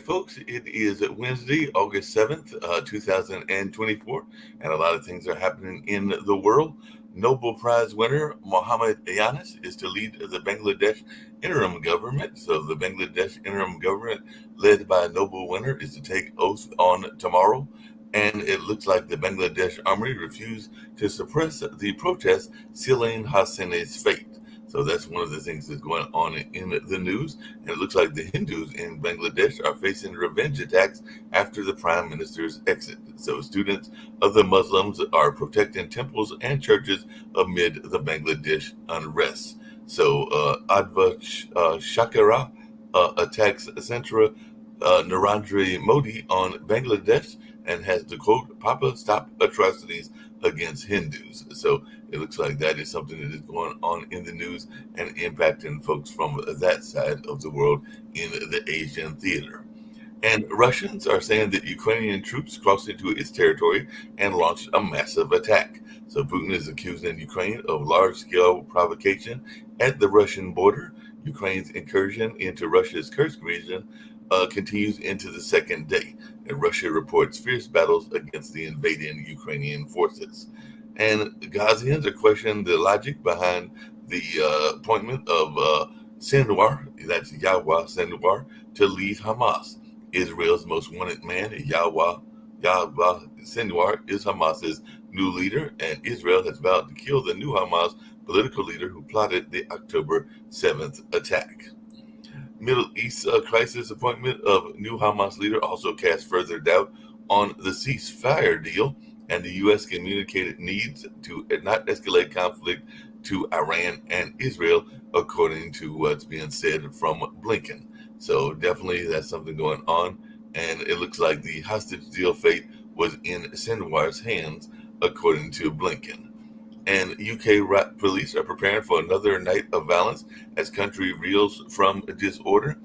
right, folks, it is Wednesday, August 7th, 2024, and a lot of things are happening in the world. Nobel Prize winner Mohammed Yanis is to lead the Bangladesh interim government. So, the Bangladesh interim government, led by a Nobel winner, is to take oath on tomorrow. And it looks like the Bangladesh army refused to suppress the protest sealing Hassani's fate. So that's one of the things that's going on in the news. And it looks like the Hindus in Bangladesh are facing revenge attacks after the prime minister's exit. So students of the Muslims are protecting temples and churches amid the Bangladesh unrest. So Adva Shakira attacks Centra Narendra Modi on Bangladesh and has the quote, Papa, stop atrocities against Hindus. So it looks like that is something that is going on in the news and impacting folks from that side of the world in the Asian theater. And Russians are saying that Ukrainian troops crossed into its territory and launched a massive attack. So Putin is accusing Ukraine of large-scale provocation at the Russian border. Ukraine's incursion into Russia's Kursk region continues into the second day, and Russia reports fierce battles against the invading Ukrainian forces. And Ghazians are questioning the logic behind the appointment of Sinwar, that's Yahya Sinwar, to lead Hamas. Israel's most wanted man, Yahya Sinwar, is Hamas's new leader, and Israel has vowed to kill the new Hamas political leader who plotted the October 7th attack. Middle East crisis appointment of new Hamas leader also cast further doubt on the ceasefire deal, and the U.S. communicated needs to not escalate conflict to Iran and Israel, according to what's being said from Blinken. So definitely that's something going on, and it looks like the hostage deal fate was in Sinwar's hands, according to Blinken. And UK police are preparing for another night of violence as country reels from disorder,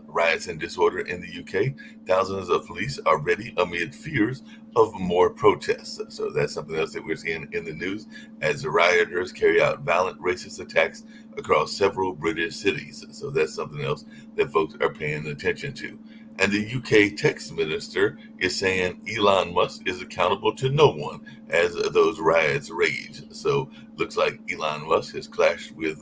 riots and disorder in the UK. Thousands of police are ready amid fears of more protests. So that's something else that we're seeing in the news as the rioters carry out violent racist attacks across several British cities. So that's something else that folks are paying attention to. And the UK tax minister is saying Elon Musk is accountable to no one as those riots rage. So looks like Elon Musk has clashed with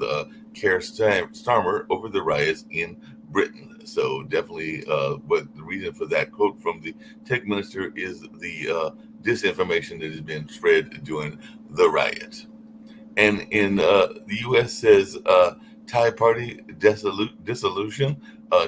Keir Starmer over the riots in Britain. So definitely, but the reason for that quote from the tech minister is the disinformation that has been spread during the riot. And in the U.S. says Thai party dissolution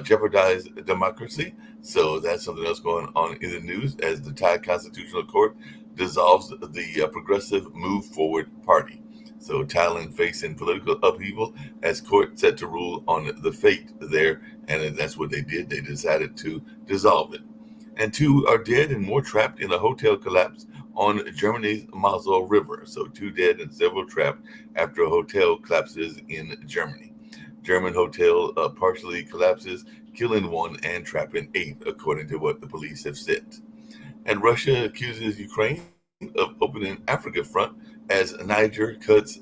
jeopardize democracy. So that's something else going on in the news as the Thai Constitutional Court dissolves the Progressive Move Forward Party. So Thailand facing political upheaval as court set to rule on the fate there, and that's what they did. They decided to dissolve it. And two are dead and more trapped in a hotel collapse on Germany's Mosel River. So two dead and several trapped after a hotel collapses in Germany. German hotel partially collapses, killing one and trapping eight, according to what the police have said. And Russia accuses Ukraine of opening Africa front as Niger cuts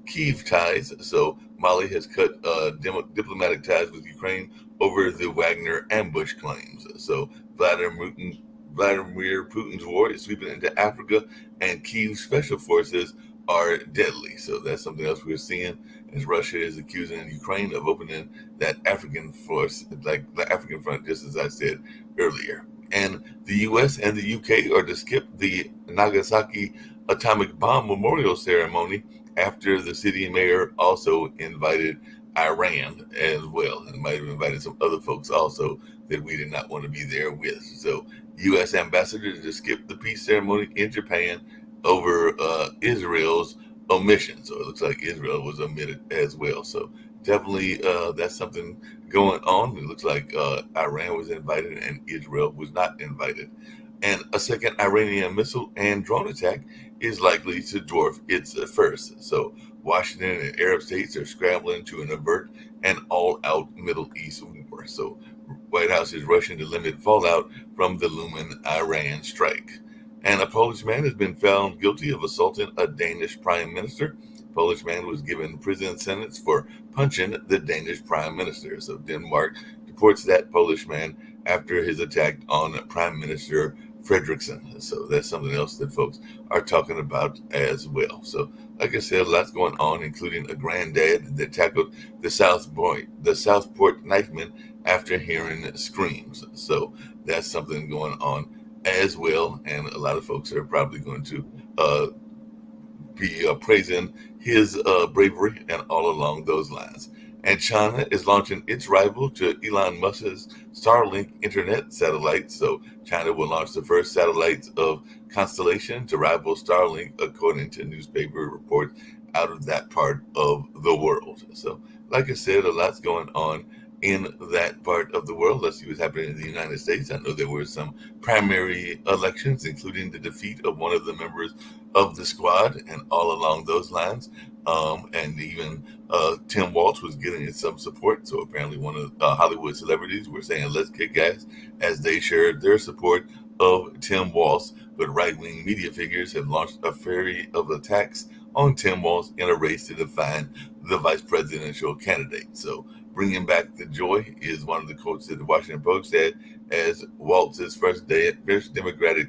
Kiev ties. So Mali has cut diplomatic ties with Ukraine over the Wagner ambush claims. So Vladimir Putin's war is sweeping into Africa, and Kyiv special forces are deadly. So that's something else we're seeing as Russia is accusing Ukraine of opening that African force, like the African front, just as I said earlier. And the U.S. and the U.K. are to skip the Nagasaki atomic bomb memorial ceremony after the city mayor also invited Iran as well, and might have invited some other folks also that we did not want to be there with. So, U.S. ambassador to skip the peace ceremony in Japan over Israel's omission. So it looks like Israel was omitted as well. So definitely that's something going on. It looks like Iran was invited and Israel was not invited. And a second Iranian missile and drone attack is likely to dwarf its first. So Washington and Arab states are scrambling to avert an all-out Middle East war. So White House is rushing to limit fallout from the looming Iran strike. And a Polish man has been found guilty of assaulting a Danish prime minister. Polish man was given prison sentence for punching the Danish prime minister. So Denmark deports that Polish man after his attack on Prime Minister Frederickson. So that's something else that folks are talking about as well. So, like I said, lots going on, including a granddad that tackled the Southport knifeman after hearing screams. So that's something going on as well, and a lot of folks are probably going to uh, be praising his bravery and all along those lines. And China is launching its rival to Elon Musk's Starlink internet satellite. So China will launch the first satellites of Constellation to rival Starlink, according to newspaper reports out of that part of the world. So, like I said, a lot's going on in that part of the world. Let's see what's happening in the United States. I know there were some primary elections, including the defeat of one of the members of the squad, and all along those lines. And even Tim Walz was getting some support. So apparently, one of Hollywood celebrities were saying, "Let's kick ass," as they shared their support of Tim Walz. But right-wing media figures have launched a flurry of attacks on Tim Walz in a race to define the vice presidential candidate. So bringing back the joy is one of the quotes that the Washington Post said as Walz's first Democratic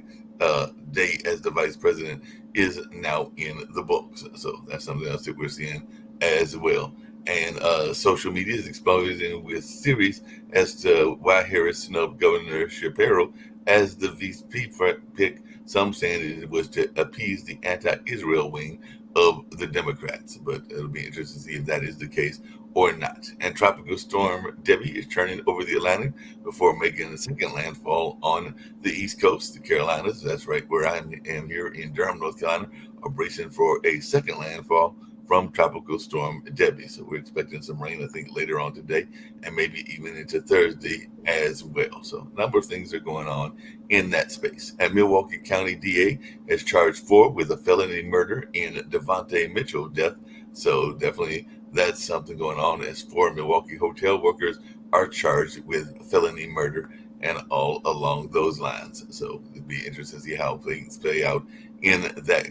day as the vice president is now in the books. So that's something else that we're seeing as well. And social media is exploding with theories as to why Harris snubbed Governor Shapiro as the VP pick. Some saying it was to appease the anti-Israel wing of the Democrats, but it'll be interesting to see if that is the case or not. And Tropical Storm Debbie is turning over the Atlantic before making a second landfall on the East Coast, the Carolinas. That's right where I am here in Durham, North Carolina, are bracing for a second landfall from Tropical Storm Debbie. So we're expecting some rain, I think, later on today and maybe even into Thursday as well. So a number of things are going on in that space. And Milwaukee County DA has charged Ford with a felony murder in Devontae Mitchell death. So definitely that's something going on as 4 Milwaukee hotel workers are charged with felony murder and all along those lines. So it'd be interesting to see how things play out in that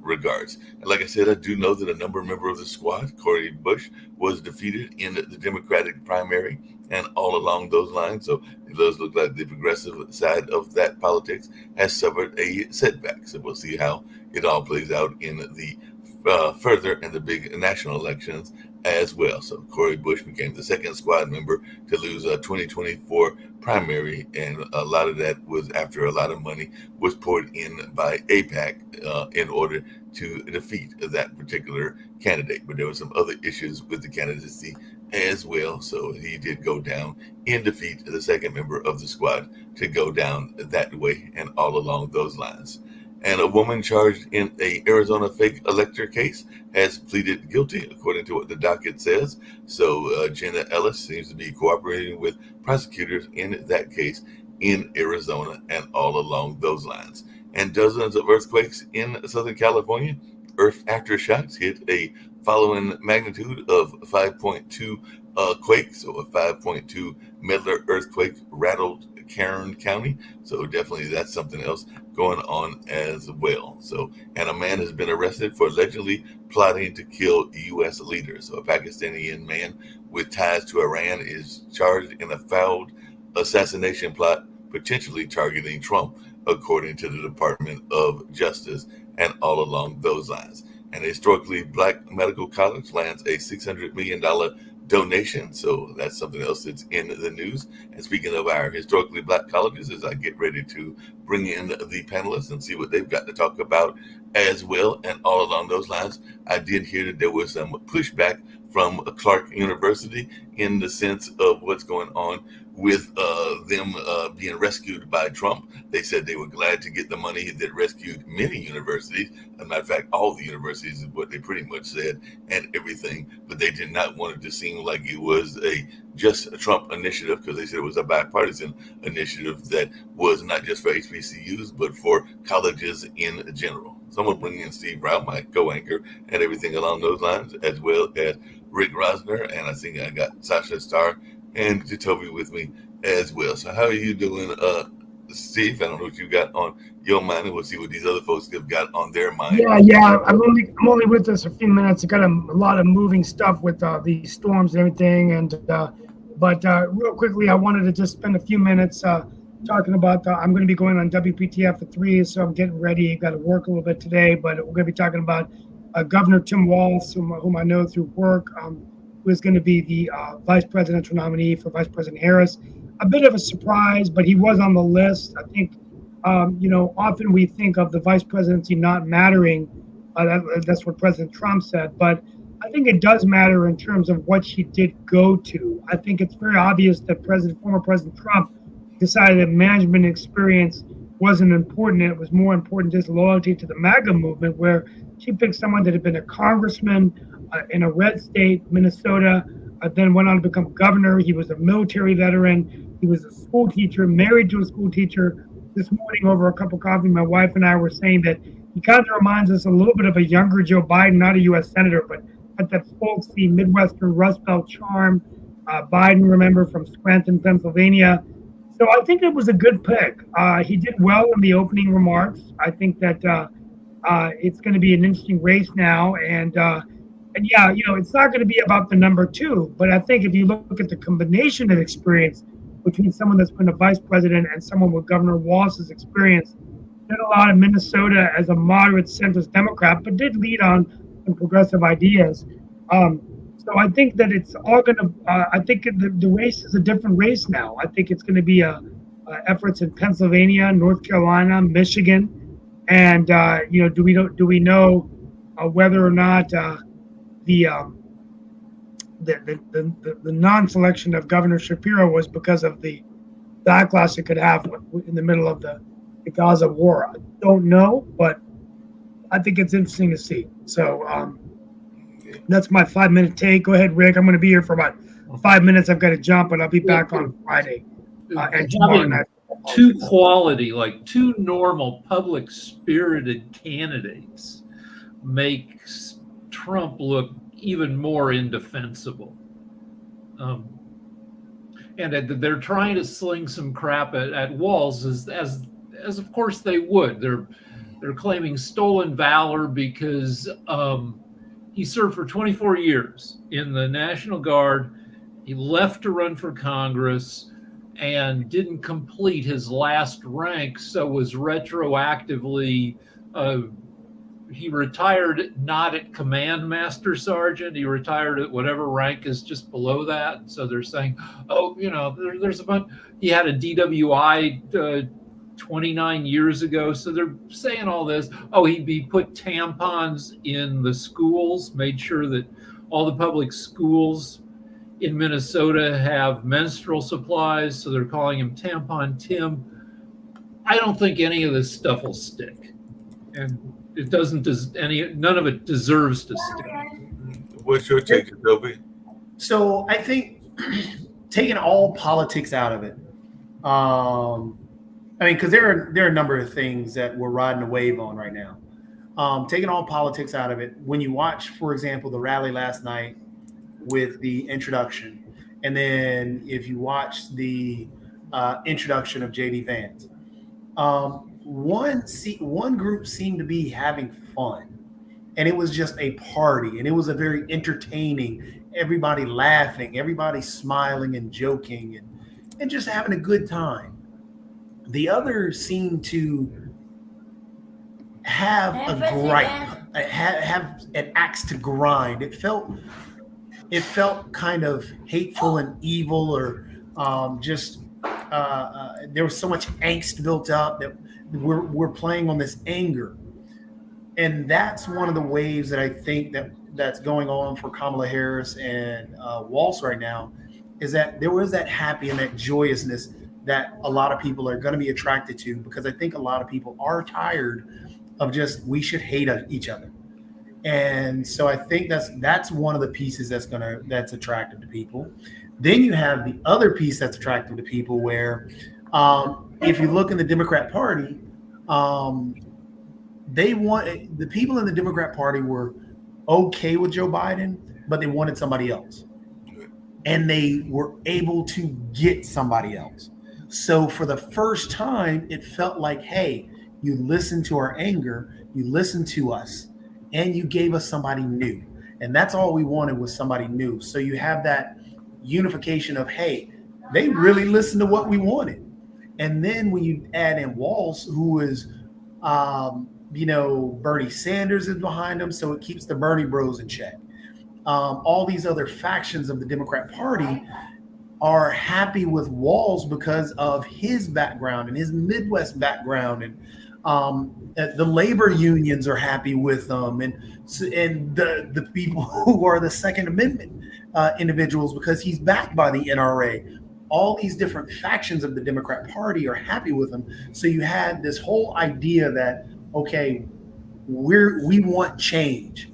regards. And like I said, I do know that a member of the squad, Cori Bush, was defeated in the Democratic primary and all along those lines. So it does look like the progressive side of that politics has suffered a setback. So we'll see how it all plays out in the further in the big national elections as well. So Cori Bush became the second squad member to lose a 2024 primary, and a lot of that was after a lot of money was poured in by AIPAC in order to defeat that particular candidate. But there were some other issues with the candidacy as well. So he did go down in defeat, the second member of the squad to go down that way and all along those lines. And a woman charged in a Arizona fake elector case has pleaded guilty, according to what the docket says. So Jenna Ellis seems to be cooperating with prosecutors in that case in Arizona and all along those lines. And dozens of earthquakes in Southern California. Earth aftershocks hit a following magnitude of 5.2 quake, so a 5.2 Medler earthquake rattled Kern County. So definitely that's something else going on as well. So, and a man has been arrested for allegedly plotting to kill U.S. leaders. So a Pakistani man with ties to Iran is charged in a failed assassination plot, potentially targeting Trump, according to the Department of Justice, and all along those lines. And a historically black medical college lands a $600 million donation. So that's something else that's in the news. And speaking of our historically black colleges, as I get ready to bring in the panelists and see what they've got to talk about as well, and all along those lines, I did hear that there was some pushback from Clark University in the sense of what's going on with them being rescued by Trump. They said they were glad to get the money that rescued many universities. As a matter of fact, all the universities is what they pretty much said and everything, but they did not want it to seem like it was just a Trump initiative, because they said it was a bipartisan initiative that was not just for HBCUs, but for colleges in general. Someone bring in Steve Brown, my co-anchor, and everything along those lines, as well as Rick Rosner, and I think I got Sasha Starr and Jacoby with me as well. So how are you doing, Steve? I don't know what you got on your mind, and we'll see what these other folks have got on their mind. Yeah. I'm only with us a few minutes. I got a lot of moving stuff with these storms and everything, but But real quickly, I wanted to just spend a few minutes talking about. I'm going to be going on WPTF at 3, so I'm getting ready. Got to work a little bit today, but we're going to be talking about Governor Tim Walz, whom I know through work, who is going to be the vice presidential nominee for Vice President Harris. A bit of a surprise, but he was on the list. I think, often we think of the vice presidency not mattering. That's what President Trump said, but I think it does matter in terms of what she did go to. I think it's very obvious that former President Trump decided that management experience wasn't important. It was more important just loyalty to the MAGA movement, where she picked someone that had been a congressman in a red state, Minnesota, then went on to become governor. He was a military veteran. He was a school teacher, married to a school teacher. This morning over a cup of coffee, my wife and I were saying that he kind of reminds us a little bit of a younger Joe Biden, not a U.S. senator, but had that folksy Midwestern Rust Belt charm. Biden, remember, from Scranton, Pennsylvania. So I think it was a good pick. He did well in the opening remarks. I think that it's going to be an interesting race now. And yeah, it's not going to be about the number 2. But I think if you look at the combination of experience between someone that's been a vice president and someone with Governor Walz's experience, did a lot in Minnesota as a moderate centrist Democrat, but did lead on some progressive ideas. So I think that it's all going to. I think the race is a different race now. I think it's going to be efforts in Pennsylvania, North Carolina, Michigan, and do we know whether or not the non-selection of Governor Shapiro was because of the backlash it could have in the middle of the Gaza war? I don't know, but I think it's interesting to see. So that's my 5-minute take. Go ahead, Rick. I'm going to be here for about 5 minutes. I've got to jump, but I'll be back on Friday and tomorrow night. Two normal, public-spirited candidates makes Trump look even more indefensible. And they're trying to sling some crap at Walz, as of course they would. They're claiming stolen valor because he served for 24 years in the National Guard. He left to run for Congress and didn't complete his last rank, so was retroactively he retired not at Command Master Sergeant. He retired at whatever rank is just below that. So they're saying, there's a bunch. He had a DWI 29 years ago. So they're saying all this. He put tampons in the schools, made sure that all the public schools in Minnesota have menstrual supplies. So they're calling him Tampon Tim. I don't think any of this stuff will stick. And it doesn't. None of it deserves to stick. What's your take, Adobe? So I think taking all politics out of it. Because there are a number of things that we're riding a wave on right now. Taking all politics out of it. When you watch, for example, the rally last night with the introduction, and then if you watch the introduction of J.D. Vance. One group seemed to be having fun, and it was just a party, and it was a very entertaining, everybody laughing, everybody smiling and joking and just having a good time. The others seemed to have a gripe, have an axe to grind. It felt kind of hateful and evil, or there was so much angst built up that we're playing on this anger. And that's one of the waves that I think that's going on for Kamala Harris and Walz right now, is that there was that happy and that joyousness that a lot of people are going to be attracted to, because I think a lot of people are tired of just, we should hate each other. And so I think that's one of the pieces that's attractive to people. Then you have the other piece that's attractive to people, where if you look in the Democrat Party, the people in the Democrat Party were okay with Joe Biden, but they wanted somebody else, and they were able to get somebody else. So for the first time, it felt like, hey, you listened to our anger, you listened to us, and you gave us somebody new. And that's all we wanted, was somebody new. So you have that unification of, hey, they really listened to what we wanted. And then when you add in Walz, who is, Bernie Sanders is behind him, so it keeps the Bernie bros in check. All these other factions of the Democrat Party are happy with Walz because of his background and his Midwest background, and the labor unions are happy with them, and the people who are the Second Amendment individuals, because he's backed by the NRA. All these different factions of the Democrat Party are happy with him. So you had this whole idea that, okay, we want change.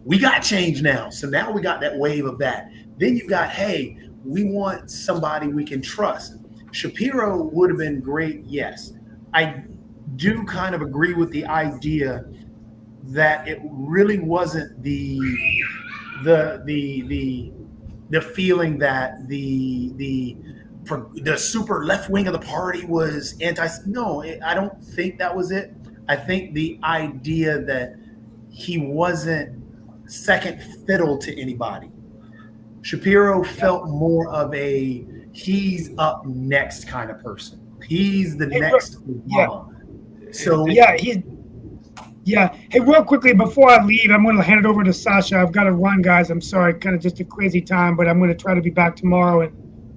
We got change now. So now we got that wave of that. Then you got, hey, we want somebody we can trust. Shapiro would have been great, yes. I do kind of agree with the idea that it really wasn't the feeling that the super left wing of the party was anti. No, I don't think that was it. I think the idea that he wasn't second fiddle to anybody. Shapiro felt more of a he's up next kind of person. He's the next Obama. So yeah. Hey, real quickly before I leave, I'm going to hand it over to Sasha. I've got to run, guys. I'm sorry, kind of just a crazy time, but I'm going to try to be back tomorrow and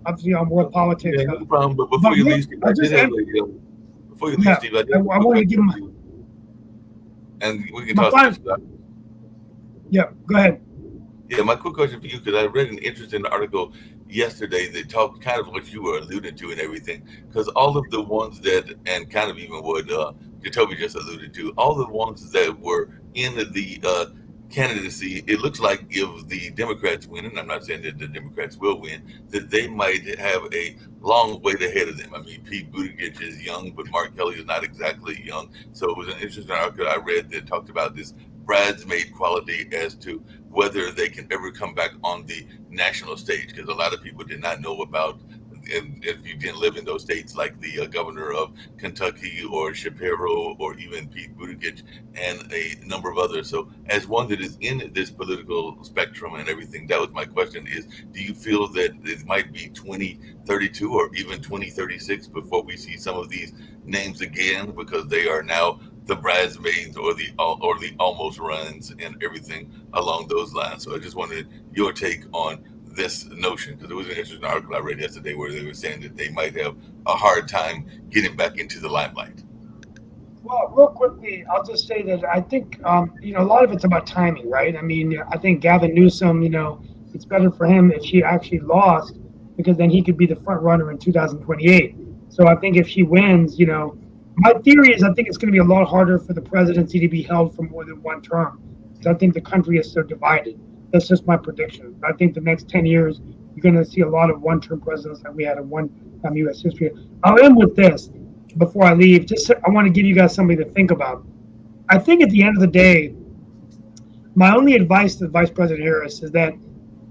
obviously on world politics. Yeah, no problem. But before you leave, Steve, I want to give him. And we can talk. Yeah, go ahead. Yeah, my quick question for you, because I read an interesting article yesterday that talked kind of what you were alluding to and everything, because all of the ones that, and kind of even what Jacoby just alluded to, all the ones that were in the candidacy, it looks like if the Democrats win, and I'm not saying that the Democrats will win, that they might have a long wait ahead of them. I mean, Pete Buttigieg is young, but Mark Kelly is not exactly young. So it was an interesting article I read that talked about this bridesmaid quality as to whether they can ever come back on the national stage, because a lot of people did not know about, if you didn't live in those states, like the governor of Kentucky or Shapiro or even Pete Buttigieg and a number of others. So as one that is in this political spectrum and everything, that was my question is, do you feel that it might be 2032 or even 2036 before we see some of these names again, because they are now the bridesmaids or the almost runs and everything along those lines? So I just wanted your take on this notion, because there was an interesting article I read yesterday where they were saying that they might have a hard time getting back into the limelight. Well, real quickly, I'll just say that I think, a lot of it's about timing, right? I mean, I think Gavin Newsom, it's better for him if she actually lost, because then he could be the front runner in 2028. So I think if she wins, my theory is I think it's going to be a lot harder for the presidency to be held for more than one term. So I think the country is so divided. That's just my prediction. I think the next 10 years, you're going to see a lot of one-term presidents like we had in one-time U.S. history. I'll end with this before I leave. I want to give you guys something to think about. I think at the end of the day, my only advice to Vice President Harris is that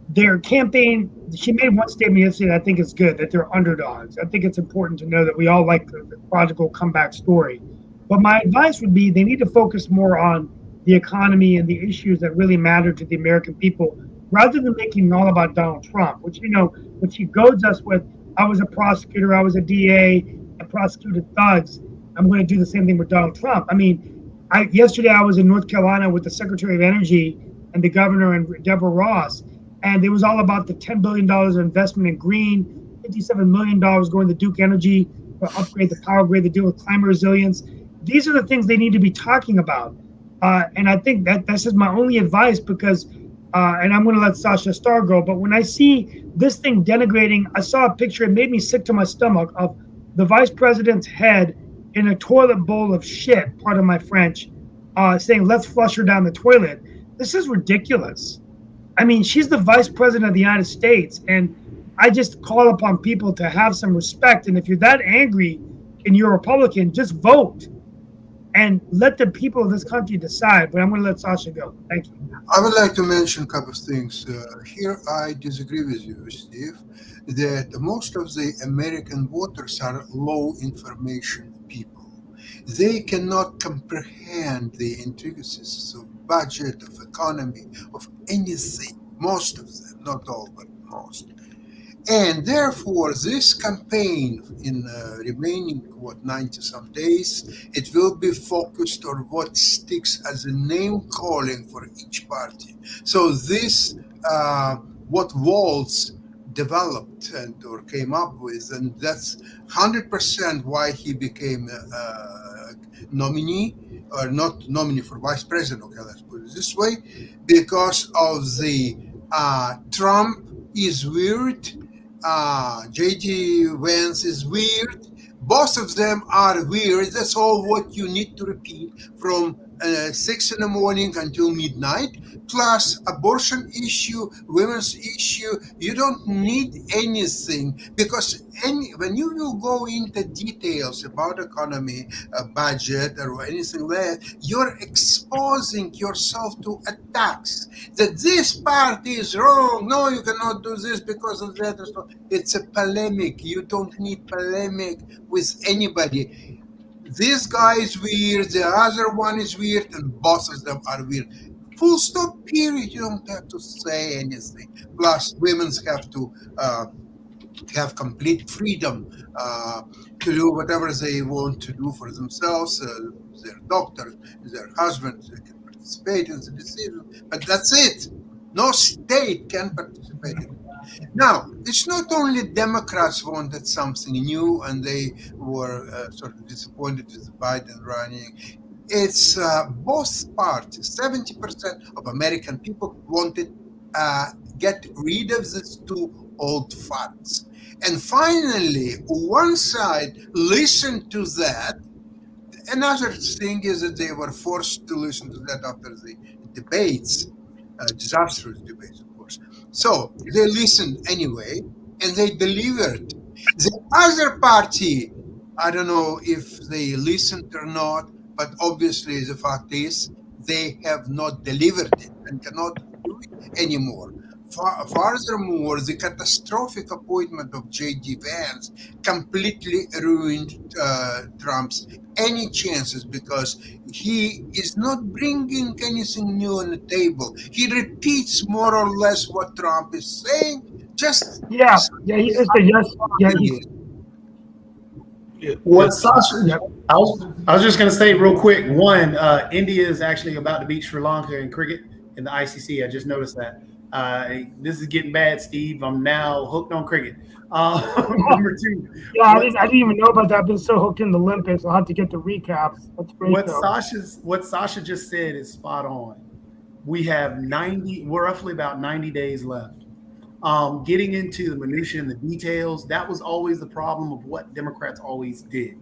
their campaign, she made one statement yesterday that I think is good, that they're underdogs. I think it's important to know that we all like the prodigal comeback story. But my advice would be they need to focus more on the economy and the issues that really matter to the American people, rather than making it all about Donald Trump, which, when she goads us with, I was a prosecutor, I was a DA, I prosecuted thugs, I'm going to do the same thing with Donald Trump. I mean, yesterday I was in North Carolina with the Secretary of Energy and the governor and Deborah Ross, and it was all about the $10 billion of investment in green, $57 million going to Duke Energy to upgrade the power grid to deal with climate resilience. These are the things they need to be talking about. And I think that's just my only advice, because, and I'm going to let Sasha Starr go, but when I see this thing denigrating, I saw a picture, it made me sick to my stomach, of the vice president's head in a toilet bowl of shit, pardon my French, saying, let's flush her down the toilet. This is ridiculous. I mean, she's the vice president of the United States, and I just call upon people to have some respect. And if you're that angry and you're a Republican, just vote and let the people of this country decide. But I'm going to let Sasha go. Thank you. I would like to mention a couple of things. Here I disagree with you, Steve, that most of the American voters are low information people. They cannot comprehend the intricacies of budget, of economy, of anything. Most of them, not all, but most. And therefore, this campaign in remaining, 90 some days, it will be focused on what sticks as a name calling for each party. So this, what Walz developed and or came up with, and that's 100% why he became nominee, or not nominee for vice president, okay, let's put it this way, because of the Trump is weird, J.D. Vance is weird. Both of them are weird. That's all what you need to repeat from 6 in the morning until midnight. Plus abortion issue, women's issue. You don't need anything, because when you will go into details about economy, budget, or anything like that, you're exposing yourself to attacks that this party is wrong. No, you cannot do this because of that. It's a polemic. You don't need polemic with anybody. This guy is weird, the other one is weird, and both of them are weird. Full stop, period. You don't have to say anything. Plus, women have to have complete freedom to do whatever they want to do for themselves. Their doctors, their husbands, they can participate in the decision, but that's it. No state can participate in it. Now, it's not only Democrats wanted something new and they were sort of disappointed with Biden running. It's both parties. 70% of American people wanted get rid of these two old farts. And finally, one side listened to that. Another thing is that they were forced to listen to that after the debates, disastrous debates, of course. So they listened anyway, and they delivered. The other party, I don't know if they listened or not, but obviously the fact is they have not delivered it and cannot do it anymore. Furthermore, the catastrophic appointment of J.D. Vance completely ruined Trump's any chances, because he is not bringing anything new on the table. He repeats more or less what Trump is saying. Just Yeah, he just said yes. Yeah, What Sasha? I was just going to say real quick. One, India is actually about to beat Sri Lanka in cricket in the ICC. I just noticed that. This is getting bad, Steve. I'm now hooked on cricket. Number two. Yeah, I didn't even know about that. I've been so hooked in the Olympics. I'll have to get the recaps. That's great. What Sasha just said is spot on. We have we're roughly about 90 days left. Getting into the minutiae and the details, that was always the problem of what Democrats always did.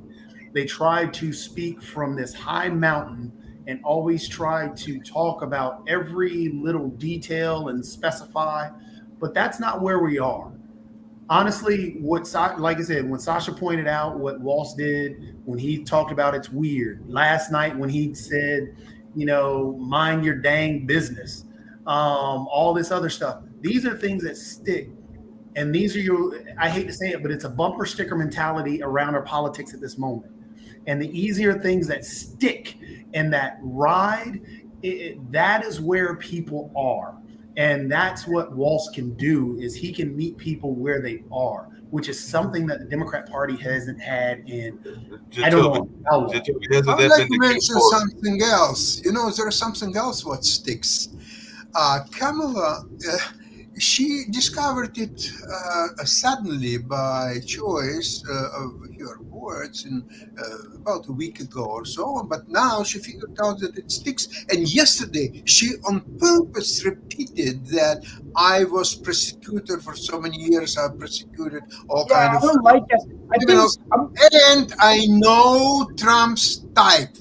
They tried to speak from this high mountain and always tried to talk about every little detail and specify, but that's not where we are. Honestly, like I said, when Sasha pointed out what Walz did, when he talked about it's weird, last night when he said, mind your dang business, all this other stuff, these are things that stick. And these are I hate to say it, but it's a bumper sticker mentality around our politics at this moment. And the easier things that stick and that ride, that is where people are. And that's what Walz can do, is he can meet people where they are, which is something that the Democrat Party hasn't had in, I don't know how long. I'd like to mention something else. There's something else what sticks. Kamala, she discovered it suddenly by choice of her words in about a week ago or so, but now she figured out that it sticks. And yesterday she on purpose repeated that I was prosecuted for so many years. I've prosecuted all kind of I don't like that. And I know Trump's type.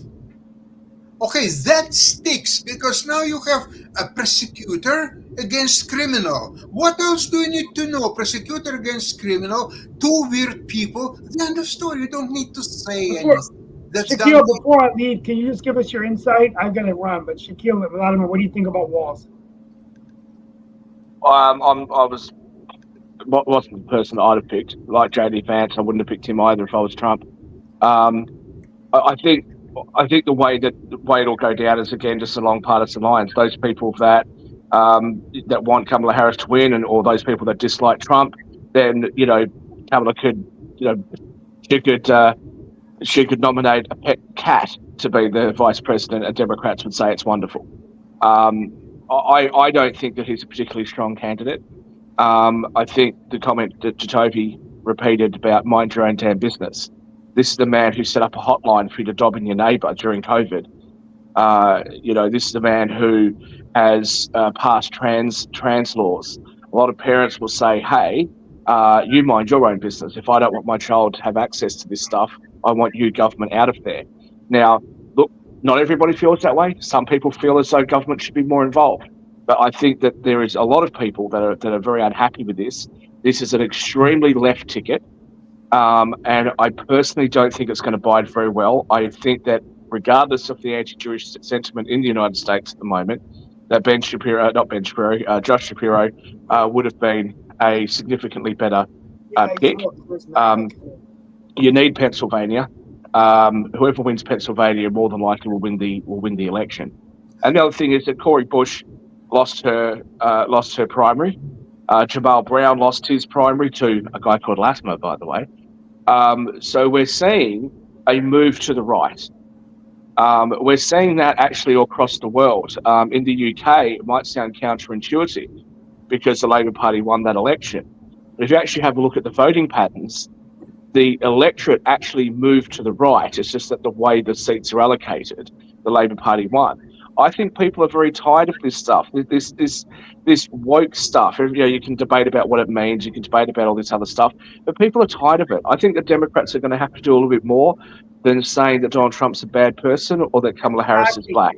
Okay, that sticks, because now you have a prosecutor against criminal. What else do you need to know? Prosecutor against criminal, two weird people. The end of story. You don't need to say anything. Shaquille, before I leave, can you just give us your insight? I've got to run, but Shaquille, Vladimir, what do you think about Walz? I wasn't the person that I'd have picked. Like J.D. Vance, I wouldn't have picked him either if I was Trump. I think the way it'll go down is, again, just along partisan lines. Those people that want Kamala Harris to win, or those people that dislike Trump, then Kamala could she could nominate a pet cat to be the vice president, and Democrats would say it's wonderful. I don't think that he's a particularly strong candidate. I think the comment that Jacoby repeated about mind your own damn business. This is the man who set up a hotline for you to dob in your neighbour during COVID. This is the man who has passed trans laws. A lot of parents will say, hey, you mind your own business. If I don't want my child to have access to this stuff, I want you, government, out of there. Now, look, not everybody feels that way. Some people feel as though government should be more involved. But I think that there is a lot of people that are very unhappy with this. This is an extremely left ticket. And I personally don't think it's going to bide very well. I think that regardless of the anti-Jewish sentiment in the United States at the moment, that Josh Shapiro would have been a significantly better pick. You need Pennsylvania. Whoever wins Pennsylvania more than likely will win the election. And the other thing is that Cori Bush lost her primary. Jamal Brown lost his primary to a guy called Latimer, by the way. So we're seeing a move to the right. We're seeing that actually all across the world. In the UK, it might sound counterintuitive because the Labour Party won that election. But if you actually have a look at the voting patterns, the electorate actually moved to the right. It's just that the way the seats are allocated, the Labour Party won. I think people are very tired of this stuff, this woke stuff. You can debate about what it means, you can debate about all this other stuff, but people are tired of it. I think the Democrats are going to have to do a little bit more than saying that Donald Trump's a bad person or that Kamala Harris is black.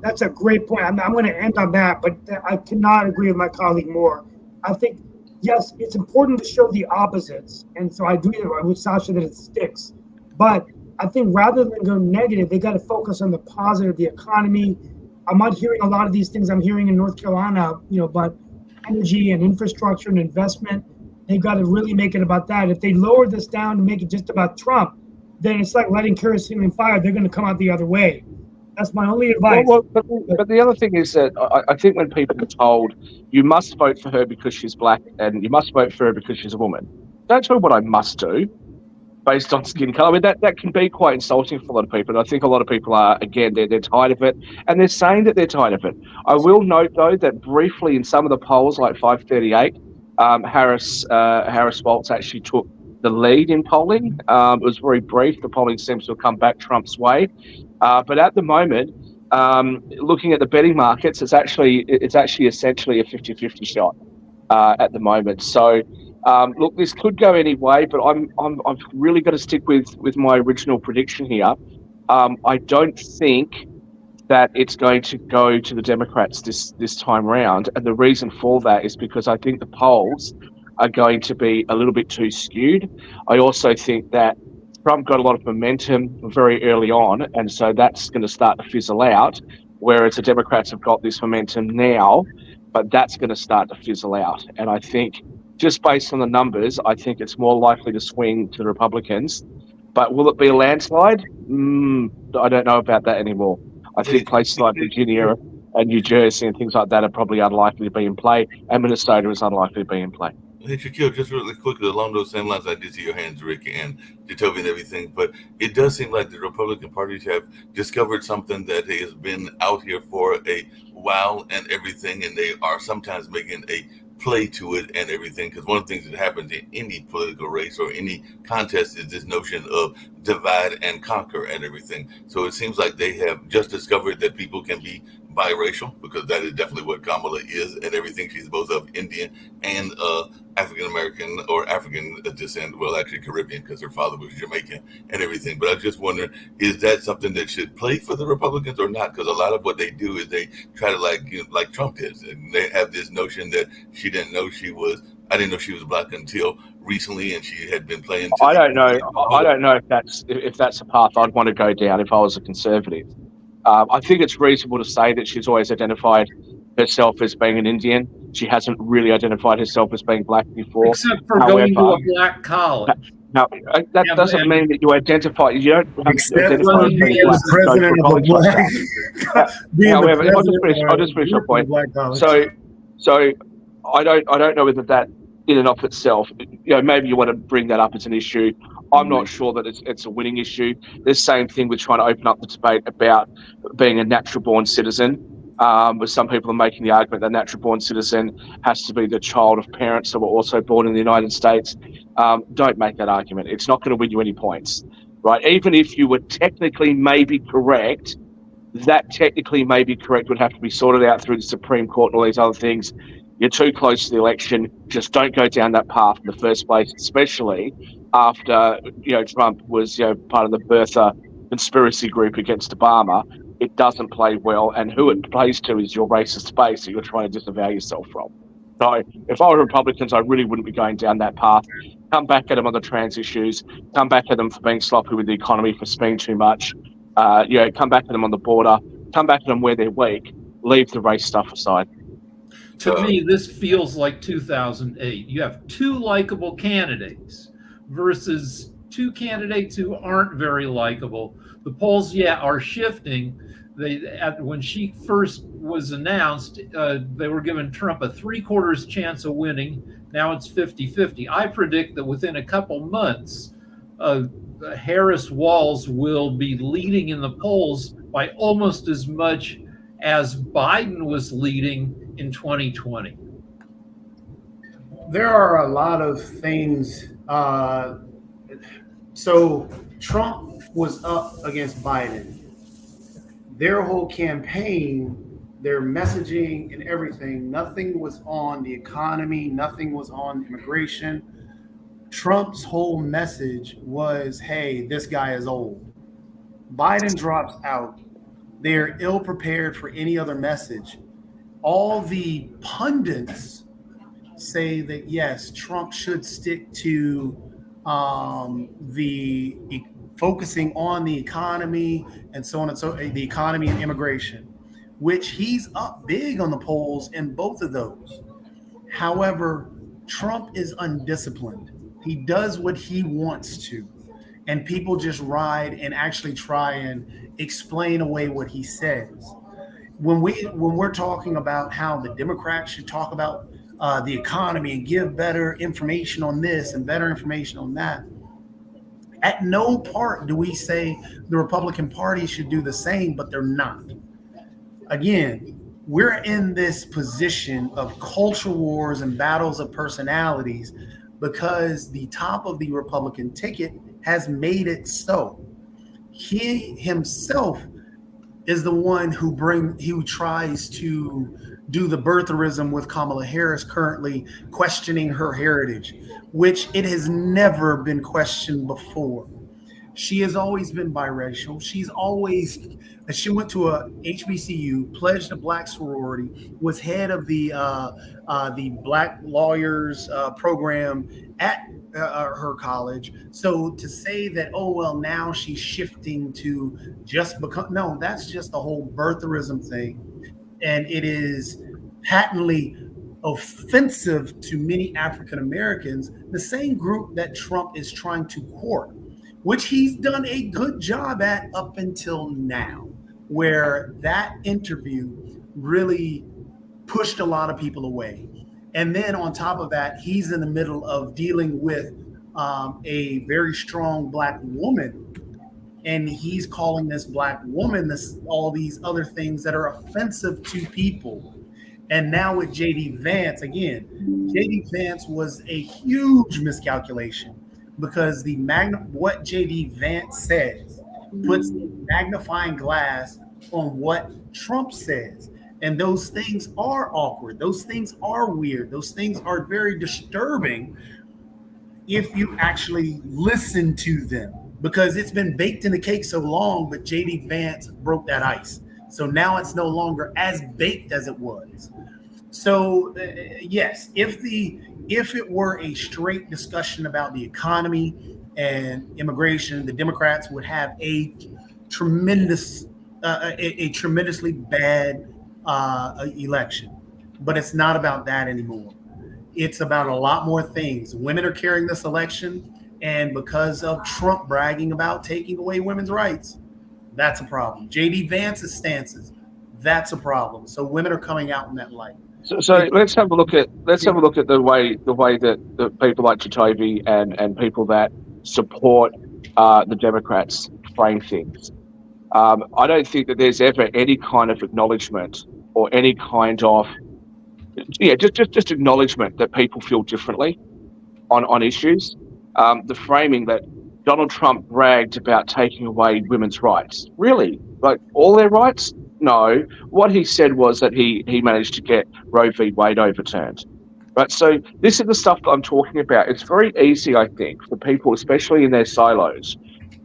That's a great point. I'm going to end on that, but I cannot agree with my colleague more. I think, yes, it's important to show the opposites, and so I agree with Sasha that it sticks. But I think rather than go negative, they got to focus on the positive, the economy. I'm not hearing a lot of these things I'm hearing in North Carolina, but energy and infrastructure and investment. They've got to really make it about that. If they lower this down to make it just about Trump, then it's like letting kerosene in fire. They're going to come out the other way. That's my only advice. But the other thing is that I think when people are told you must vote for her because she's black and you must vote for her because she's a woman, don't tell me what I must do based on skin color. I mean, that can be quite insulting for a lot of people. And I think a lot of people are, again, they're tired of it. And they're saying that they're tired of it. I will note, though, that briefly in some of the polls, like 538, Harris Waltz actually took the lead in polling. It was very brief. The polling seems to have come back Trump's way. But at the moment, looking at the betting markets, it's actually essentially a 50-50 shot at the moment. So, look, this could go any way, but I've really got to stick with my original prediction here. I don't think that it's going to go to the Democrats this time round, and the reason for that is because I think the polls are going to be a little bit too skewed. I also think that Trump got a lot of momentum very early on, and so that's going to start to fizzle out, whereas the Democrats have got this momentum now, but that's going to start to fizzle out. And I think just based on the numbers, I think it's more likely to swing to the Republicans. But will it be a landslide? I don't know about that anymore. I think places like Virginia and New Jersey and things like that are probably unlikely to be in play, and Minnesota is unlikely to be in play. Hey, Shaquille, just really quickly, along those same lines, I did see your hands, Rick, and Jacoby and everything, but it does seem like the Republican parties have discovered something that has been out here for a while and everything, and they are sometimes making a play to it and everything, because one of the things that happens in any political race or any contest is this notion of divide and conquer and everything. So it seems like they have just discovered that people can be biracial, because that is definitely what Kamala is and everything. She's both of Indian and African American or African descent, well, actually Caribbean, because her father was Jamaican and everything. But I just wonder, is that something that should play for the Republicans or not? Because a lot of what they do is they try to like Trump is, and they have this notion that I didn't know she was black until recently, and she had been playing. I don't know if that's a path I'd want to go down if I was a conservative. I think it's reasonable to say that she's always identified herself as being an Indian. She hasn't really identified herself as being black before. Except for going to a black college. No, that doesn't mean that you identify. You don't have to identify as being black. President of the black. However, I'll just finish your point. So I don't know whether that in and of itself, maybe you want to bring that up as an issue. I'm not sure that it's a winning issue. The same thing with trying to open up the debate about being a natural-born citizen. But some people are making the argument that natural-born citizen has to be the child of parents that were also born in the United States. Don't make that argument. It's not going to win you any points, right? Even if you were technically maybe correct, that technically maybe correct would have to be sorted out through the Supreme Court and all these other things. You're too close to the election. Just don't go down that path in the first place, especially after Trump was part of the birther conspiracy group against Obama. It doesn't play well, and who it plays to is your racist base that you're trying to disavow yourself from. So if I were Republicans, I really wouldn't be going down that path. Come back at them on the trans issues. Come back at them for being sloppy with the economy, for spending too much. Come back at them on the border. Come back at them where they're weak. Leave the race stuff aside. To me, this feels like 2008. You have two likable candidates versus two candidates who aren't very likable. The polls, are shifting. When she first was announced, they were giving Trump a 3/4 chance of winning. Now it's 50-50. I predict that within a couple months, Harris-Walz will be leading in the polls by almost as much as Biden was leading in 2020. There are a lot of things. So Trump was up against Biden. Their whole campaign, their messaging and everything, nothing was on the economy, nothing was on immigration. Trump's whole message was, hey, this guy is old. Biden drops out. They're ill prepared for any other message. All the pundits say that, yes, Trump should stick to the focusing on the economy and so on and so the economy and immigration, which he's up big on the polls in both of those. However, Trump is undisciplined. He does what he wants to, and people just ride and actually try and explain away what he says. When we're talking about how the Democrats should talk about the economy and give better information on this and better information on that, at no part do we say the Republican Party should do the same, but they're not. Again, we're in this position of culture wars and battles of personalities because the top of the Republican ticket has made it so. He himself is the one who tries to do the birtherism with Kamala Harris, currently questioning her heritage, which it has never been questioned before. She has always been biracial. She went to a HBCU, pledged a black sorority, was head of the Black Lawyers program at her college. So to say that, oh, well, now she's shifting to just become, no, that's just the whole birtherism thing. And it is patently offensive to many African Americans, the same group that Trump is trying to court, which he's done a good job at up until now, where that interview really pushed a lot of people away. And then on top of that, he's in the middle of dealing with a very strong black woman. And he's calling this black woman all these other things that are offensive to people. And now with J.D. Vance, again, J.D. Vance was a huge miscalculation because what J.D. Vance says puts a magnifying glass on what Trump says. And those things are awkward. Those things are weird. Those things are very disturbing if you actually listen to them, because it's been baked in the cake so long, but J.D. Vance broke that ice. So now it's no longer as baked as it was. So yes, if it were a straight discussion about the economy and immigration, the Democrats would have a tremendously bad election. But it's not about that anymore. It's about a lot more things. Women are carrying this election, and because of Trump bragging about taking away women's rights, that's a problem. J.D. Vance's stances, that's a problem. So women are coming out in that light. So let's have a look at the way that the people like Jacoby and people that support the Democrats frame things. I don't think that there's ever any kind of acknowledgement or any kind of just acknowledgement that people feel differently on issues. The framing that Donald Trump bragged about taking away women's rights. Really? Like all their rights? No. What he said was that he managed to get Roe v. Wade overturned. Right? So this is the stuff that I'm talking about. It's very easy, I think, for people, especially in their silos,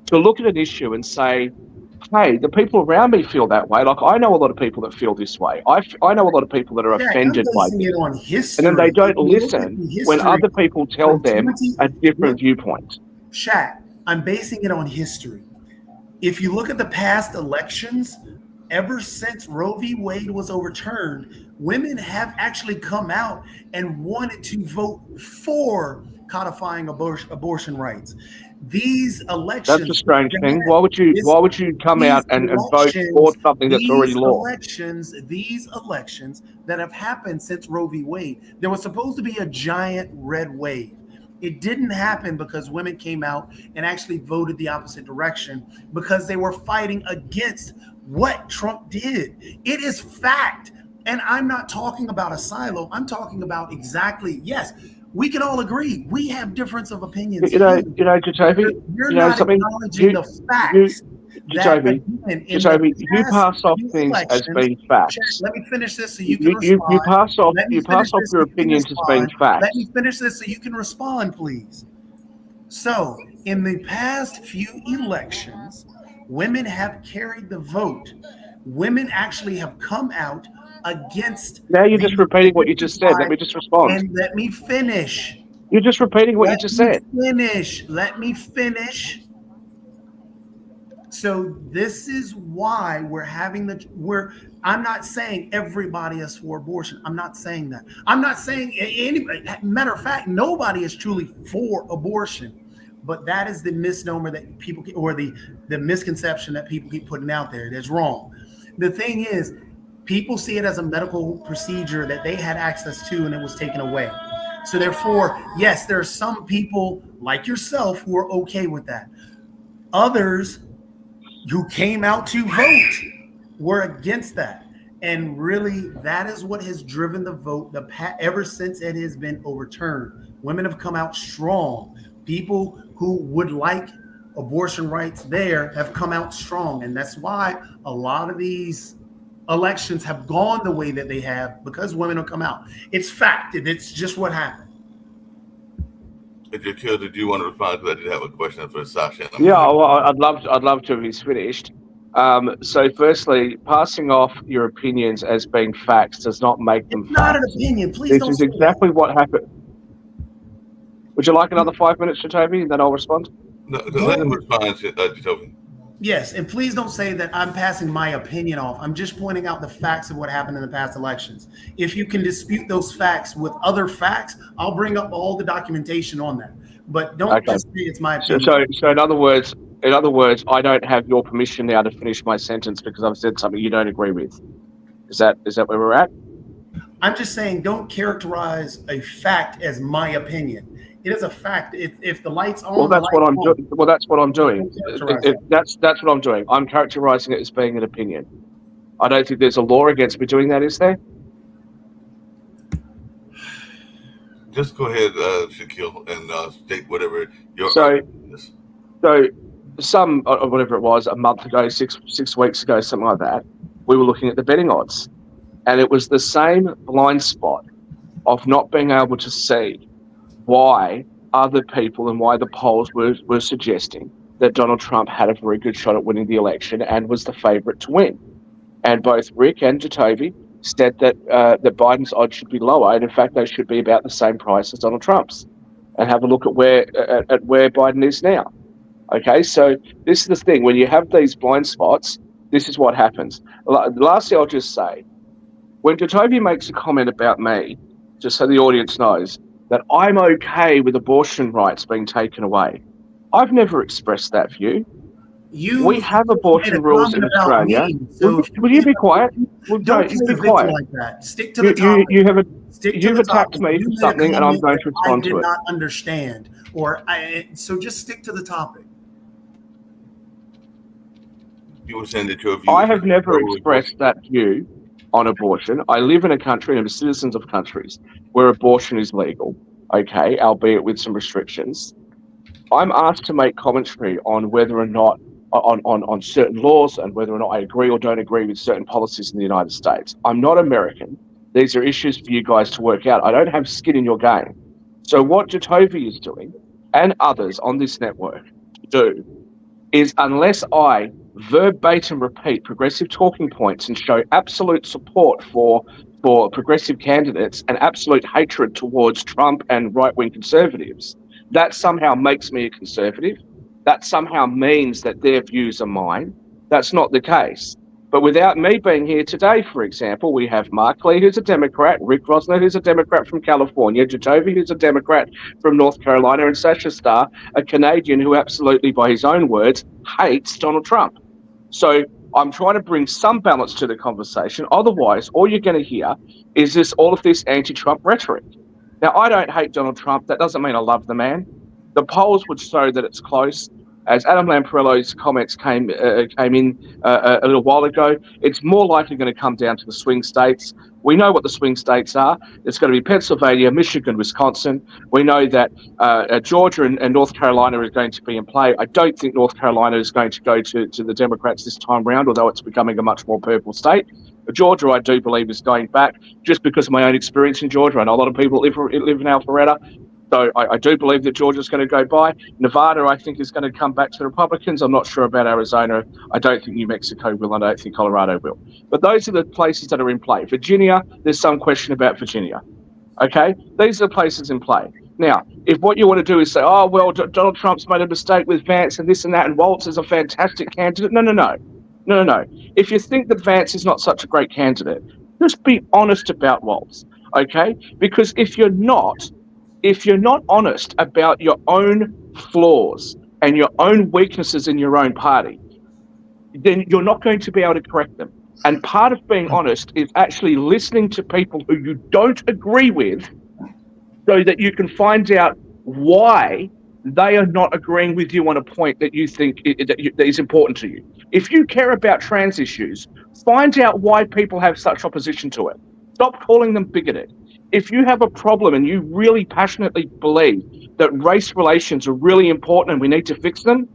to look at an issue and say, hey, the people around me feel that way. Like I know a lot of people that feel this way. I know a lot of people that are offended by this. It on history. And then they don't listen when other people tell them a different viewpoint. Shaq, I'm basing it on history. If you look at the past elections, ever since Roe v. Wade was overturned, women have actually come out and wanted to vote for codifying abortion rights. These elections. That's a strange thing. Why would you come out and vote for something that's already law? These elections that have happened since Roe v. Wade, there was supposed to be a giant red wave. It didn't happen because women came out and actually voted the opposite direction because they were fighting against what Trump did. It is fact. And I'm not talking about a silo. I'm talking about exactly, yes, we can all agree. We have difference of opinions. Jacoby, you're not acknowledging the facts. Jacoby, you pass off things as being facts. Let me finish this so you can respond. You pass off your opinions as being facts. Let me finish this so you can respond, please. So, in the past few elections, women have carried the vote. Women actually have come out against. Now you're just repeating what you just said. Let me just respond. And let me finish. You're just repeating what you just said. Let me finish. So this is why I'm not saying everybody is for abortion. I'm not saying that. I'm not saying anybody. Matter of fact, nobody is truly for abortion. But that is the misnomer that people, or the misconception that people keep putting out there. That's wrong. The thing is, people see it as a medical procedure that they had access to and it was taken away. So therefore, yes, there are some people like yourself who are okay with that. Others who came out to vote were against that. And really, that is what has driven the vote ever since it has been overturned. Women have come out strong. People who would like abortion rights there have come out strong. And that's why a lot of these elections have gone the way that they have, because women have come out. It's fact. It's just what happened. Jakil, did you want to respond to that? I did have a question for Sasha. Yeah, well, I'd love to if he's finished. So firstly, passing off your opinions as being facts does not make them facts. Not an opinion. Please don't. This is exactly what happened. Would you like another 5 minutes, Jacoby, and then I'll respond? No, let him respond, Jacoby. Yes, and please don't say that I'm passing my opinion off. I'm just pointing out the facts of what happened in the past elections. If you can dispute those facts with other facts, I'll bring up all the documentation on that. But don't just say it's my opinion. So in other words, I don't have your permission now to finish my sentence because I've said something you don't agree with. Is that where we're at? I'm just saying, don't characterize a fact as my opinion. It is a fact. If the lights on, that's what I'm doing. Well, that's what I'm doing. That's what I'm doing. I'm characterizing it as being an opinion. I don't think there's a law against me doing that, is there? Just go ahead, Shaquille, and state whatever your. So some whatever it was, a month ago, six weeks ago, something like that, we were looking at the betting odds, and it was the same blind spot of not being able to see why other people and why the polls were suggesting that Donald Trump had a very good shot at winning the election and was the favorite to win. And both Rick and Jacoby said that Biden's odds should be lower, and in fact they should be about the same price as Donald Trump's. And have a look at where Biden is now. Okay, so this is the thing. When you have these blind spots, this is what happens. Lastly, I'll just say, when Jacoby makes a comment about me, just so the audience knows, that I'm okay with abortion rights being taken away. I've never expressed that view. We have abortion made a rules in comment about Australia. me, so Will you be quiet? Well, no, don't you play be the victim quiet. like that. Stick to the topic. You've attacked me You for made a something, and I'm comment going to that respond I did to it. not understand, so just stick to the topic. You were saying that your view. I have never expressed that view on abortion. I live in a country and I'm citizens of countries where abortion is legal, okay, albeit with some restrictions. I'm asked to make commentary on whether or not on certain laws and whether or not I agree or don't agree with certain policies in the United States. I'm not American. These are issues for you guys to work out. I don't have skin in your game. So what Jacoby is doing and others on this network do is, unless I verbatim repeat progressive talking points and show absolute support for progressive candidates and absolute hatred towards Trump and right-wing conservatives, that somehow makes me a conservative. That somehow means that their views are mine. That's not the case. But without me being here today, for example, we have Mark Lee, who's a Democrat, Rick Rosner, who's a Democrat from California, Jacoby, who's a Democrat from North Carolina, and Sasha Starr, a Canadian who absolutely, by his own words, hates Donald Trump. So I'm trying to bring some balance to the conversation. Otherwise, all you're going to hear is all of this anti-Trump rhetoric. Now, I don't hate Donald Trump. That doesn't mean I love the man. The polls would show that it's close. As Adam Lamparello's comments came in a little while ago, it's more likely going to come down to the swing states. We know what the swing states are. It's going to be Pennsylvania, Michigan, Wisconsin. We know that Georgia and North Carolina is going to be in play. I don't think North Carolina is going to go to the Democrats this time round, although it's becoming a much more purple state. Georgia, I do believe, is going back just because of my own experience in Georgia. I know a lot of people live in Alpharetta. So I do believe that Georgia's going to go by. Nevada, I think, is going to come back to the Republicans. I'm not sure about Arizona. I don't think New Mexico will. I don't think Colorado will. But those are the places that are in play. Virginia, there's some question about Virginia. Okay? These are the places in play. Now, if what you want to do is say, oh, well, Donald Trump's made a mistake with Vance and this and that, and Waltz is a fantastic candidate. No. If you think that Vance is not such a great candidate, just be honest about Waltz. Okay? Because if you're not honest about your own flaws and your own weaknesses in your own party, then you're not going to be able to correct them. And part of being honest is actually listening to people who you don't agree with so that you can find out why they are not agreeing with you on a point that you think that is important to you. If you care about trans issues, find out why people have such opposition to it. Stop calling them bigoted. If you have a problem and you really passionately believe that race relations are really important and we need to fix them,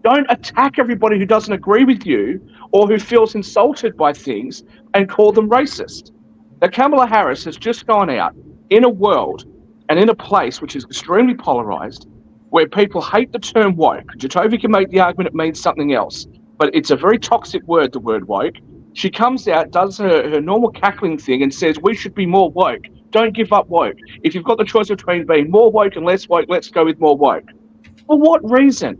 don't attack everybody who doesn't agree with you or who feels insulted by things and call them racist. Now, Kamala Harris has just gone out in a world and in a place which is extremely polarized, where people hate the term woke. Jacoby can make the argument it means something else, but it's a very toxic word, the word woke. She comes out, does her normal cackling thing and says, we should be more woke. Don't give up woke. If you've got the choice between being more woke and less woke, let's go with more woke. For what reason?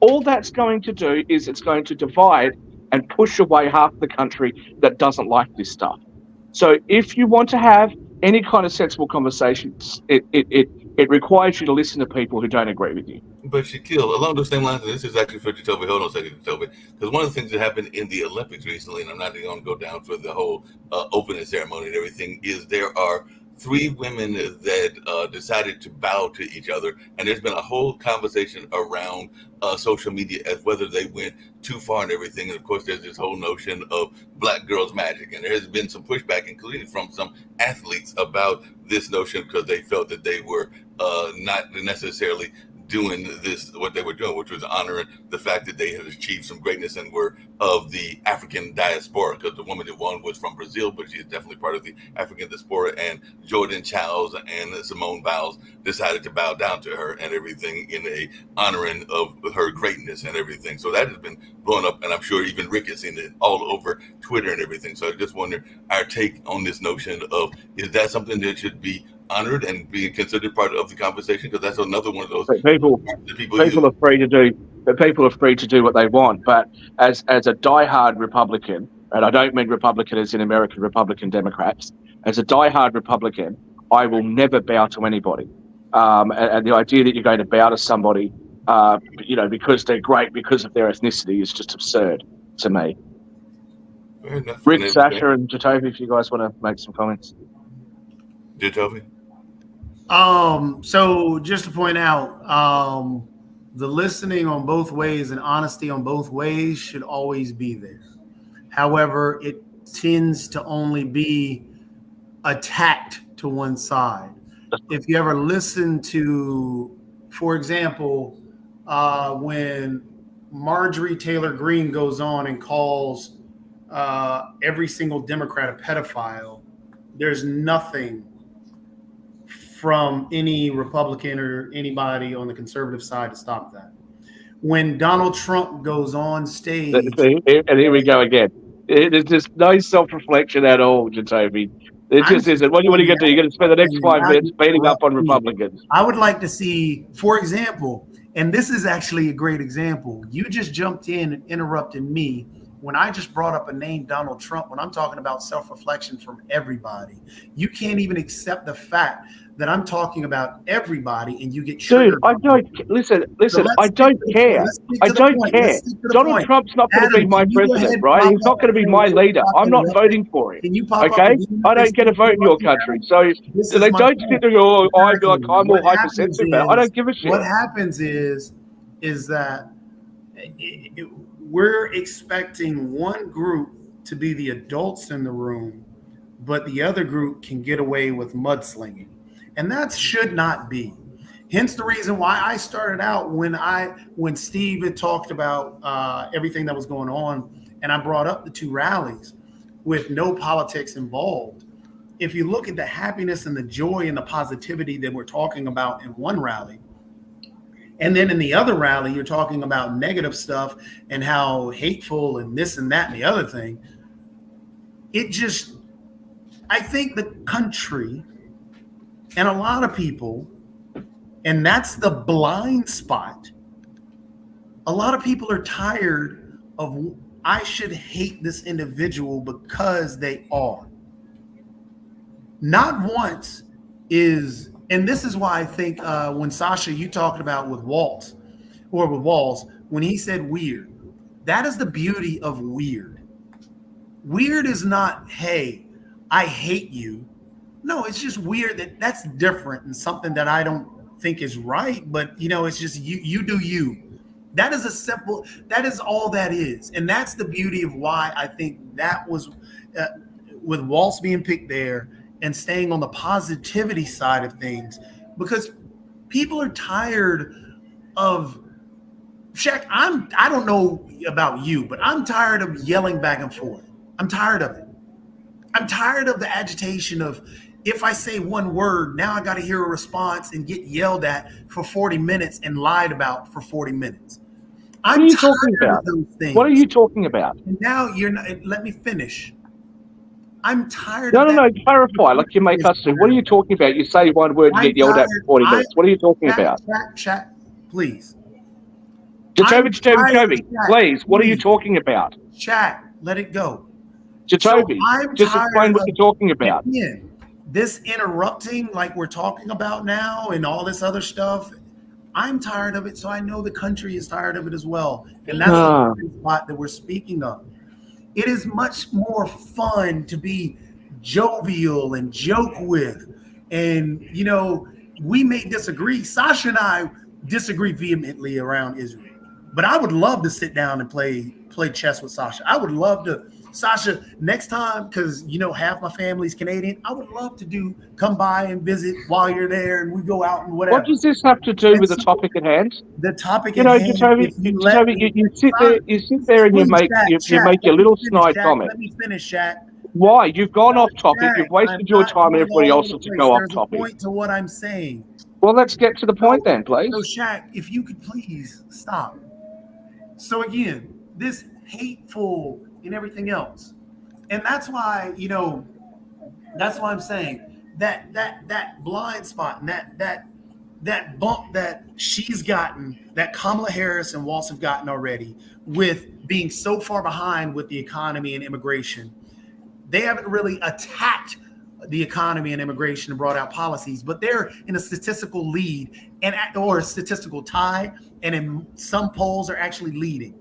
All that's going to do is it's going to divide and push away half the country that doesn't like this stuff. So if you want to have any kind of sensible conversations, it requires you to listen to people who don't agree with you. But Shaquille, along those same lines, and this is actually for Jacoby. Hold on a second, Jacoby. Because one of the things that happened in the Olympics recently, and I'm not even going to go down for the whole opening ceremony and everything, is there are 3 women that decided to bow to each other. And there's been a whole conversation around social media as whether they went too far and everything. And of course, there's this whole notion of black girls magic. And there has been some pushback, including from some athletes, about this notion because they felt that they were not necessarily doing this, what they were doing, which was honoring the fact that they had achieved some greatness and were of the African diaspora, because the woman that won was from Brazil, but she's definitely part of the African diaspora. And Jordan Childs and Simone Biles decided to bow down to her and everything in a honoring of her greatness and everything. So that has been blowing up, and I'm sure even Rick has seen it all over Twitter and everything. So I just wonder our take on this notion of, is that something that should be honored and being considered part of the conversation? Because that's another one of those people are free to do. But people are free to do what they want. But as a diehard Republican, and I don't mean Republican as in American Republican Democrats, as a diehard Republican, I will never bow to anybody. And the idea that you're going to bow to somebody because they're great because of their ethnicity is just absurd to me. Fair enough. Rick, And then- Sasha, and Jatovi, if you guys want to make some comments. Jatovi? So just to point out, the listening on both ways and honesty on both ways should always be there. However, it tends to only be attacked to one side. If you ever listen to, for example, when Marjorie Taylor Greene goes on and calls every single Democrat a pedophile, there's nothing from any Republican or anybody on the conservative side to stop that. When Donald Trump goes on stage, And here we go again. There's just no self-reflection at all, Jatovi. It just isn't. What are you going to do? You're going to spend the next 5 minutes beating up on Republicans. I would like to see, for example, and this is actually a great example. You just jumped in and interrupted me when I just brought up a name, Donald Trump, when I'm talking about self-reflection from everybody. You can't even accept the fact that I'm talking about everybody and you get triggered. Dude, I don't listen. I don't care. I don't care. Donald Trump's not going to be my president, right? He's not going to be my leader. I'm not voting for him. Can you pop Okay? up I don't get a vote in your country. So they don't sit there and go, I'm all hypersensitive. I don't give a shit. What happens is that we're expecting one group to be the adults in the room, but the other group can get away with mudslinging. And that should not be. Hence the reason why I started out when Steve had talked about everything that was going on, and I brought up the two rallies with no politics involved. If you look at the happiness and the joy and the positivity that we're talking about in one rally, and then in the other rally, you're talking about negative stuff and how hateful and this and that and the other thing. I think the country and a lot of people, and that's the blind spot. A lot of people are tired of, I should hate this individual because they are. Not once is, and this is why I think when Sasha, you talked about with Walls, when he said weird, that is the beauty of weird. Weird is not, hey, I hate you. No, it's just weird that's different and something that I don't think is right, but it's just you do you. That is all that is. And that's the beauty of why I think that was with Waltz being picked there and staying on the positivity side of things, because people are tired of Shaq. I don't know about you, but I'm tired of yelling back and forth. I'm tired of it. I'm tired of the agitation of, if I say one word, now I got to hear a response and get yelled at for 40 minutes and lied about for 40 minutes. What are you talking about? What are you talking about? And now you're not, let me finish. I'm tired of that. No, clarify, like you make us do. What are you talking about? You say one word and get yelled at for 40 minutes. What are you talking about? Chat, please. Jatovi, please, what are you talking about? Chat, let it go. Jatovi, just explain what you're talking about. Again, this interrupting like we're talking about now and all this other stuff, I'm tired of it, so I know the country is tired of it as well. And that's the spot that we're speaking of. It is much more fun to be jovial and joke with. And, we may disagree. Sasha and I disagree vehemently around Israel. But I would love to sit down and play chess with Sasha. I would love to. Sasha, next time, because half my family's Canadian, I would love to come by and visit while you're there, and we go out and whatever. What does this have to do with the topic at hand? The topic at hand. Jatovi, you sit there and you make your little snide comment. Let me finish, Shaq. Why? You've gone off topic. You've wasted your time, and everybody else has to go off topic. There's a point to what I'm saying. Well, let's get to the point then, please. So, Shaq, if you could please stop. So again, this hateful and everything else. And that's why, that's why I'm saying that blind spot and that bump that she's gotten, that Kamala Harris and Waltz have gotten already with being so far behind with the economy and immigration. They haven't really attacked the economy and immigration and brought out policies, but they're in a statistical lead or a statistical tie, and in some polls are actually leading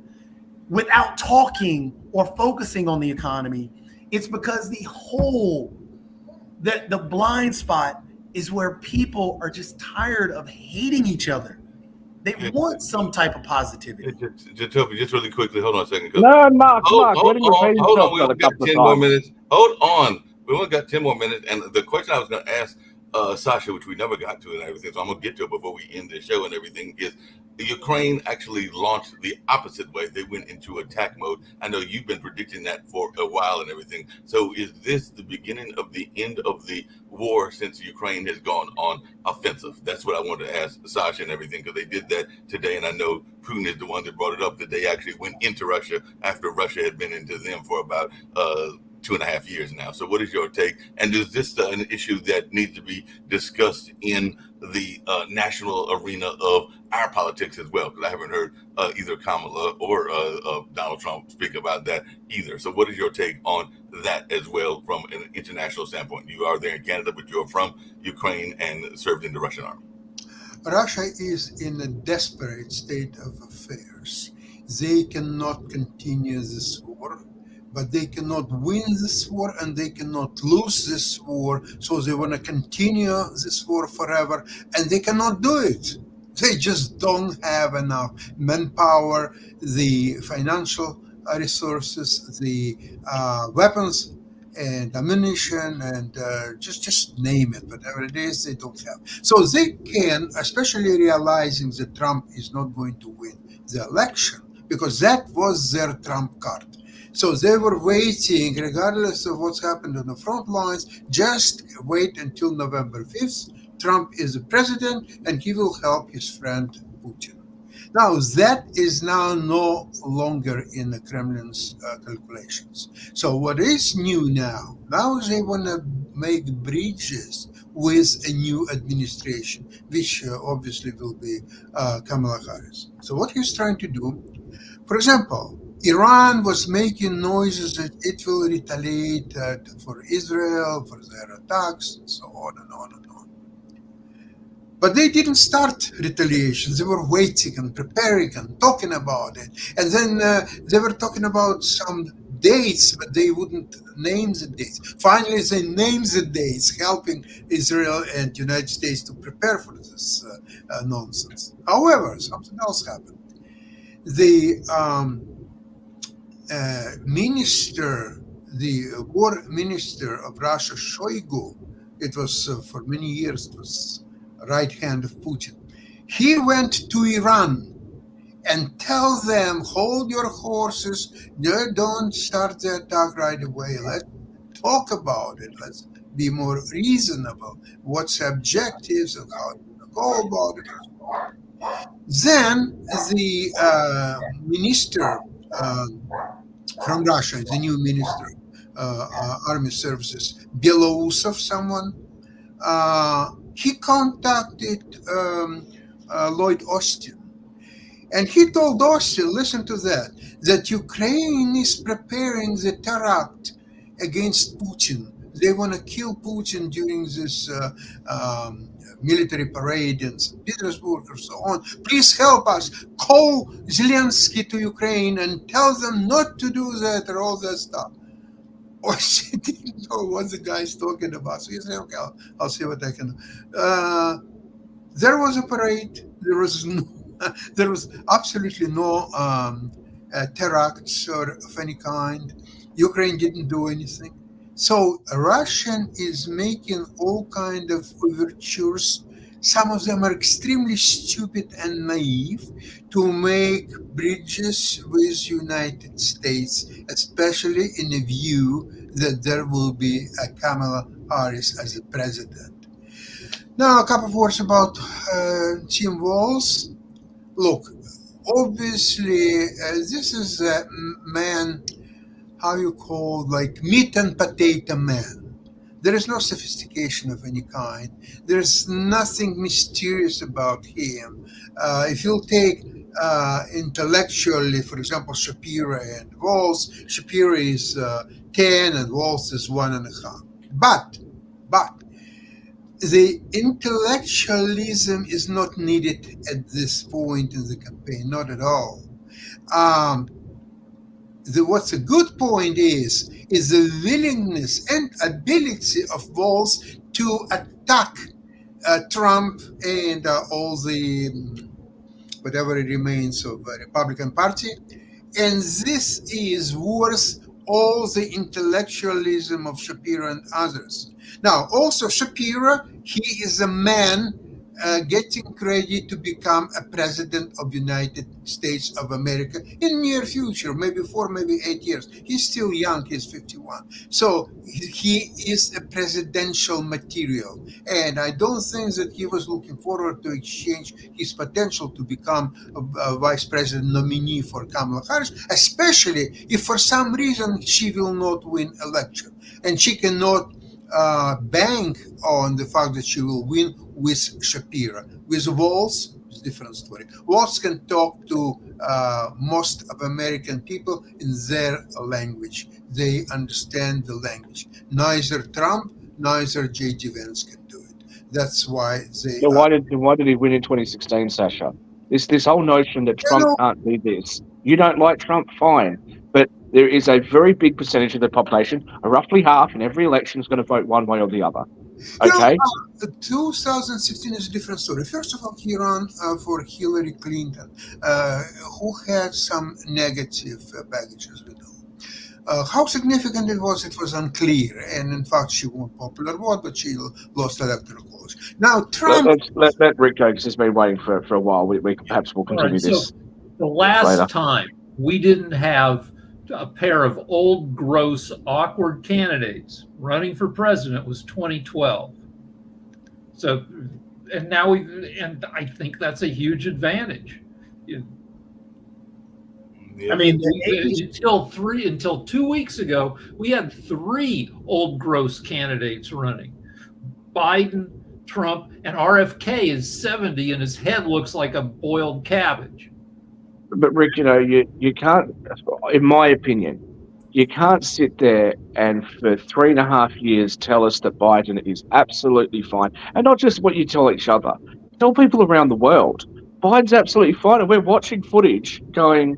without talking or focusing on the economy. It's because the blind spot is where people are just tired of hating each other. They want some type of positivity. Jacoby, just really quickly, hold on a second. No, Mark, let him repeat Hold on, himself we a only got couple 10 of more times. minutes. Hold on. We only got 10 more minutes. And the question I was going to ask Sasha, which we never got to and everything, so I'm going to get to it before we end the show and everything, is Ukraine actually launched the opposite way. They went into attack mode. I know you've been predicting that for a while and everything. So is this the beginning of the end of the war since Ukraine has gone on offensive? That's what I wanted to ask Sasha and everything, because they did that today. And I know Putin is the one that brought it up, that they actually went into Russia after Russia had been into them for about 2.5 years now. So what is your take? And is this an issue that needs to be discussed in the national arena of our politics as well? Because I haven't heard either Kamala or Donald Trump speak about that either. So what is your take on that as well from an international standpoint? You are there in Canada, but you're from Ukraine and served in the Russian army. Russia is in a desperate state of affairs. They cannot continue this war, but they cannot win this war and they cannot lose this war. So they want to continue this war forever, and they cannot do it. They just don't have enough manpower, the financial resources, the weapons and ammunition, and just name it, whatever it is, they don't have. So they can, especially realizing that Trump is not going to win the election, because that was their trump card. So they were waiting, regardless of what's happened on the front lines, just wait until November 5th. Trump is the president and he will help his friend Putin. Now, that is now no longer in the Kremlin's calculations. So what is new now? Now they want to make bridges with a new administration, which obviously will be Kamala Harris. So what he's trying to do, for example, Iran was making noises that it will retaliate for Israel, for their attacks, and so on and on and on. But they didn't start retaliation. They were waiting and preparing and talking about it. And then they were talking about some dates, but they wouldn't name the dates. Finally, they named the dates, helping Israel and United States to prepare for this nonsense. However, something else happened. The war minister of Russia, Shoigu, it was for many years, it was right hand of Putin. He went to Iran and tell them, hold your horses, don't start the attack right away. Let's talk about it. Let's be more reasonable. What's the objectives and how to go about it. Then the minister from Russia, the new minister, army services, Belousov, someone, he contacted Lloyd Austin. And he told Austin, listen to that Ukraine is preparing the terror act against Putin. They want to kill Putin during this military parade in St. Petersburg or so on. Please help us. Call Zelensky to Ukraine and tell them not to do that or all that stuff. Or she didn't know what the guy's talking about. So he said, okay, I'll see what I can do. There was a parade. There was absolutely no terror acts or of any kind. Ukraine didn't do anything. So Russian is making all kind of overtures. Some of them are extremely stupid and naive to make bridges with United States, especially in the view that there will be a Kamala Harris as a president. Now, a couple of words about Tim Walz. Look, obviously, this is a man, how you call, like meat and potato man. There is no sophistication of any kind. There's nothing mysterious about him. If you'll take intellectually, for example, Shapiro and Walz, Shapiro is 10 and Walz is 1.5. But But the intellectualism is not needed at this point in the campaign, not at all. What's a good point is the willingness and ability of Walz to attack Trump and all the whatever remains of the Republican Party. And this is worth all the intellectualism of Shapiro and others. Now, also Shapiro, he is a man getting ready to become a president of the United States of America in near future, maybe 4, maybe 8 years. He's still young, he's 51. So he is a presidential material. And I don't think that he was looking forward to exchange his potential to become a vice president nominee for Kamala Harris, especially if for some reason she will not win election. And she cannot bank on the fact that she will win with Shapiro. With Walz, it's a different story. Walz can talk to most of American people in their language. They understand the language. Neither Trump, neither J.D. Vance can do it. That's why they. So why did he win in 2016, Sasha? This whole notion that Trump can't do this. You don't like Trump, fine, but there is a very big percentage of the population, roughly half, in every election is going to vote one way or the other. Okay. 2016 is a different story. First of all, he ran for Hillary Clinton, who had some negative baggage, as we know. How significant it was unclear. And in fact, she won popular vote, but she lost electoral college. Now, Trump. Let Rick go because he's been waiting for a while. We perhaps will continue this. So the last later. time we didn't have a pair of old, gross, awkward candidates running for president was 2012. So, and now and I think that's a huge advantage. Yeah. I mean, until 2 weeks ago, we had 3 old, gross candidates running: Biden, Trump, and RFK is 70 and his head looks like a boiled cabbage. But Rick, you can't, in my opinion, you can't sit there and for 3.5 years tell us that Biden is absolutely fine. And not just what you tell each other, tell people around the world. Biden's absolutely fine. And we're watching footage going,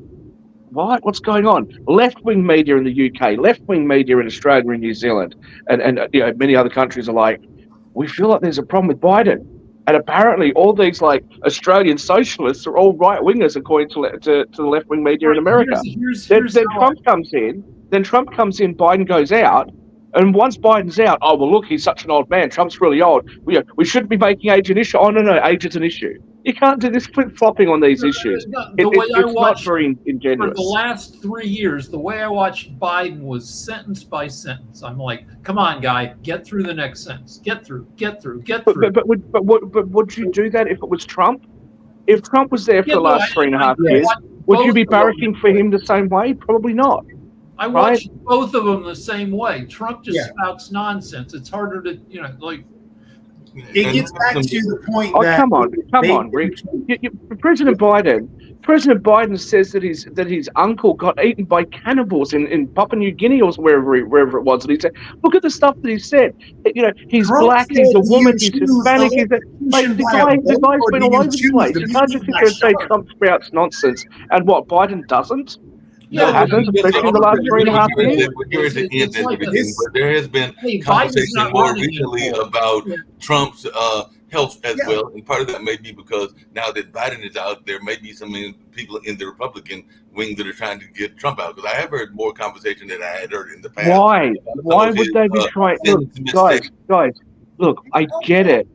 what? What's going on? Left-wing media in the UK, left-wing media in Australia and New Zealand, and many other countries are like, we feel like there's a problem with Biden. And apparently all these Australian socialists are all right-wingers according to the left-wing media in America. Then Trump comes in, Biden goes out, and once Biden's out, oh, well, look, he's such an old man. Trump's really old. We shouldn't be making age an issue. Oh, no, age is an issue. You can't do this flip-flopping on these issues. It's not very ingenuous. For the last 3 years, the way I watched Biden was sentence by sentence. I'm like, come on, guy, get through the next sentence. Get through. But would you do that if it was Trump? If Trump was there for the last 3.5 years, would you be barracking for him the same way? Probably not. I watched both of them the same way. Trump just spouts nonsense. It's harder to, It gets back to the point that. Come on, Rick. President Biden says that his uncle got eaten by cannibals in Papua New Guinea or wherever it was, and he said, "Look at the stuff that he said. He's Trump black, he's a woman, he's choose Hispanic. the The guy's been all over the place. You can't just sit there and say Trump spouts nonsense, and what Biden doesn't." Yeah, What happens, especially in the last 3.5 years? But there has been conversation more recently about Trump's health as well, and part of that may be because now that Biden is out, there may be some people in the Republican wing that are trying to get Trump out. Because I have heard more conversation than I had heard in the past. Why would they be trying? Look, guys, look, I get it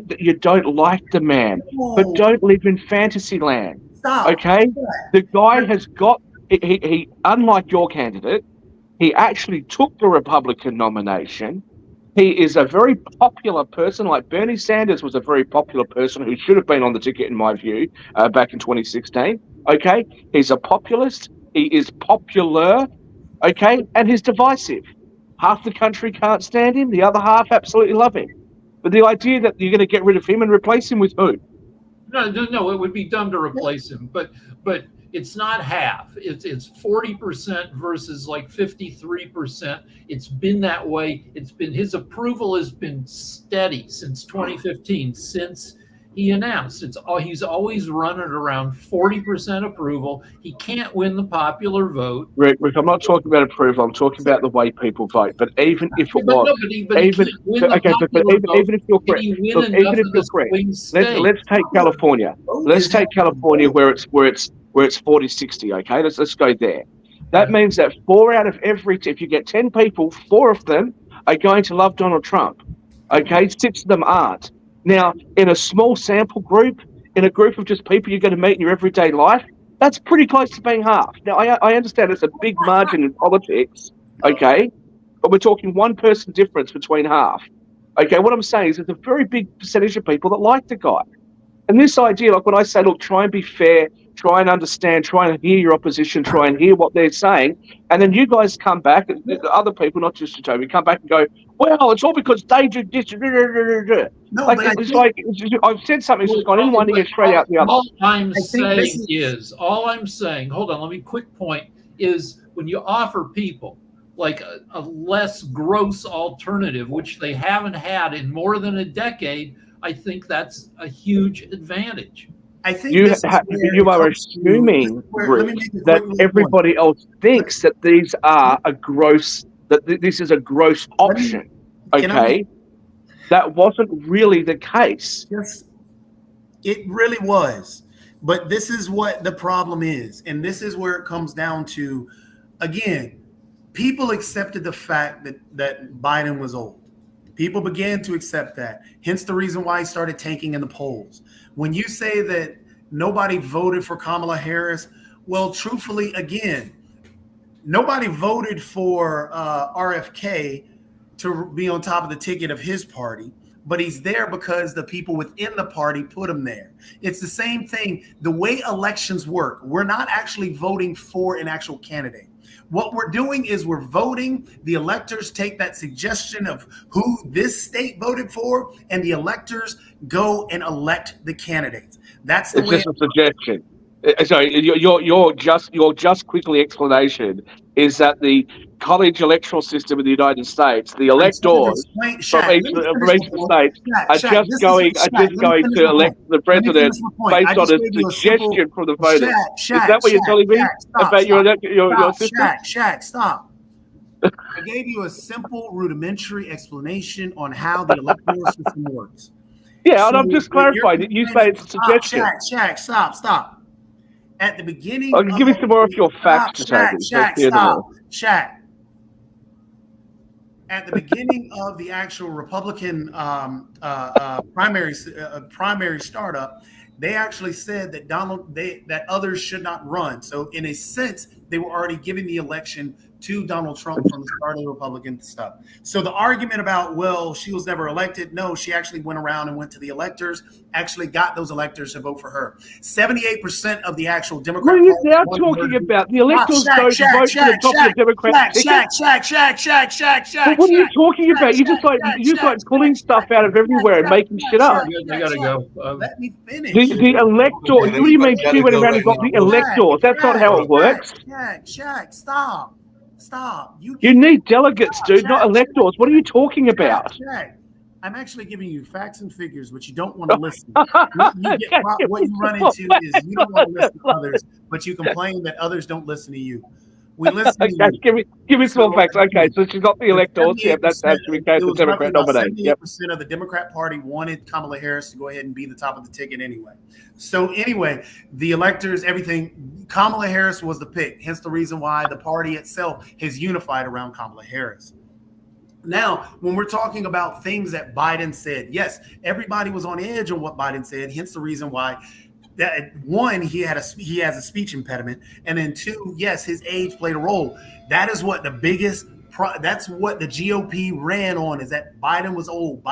that you don't like the man, but don't live in fantasy land. Stop. Okay, the guy has got. He, unlike your candidate, he actually took the Republican nomination. He is a very popular person, like Bernie Sanders was a very popular person who should have been on the ticket, in my view, back in 2016. Okay, he's a populist. He is popular. Okay, and he's divisive. Half the country can't stand him. The other half absolutely love him. But the idea that you're going to get rid of him and replace him with who? No, it would be dumb to replace him. But It's not half. It's 40% versus like 53%. It's been that way. It's been his approval has been steady since 2015, since he announced. He's always run it around 40% approval. He can't win the popular vote. Rick, I'm not talking about approval. I'm talking about the way people vote. But even if it was, even if you're correct, look, even if you're correct, let's take California. Let's take California where it's 40-60. Okay, let's go there. That means that 4 out of every, if you get 10 people, 4 of them are going to love Donald Trump. Okay, 6 of them aren't. Now, in a small sample group, in a group of just people you're going to meet in your everyday life, that's pretty close to being half. Now, I understand it's a big margin in politics, okay, but we're talking 1 person difference between half. Okay, what I'm saying is there's a very big percentage of people that like the guy. And this idea, like when I say, look, try and be fair, try and understand, try and hear your opposition, try and hear what they're saying, and then you guys come back, other people, not just Toby, come back and go, well, it's all because they did this. No, like, but it's like I've said something that's gone in one ear straight out the other. All I'm saying, hold on, let me quick point, is when you offer people like a less gross alternative, which they haven't had in more than a decade, I think that's a huge advantage. I think you are assuming, Rick, that everybody else thinks that these are this is a gross option. Okay, that wasn't really the case. Yes, it really was. But this is what the problem is, and this is where it comes down to. Again, people accepted the fact that Biden was old. People began to accept that. Hence the reason why he started tanking in the polls. When you say that nobody voted for Kamala Harris, well, truthfully, again, nobody voted for RFK to be on top of the ticket of his party, but he's there because the people within the party put him there. It's the same thing. The way elections work, we're not actually voting for an actual candidate. What we're doing is we're voting. The electors take that suggestion of who this state voted for, and the electors go and elect the candidates. That's the way. It's just a suggestion. Sorry, your just quickly explanation is that the college electoral system in the United States, the electors from each of the states are just going to elect the president based on a suggestion from the voters. Is that what you're telling me about your system? Shaq, stop. I gave you a simple, rudimentary explanation on how the electoral system works. Yeah, and I'm just clarifying that you say it's a suggestion. Shaq, stop. At the beginning, give me some more of your facts, Shaq. At the beginning of the actual Republican primary startup, they actually said that that others should not run. So in a sense, they were already giving the election to Donald Trump from the start of the Republican stuff. So the argument about, well, she was never elected. No, she actually went around and went to the electors, actually got those electors to vote for her. 78% of the actual Democrat. What are you now talking about? The electors don't vote for the top of the Democrat ticket. Shaq. What are you talking about? You just like pulling stuff out of everywhere and making shit up. I gotta go. Let me finish. The elector. What do you mean she went around and got the electors? That's not how it works. Shaq, stop. You need delegates, dude, not electors. What are you talking about? I'm actually giving you facts and figures, but you don't want to listen. What you run into is you don't want to listen to others, but you complain that others don't listen to you. We listen to you. Give me some facts. Okay, so she's got the electors. Yeah, that's how she became the Democrat nominee. 78% of the Democrat Party wanted Kamala Harris to go ahead and be the top of the ticket anyway. So anyway, the electors, everything, Kamala Harris was the pick. Hence the reason why the party itself has unified around Kamala Harris. Now, when we're talking about things that Biden said, yes, everybody was on edge on what Biden said. Hence the reason why. That one, he has a speech impediment, and then two, yes, his age played a role. That is what the biggest. That's what the GOP ran on, is that Biden was old.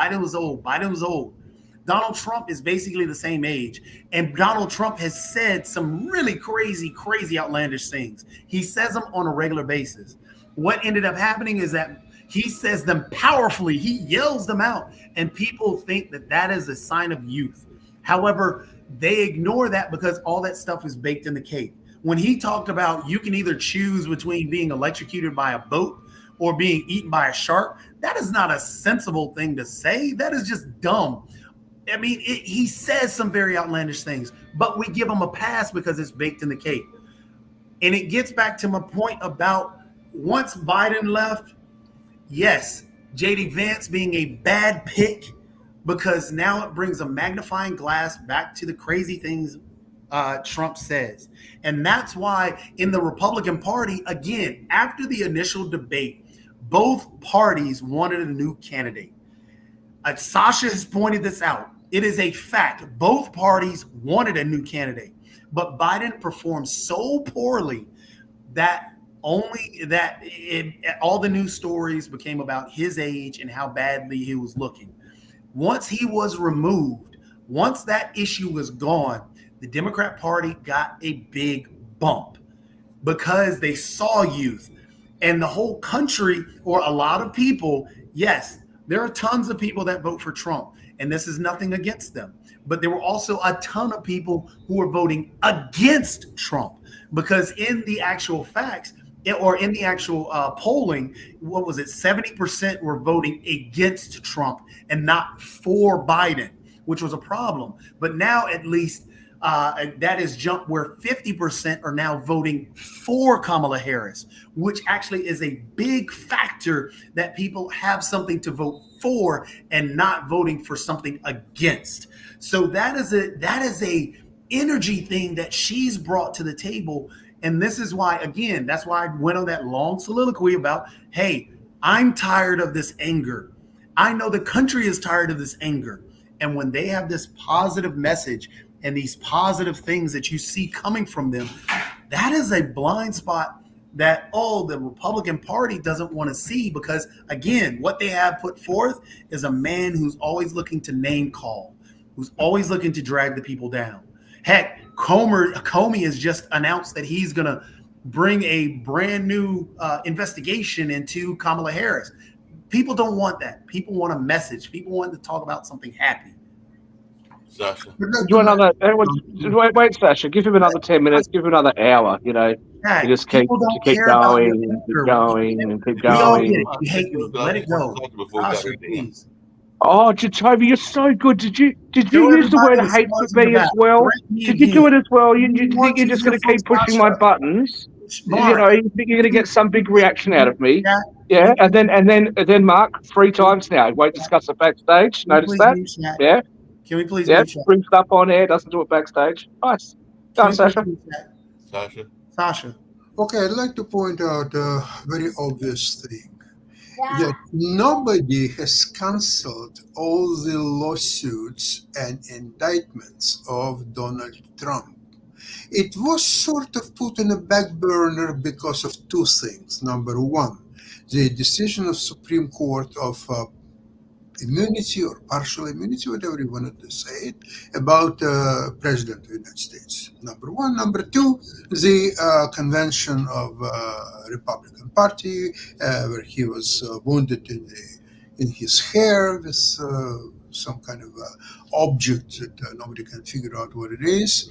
Donald Trump is basically the same age, and Donald Trump has said some really crazy, outlandish things. He says them on a regular basis. What ended up happening is that he says them powerfully. He yells them out, and people think that is a sign of youth. However, they ignore that because all that stuff is baked in the cake. when he talked about you can either choose between being electrocuted by a boat or being eaten by a shark, that is not a sensible thing to say. That is just dumb. I mean, he says some very outlandish things, but we give him a pass because it's baked in the cake. And it gets back to my point about once Biden left, yes, JD Vance being a bad pick because now it brings a magnifying glass back to the crazy things Trump says. And that's why in the Republican Party, again, after the initial debate, both parties wanted a new candidate. Sasha has pointed this out. It is a fact. Both parties wanted a new candidate, but Biden performed so poorly that all the news stories became about his age and how badly he was looking. Once he was removed, once that issue was gone, the Democrat Party got a big bump because they saw youth and the whole country, or a lot of people. Yes, there are tons of people that vote for Trump, and this is nothing against them. But there were also a ton of people who were voting against Trump because in the actual facts, or in the actual polling, what was it? 70% were voting against Trump and not for Biden, which was a problem. But now at least that has jumped where 50% are now voting for Kamala Harris, which actually is a big factor that people have something to vote for and not voting for something against. So that is a energy thing that she's brought to the table. And this is why, again, that's why I went on that long soliloquy about, hey, I'm tired of this anger. I know the country is tired of this anger. And when they have this positive message and these positive things that you see coming from them, that is a blind spot that, the Republican Party doesn't want to see because, again, what they have put forth is a man who's always looking to name call, who's always looking to drag the people down. Heck, Comey has just announced that he's going to bring a brand new investigation into Kamala Harris. People don't want that. People want a message. People want to talk about something happy. Sasha. Wait, Sasha. Give him another 10 minutes. Give him another hour. You just keep going and keep going and keep going. You hate me. Let it go. Sasha, please. Oh, Jacoby, you're so good. Did you use the word hate for me as well? Did you do it as well? You think you're just going to keep pushing my buttons? You think you're going to get some big reaction out of me? Yeah, and then Mark, 3 times now. Won't discuss it backstage. Notice that? Yeah. Can we please? Yeah, brings stuff on air, doesn't do it backstage. Nice. Go on, Sasha. Sasha. Okay, I'd like to point out a very obvious thing. That nobody has canceled all the lawsuits and indictments of Donald Trump. It was sort of put in a back burner because of 2 things. Number one, the decision of Supreme Court of immunity or partial immunity, whatever you wanted to say it, about President of the United States. Number one. Number two, the convention of Republican Party, where he was wounded in his hair with some kind of object that nobody can figure out what it is.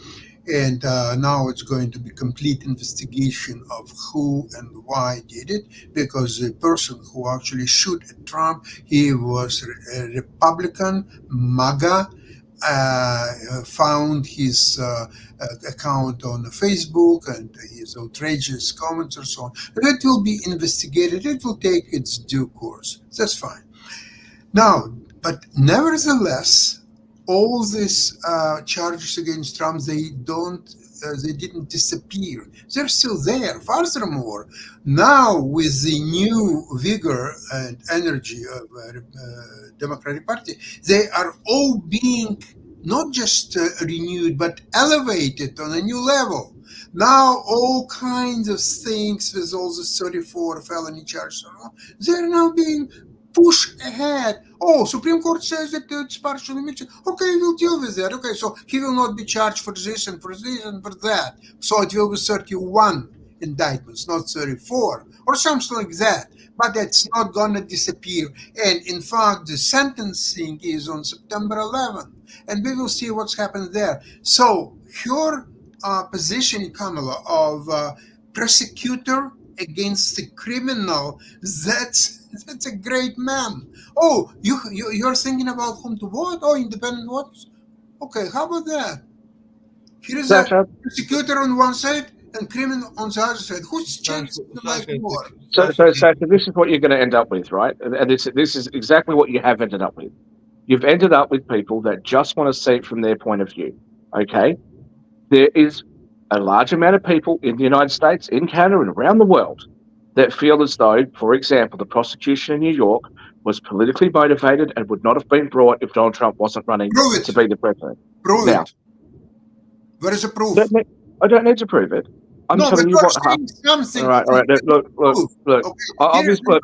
And now it's going to be complete investigation of who and why did it, because the person who actually shot at Trump, he was a Republican, MAGA, found his account on Facebook and his outrageous comments and so on. That will be investigated. It will take its due course. That's fine. Now, but nevertheless, all these charges against Trump, they didn't disappear. They're still there. Furthermore, now with the new vigor and energy of Democratic Party, they are all being not just renewed, but elevated on a new level. Now all kinds of things with all the 34 felony charges, they're now being pushed ahead. Oh, Supreme Court says that it's partial immunity. Okay, we'll deal with that. Okay, so he will not be charged for this and for this and for that. So it will be 31 indictments, not 34, or something like that. But it's not going to disappear. And in fact, the sentencing is on September 11th, and we will see what's happened there. So her position, Kamala, of prosecutor against the criminal, that's a great man. Oh, you're thinking about whom to vote? Oh, independent voters. Okay, how about that? Here is a Sasha, prosecutor on one side and criminal on the other side. Who's changing the life more? Sasha, this is what you're going to end up with, right? And this is exactly what you have ended up with. You've ended up with people that just want to see it from their point of view. Okay, there is a large amount of people in the United States, in Canada, and around the world that feel as though, for example, the prosecution in New York was politically motivated and would not have been brought if Donald Trump wasn't running Prove it. to be the president. Prove Now, it. Where is the proof? I don't need to prove it. I'm No, telling but you you're what. saying something. All right. Look. Okay, I'll here's just look.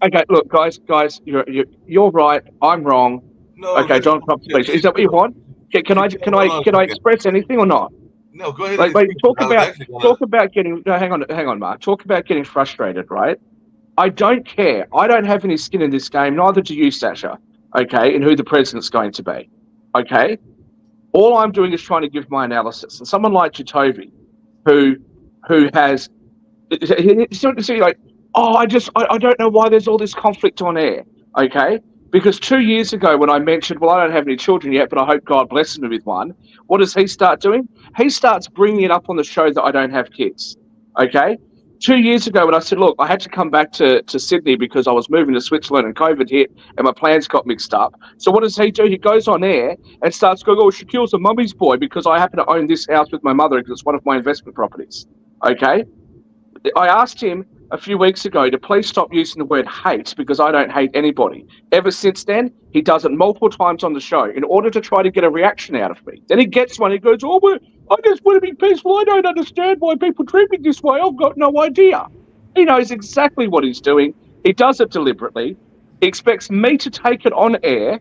Okay, look, guys, you're right. I'm wrong. No, Okay, let's- Donald Trump's speech. Is that what you want? Can I express anything or not? No, go ahead. Like, and speak. talk I was about actually gonna- talk about getting. No, hang on, Mark. Talk about getting frustrated, right? I don't care. I don't have any skin in this game. Neither do you, Sasha. Okay, and who the president's going to be. Okay, all I'm doing is trying to give my analysis. And someone like Jacoby, who has, see, like, oh, I don't know why there's all this conflict on air. Okay, because 2 years ago when I mentioned, well, I don't have any children yet, but I hope God blesses me with one. What does he start doing? He starts bringing it up on the show that I don't have kids. Okay. 2 years ago when I said, look, I had to come back to Sydney because I was moving to Switzerland and COVID hit and my plans got mixed up. So what does he do? He goes on air and starts going, oh, Shaquille's a mummy's boy because I happen to own this house with my mother because it's one of my investment properties. Okay. I asked him a few weeks ago to please stop using the word hate because I don't hate anybody. Ever since then, he does it multiple times on the show in order to try to get a reaction out of me. Then he gets one. He goes, oh, I just want to be peaceful. I don't understand why people treat me this way. I've got no idea. He knows exactly what he's doing. He does it deliberately. He expects me to take it on air,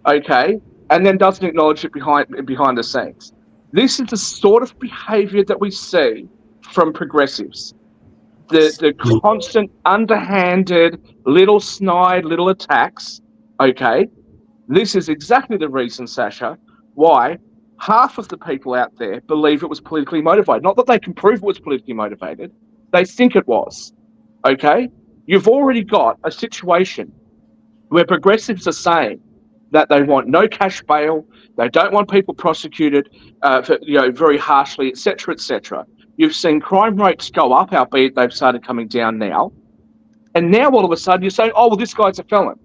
okay, and then doesn't acknowledge it behind the scenes. This is the sort of behavior that we see from progressives. The constant underhanded little snide little attacks, okay? This is exactly the reason, Sasha, why half of the people out there believe it was politically motivated. Not that they can prove it was politically motivated. They think it was, okay? You've already got a situation where progressives are saying that they want no cash bail, they don't want people prosecuted very harshly, etc., etc. You've seen crime rates go up, albeit they've started coming down now. And now all of a sudden you're saying, oh, well, this guy's a felon.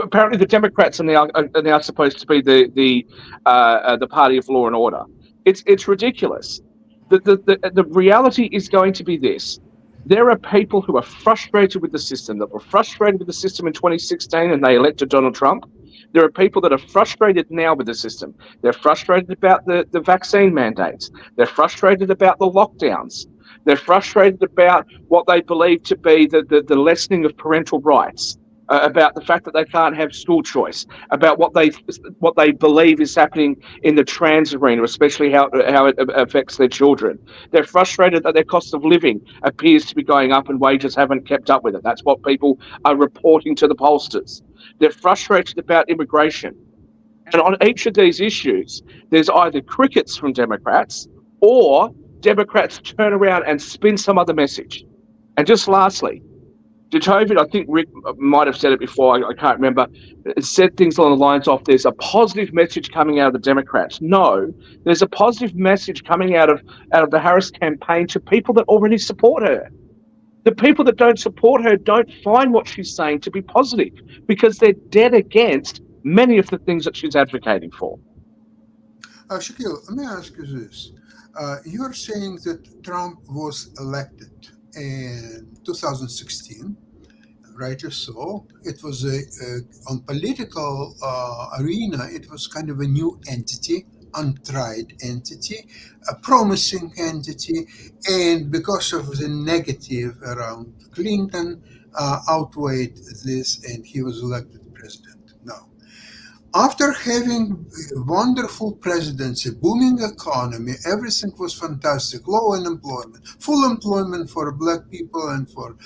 Apparently the Democrats are now supposed to be the party of law and order. It's ridiculous. The reality is going to be this. There are people who are frustrated with the system, that were frustrated with the system in 2016 and they elected Donald Trump. There are people that are frustrated now with the system. They're frustrated about the vaccine mandates. They're frustrated about the lockdowns. They're frustrated about what they believe to be the lessening of parental rights, about the fact that they can't have school choice, about what they believe is happening in the trans arena, especially how it affects their children. They're frustrated that their cost of living appears to be going up and wages haven't kept up with it. That's what people are reporting to the pollsters. They're frustrated about immigration. And on each of these issues, there's either crickets from Democrats or Democrats turn around and spin some other message. And just lastly, Jacoby, I think Rick might have said it before, I can't remember, said things along the lines of there's a positive message coming out of the Democrats. No, there's a positive message coming out of the Harris campaign to people that already support her. The people that don't support her don't find what she's saying to be positive because they're dead against many of the things that she's advocating for. Shaquille, let me ask you this. You're saying that Trump was elected in 2016, rightly so. It was on political arena, it was kind of a new entity, untried entity, a promising entity, and because of the negative around Clinton, outweighed this, and he was elected president. Now, after having a wonderful presidency, booming economy, everything was fantastic, low unemployment, full employment for Black people and for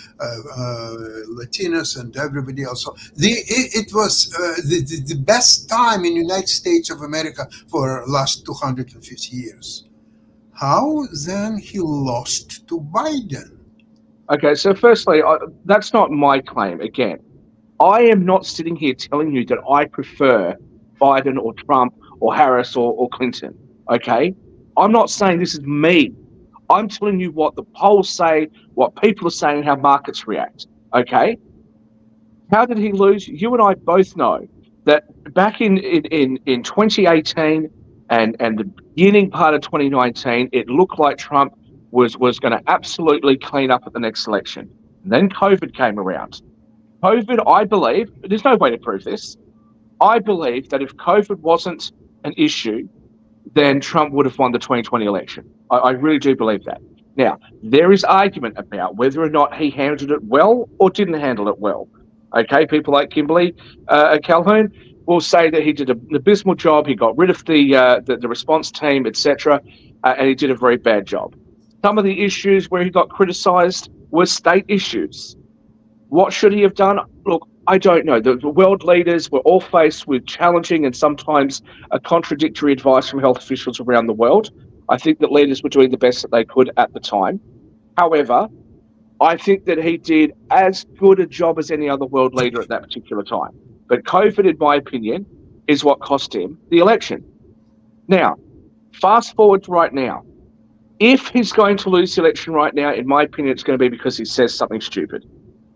Latinos and everybody else. So it was the best time in the United States of America for the last 250 years. how then he lost to Biden? Okay, so firstly, that's not my claim. Again, I am not sitting here telling you that I prefer Biden or Trump or Harris or Clinton. Okay, I'm not saying this is me. I'm telling you what the polls say, what people are saying, how markets react. Okay, how did he lose? You and I both know that back in 2018 and the beginning part of 2019, it looked like Trump was going to absolutely clean up at the next election. And then COVID came around. COVID, I believe, there's no way to prove this. I believe that if COVID wasn't an issue, then Trump would have won the 2020 election. I really do believe that. Now, there is argument about whether or not he handled it well or didn't handle it well. Okay, people like Kimberly Calhoun will say that he did an abysmal job. He got rid of the response team, etc., and he did a very bad job. Some of the issues where he got criticised were state issues. What should he have done? Look, I don't know. The world leaders were all faced with challenging and sometimes contradictory advice from health officials around the world. I think that leaders were doing the best that they could at the time. However, I think that he did as good a job as any other world leader at that particular time. But COVID, in my opinion, is what cost him the election. Now, fast forward to right now. If he's going to lose the election right now, in my opinion, it's going to be because he says something stupid.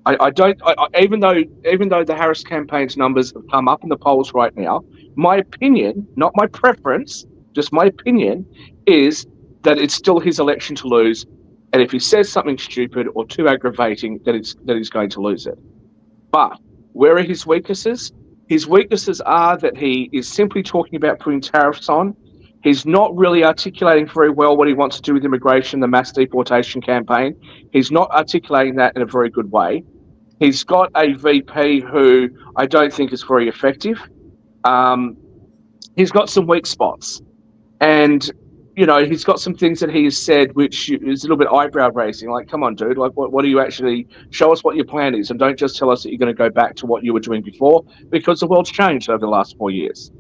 Even though the Harris campaign's numbers have come up in the polls right now, my opinion, not my preference, just my opinion, is that it's still his election to lose. And if he says something stupid or too aggravating, that he's going to lose it. But where are his weaknesses? His weaknesses are that he is simply talking about putting tariffs on. He's not really articulating very well what he wants to do with immigration, the mass deportation campaign. He's not articulating that in a very good way. He's got a VP who I don't think is very effective. He's got some weak spots. And, he's got some things that he has said which is a little bit eyebrow raising. Like, come on, dude, like what do you actually show us what your plan is, and don't just tell us that you're going to go back to what you were doing before, because the world's changed over the last 4 years.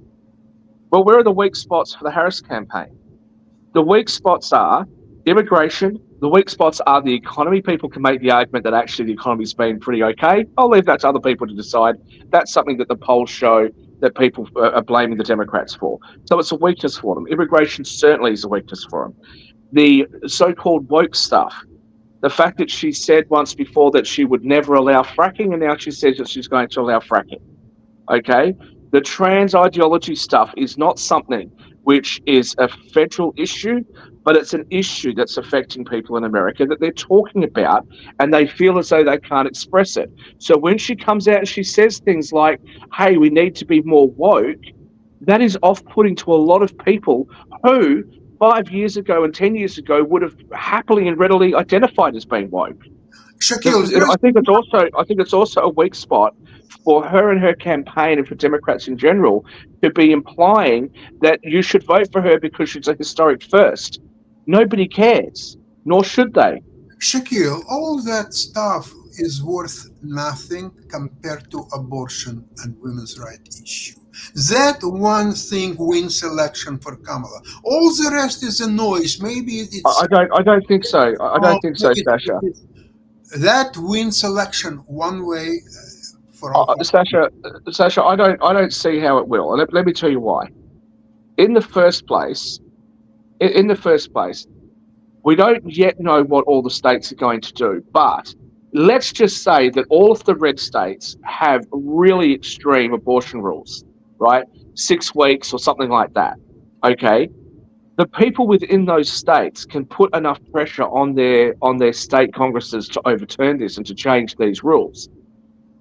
Well, where are the weak spots for the Harris campaign? The weak spots are immigration. The weak spots are the economy. People can make the argument that actually the economy's been pretty okay. I'll leave that to other people to decide. That's something that the polls show that people are blaming the Democrats for. So it's a weakness for them. Immigration certainly is a weakness for them. The so-called woke stuff, the fact that she said once before that she would never allow fracking, and now she says that she's going to allow fracking. Okay? The trans ideology stuff is not something which is a federal issue, but it's an issue that's affecting people in America that they're talking about, and they feel as though they can't express it. So when she comes out and she says things like, hey, we need to be more woke, that is off-putting to a lot of people who 5 years ago and 10 years ago would have happily and readily identified as being woke. Shaquille, I think it's also a weak spot for her and her campaign, and for Democrats in general, to be implying that you should vote for her because she's a historic first. Nobody cares, nor should they. Shaquille, all that stuff is worth nothing compared to abortion and women's rights issue. That one thing wins election for Kamala. All the rest is a noise. Maybe it's. I don't think so. I don't think so, Sasha. That wins election one way for all. Sasha, I don't see how it will. Let me tell you why. In the first place, we don't yet know what all the states are going to do. But let's just say that all of the red states have really extreme abortion rules, right? 6 weeks or something like that. Okay. The people within those states can put enough pressure on their state congresses to overturn this and to change these rules.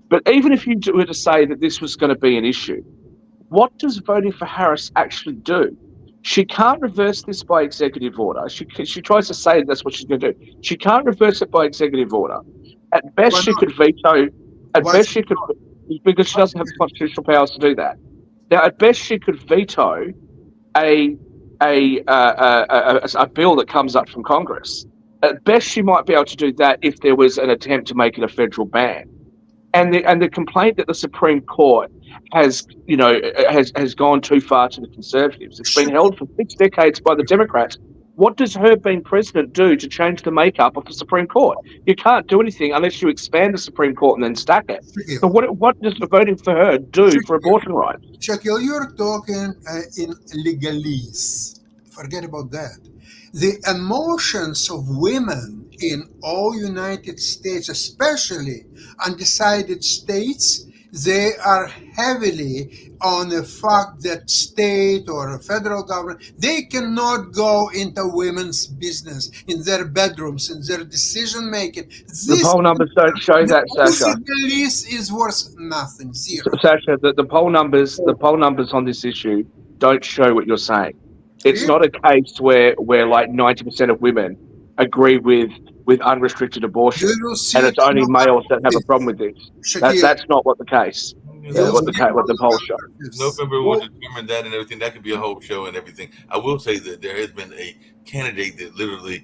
But even if you were to say that this was going to be an issue, what does voting for Harris actually do? She can't reverse this by executive order. She tries to say that's what she's going to do. She can't reverse it by executive order. At best, she could veto. Because she doesn't have the constitutional powers to do that. Now, at best, she could veto a bill that comes up from Congress. At best, she might be able to do that if there was an attempt to make it a federal ban. And the complaint that the Supreme Court has gone too far to the Conservatives. It's been held for 6 decades by the Democrats. What does her being president do to change the makeup of the Supreme Court? You can't do anything unless you expand the Supreme Court and then stack it. So what does voting for her do for abortion rights? Shaquille, you're talking in legalese. Forget about that. The emotions of women in all United States, especially undecided states, they are heavily on the fact that state or federal government, they cannot go into women's business in their bedrooms, in their decision making. The poll numbers don't show that, Sasha. The lease is worth nothing, zero. Sasha, the poll numbers on this issue don't show what you're saying. It's not a case where like 90% of women agree with unrestricted abortion, and it's only males that have a problem with this. That's not what the case. What the poll shows. November will determine that and everything. That could be a whole show and everything. I will say that there has been a candidate that literally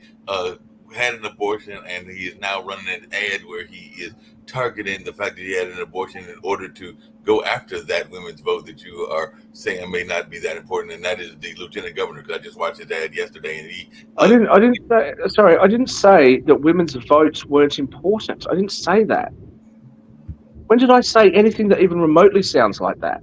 had an abortion, and he is now running an ad where he is targeting the fact that he had an abortion in order to go after that women's vote that you are saying may not be that important, and that is the lieutenant governor. Because I just watched his ad yesterday, and he. I didn't say that women's votes weren't important. I didn't say that. When did I say anything that even remotely sounds like that?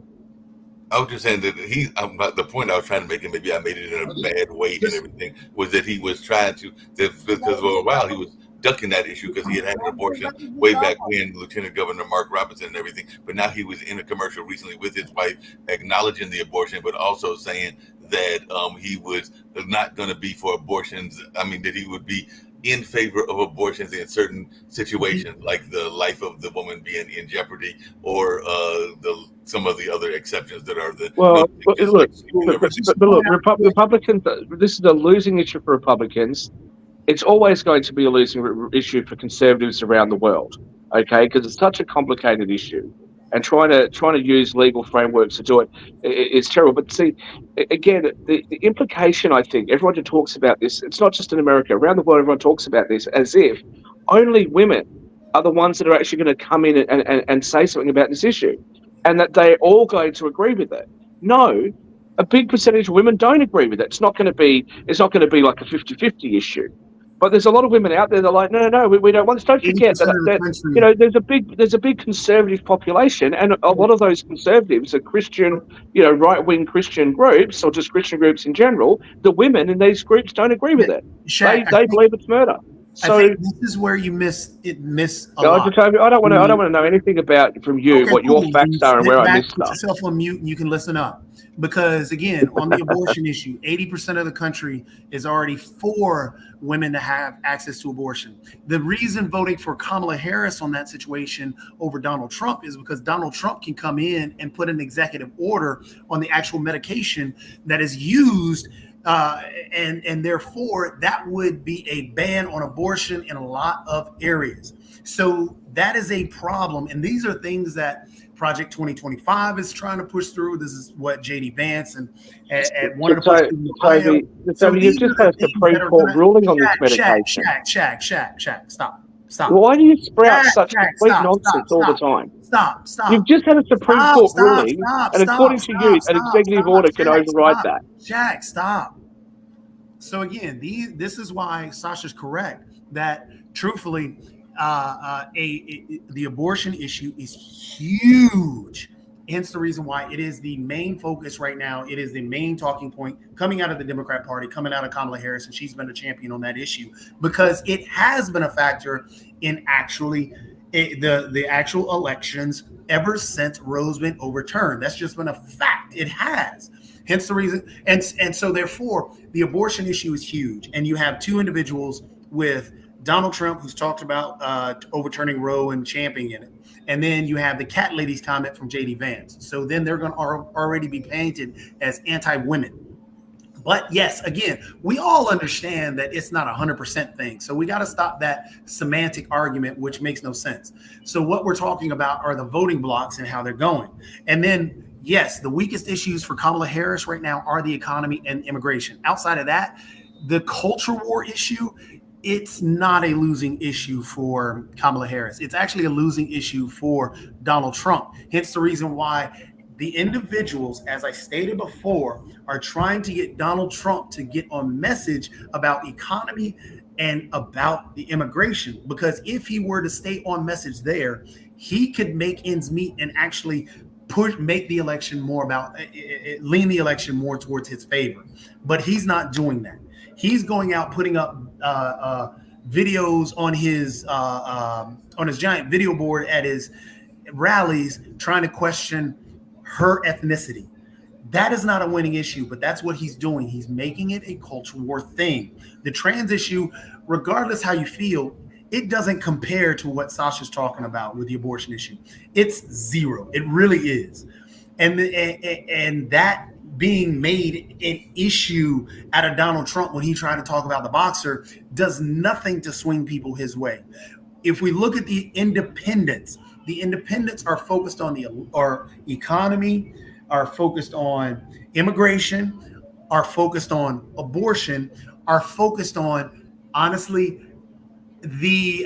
I was just saying that the point I was trying to make, and maybe I made it in a bad way and everything, was that he was trying to, because for a while he was ducking that issue because he had an abortion way back when, Lieutenant Governor Mark Robinson and everything. But now he was in a commercial recently with his wife acknowledging the abortion, but also saying that he was not going to be for abortions. I mean, that he would be in favor of abortions in certain situations, like the life of the woman being in jeopardy, or some of the other exceptions that are the. Look, Republicans. This is a losing issue for Republicans. It's always going to be a losing issue for conservatives around the world. Okay, because it's such a complicated issue, and trying to use legal frameworks to do it is terrible. But see, again, the implication, I think, everyone who talks about this, it's not just in America, around the world, everyone talks about this as if only women are the ones that are actually going to come in and say something about this issue, and that they're all going to agree with it. No, a big percentage of women don't agree with it. It's not going to be like a 50-50 issue. But there's a lot of women out there that are like, no, we don't want this. Don't forget that there's a big conservative population, and a lot of those conservatives are Christian, right-wing Christian groups, or just Christian groups in general. The women in these groups don't agree with it. They believe it's murder. So I think this is where you miss a lot. I don't want to know anything about from you what your facts are and where I missed stuff. Put yourself on mute and you can listen up. Because again, on the abortion issue, 80% of the country is already for women to have access to abortion. The reason voting for Kamala Harris on that situation over Donald Trump is because Donald Trump can come in and put an executive order on the actual medication that is used. And therefore, that would be a ban on abortion in a lot of areas. So that is a problem. And these are things that Project 2025 is trying to push through. This is what JD Vance and one of the you just had a Supreme Court ruling on this medication. Shaq, stop. Why do you sprout such complete nonsense all the time? Stop. You've just had a Supreme Court ruling, and according to you, an executive order can override that. Shaq, stop. So again, this is why Sasha's correct that truthfully, the abortion issue is huge. Hence the reason why it is the main focus right now. It is the main talking point coming out of the Democrat Party, coming out of Kamala Harris, and she's been a champion on that issue because it has been a factor in actually the actual elections ever since Roe's been overturned. That's just been a fact. It has. Hence the reason. And so therefore, the abortion issue is huge. And you have two individuals with Donald Trump, who's talked about overturning Roe and championing it. And then you have the cat lady's comment from JD Vance. So then they're going to already be painted as anti-women. But yes, again, we all understand that it's not a 100% thing. So we got to stop that semantic argument, which makes no sense. So what we're talking about are the voting blocks and how they're going. And then, yes, the weakest issues for Kamala Harris right now are the economy and immigration. Outside of that, the culture war issue, it's not a losing issue for Kamala Harris. It's actually a losing issue for Donald Trump. Hence the reason why The individuals, as I stated before, are trying to get Donald Trump to get on message about economy and about the immigration. Because if he were to stay on message there, he could make ends meet and actually make the election more about, lean the election more towards his favor. But he's not doing that. He's going out putting up videos on his giant video board at his rallies, trying to question her ethnicity. That is not a winning issue, but that's what he's doing. He's making it a culture war thing. The trans issue, regardless how you feel, it doesn't compare to what Sasha's talking about with the abortion issue. It's zero. It really is. And that being made an issue out of Donald Trump when he tried to talk about the boxer does nothing to swing people his way. If we look at the independents are focused on our economy, are focused on immigration, are focused on abortion, are focused on, honestly, the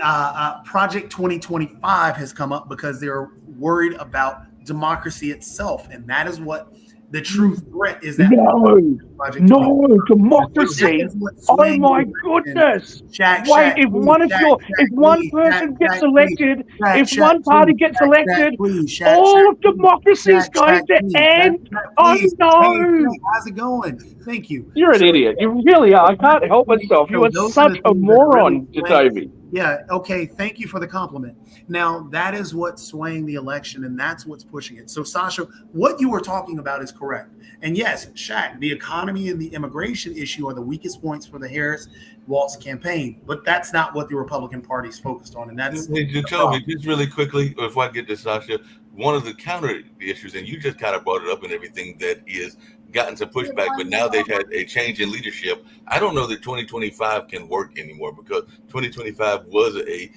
Project 2025 has come up because they're worried about democracy itself. And that is what the true threat is. That no democracy. Oh my goodness. Wait, if one person gets elected, if one party gets elected, all of democracy is going to end. Oh no. How's it going? Thank you. You're an idiot. You really are. I can't help myself. You are such a moron, Jacoby. Yeah, okay, thank you for the compliment. Now, that is what's swaying the election, and that's what's pushing it. So, Sasha, what you were talking about is correct. And yes, Shaq, the economy and the immigration issue are the weakest points for the Harris-Walz campaign, but that's not what the Republican Party is focused on, and that's... You told me, just really quickly, before I get to Sasha, one of the counter issues, and you just kind of brought it up and everything, that is gotten some pushback, but now they've had a change in leadership. I don't know that 2025 can work anymore, because 2025 was in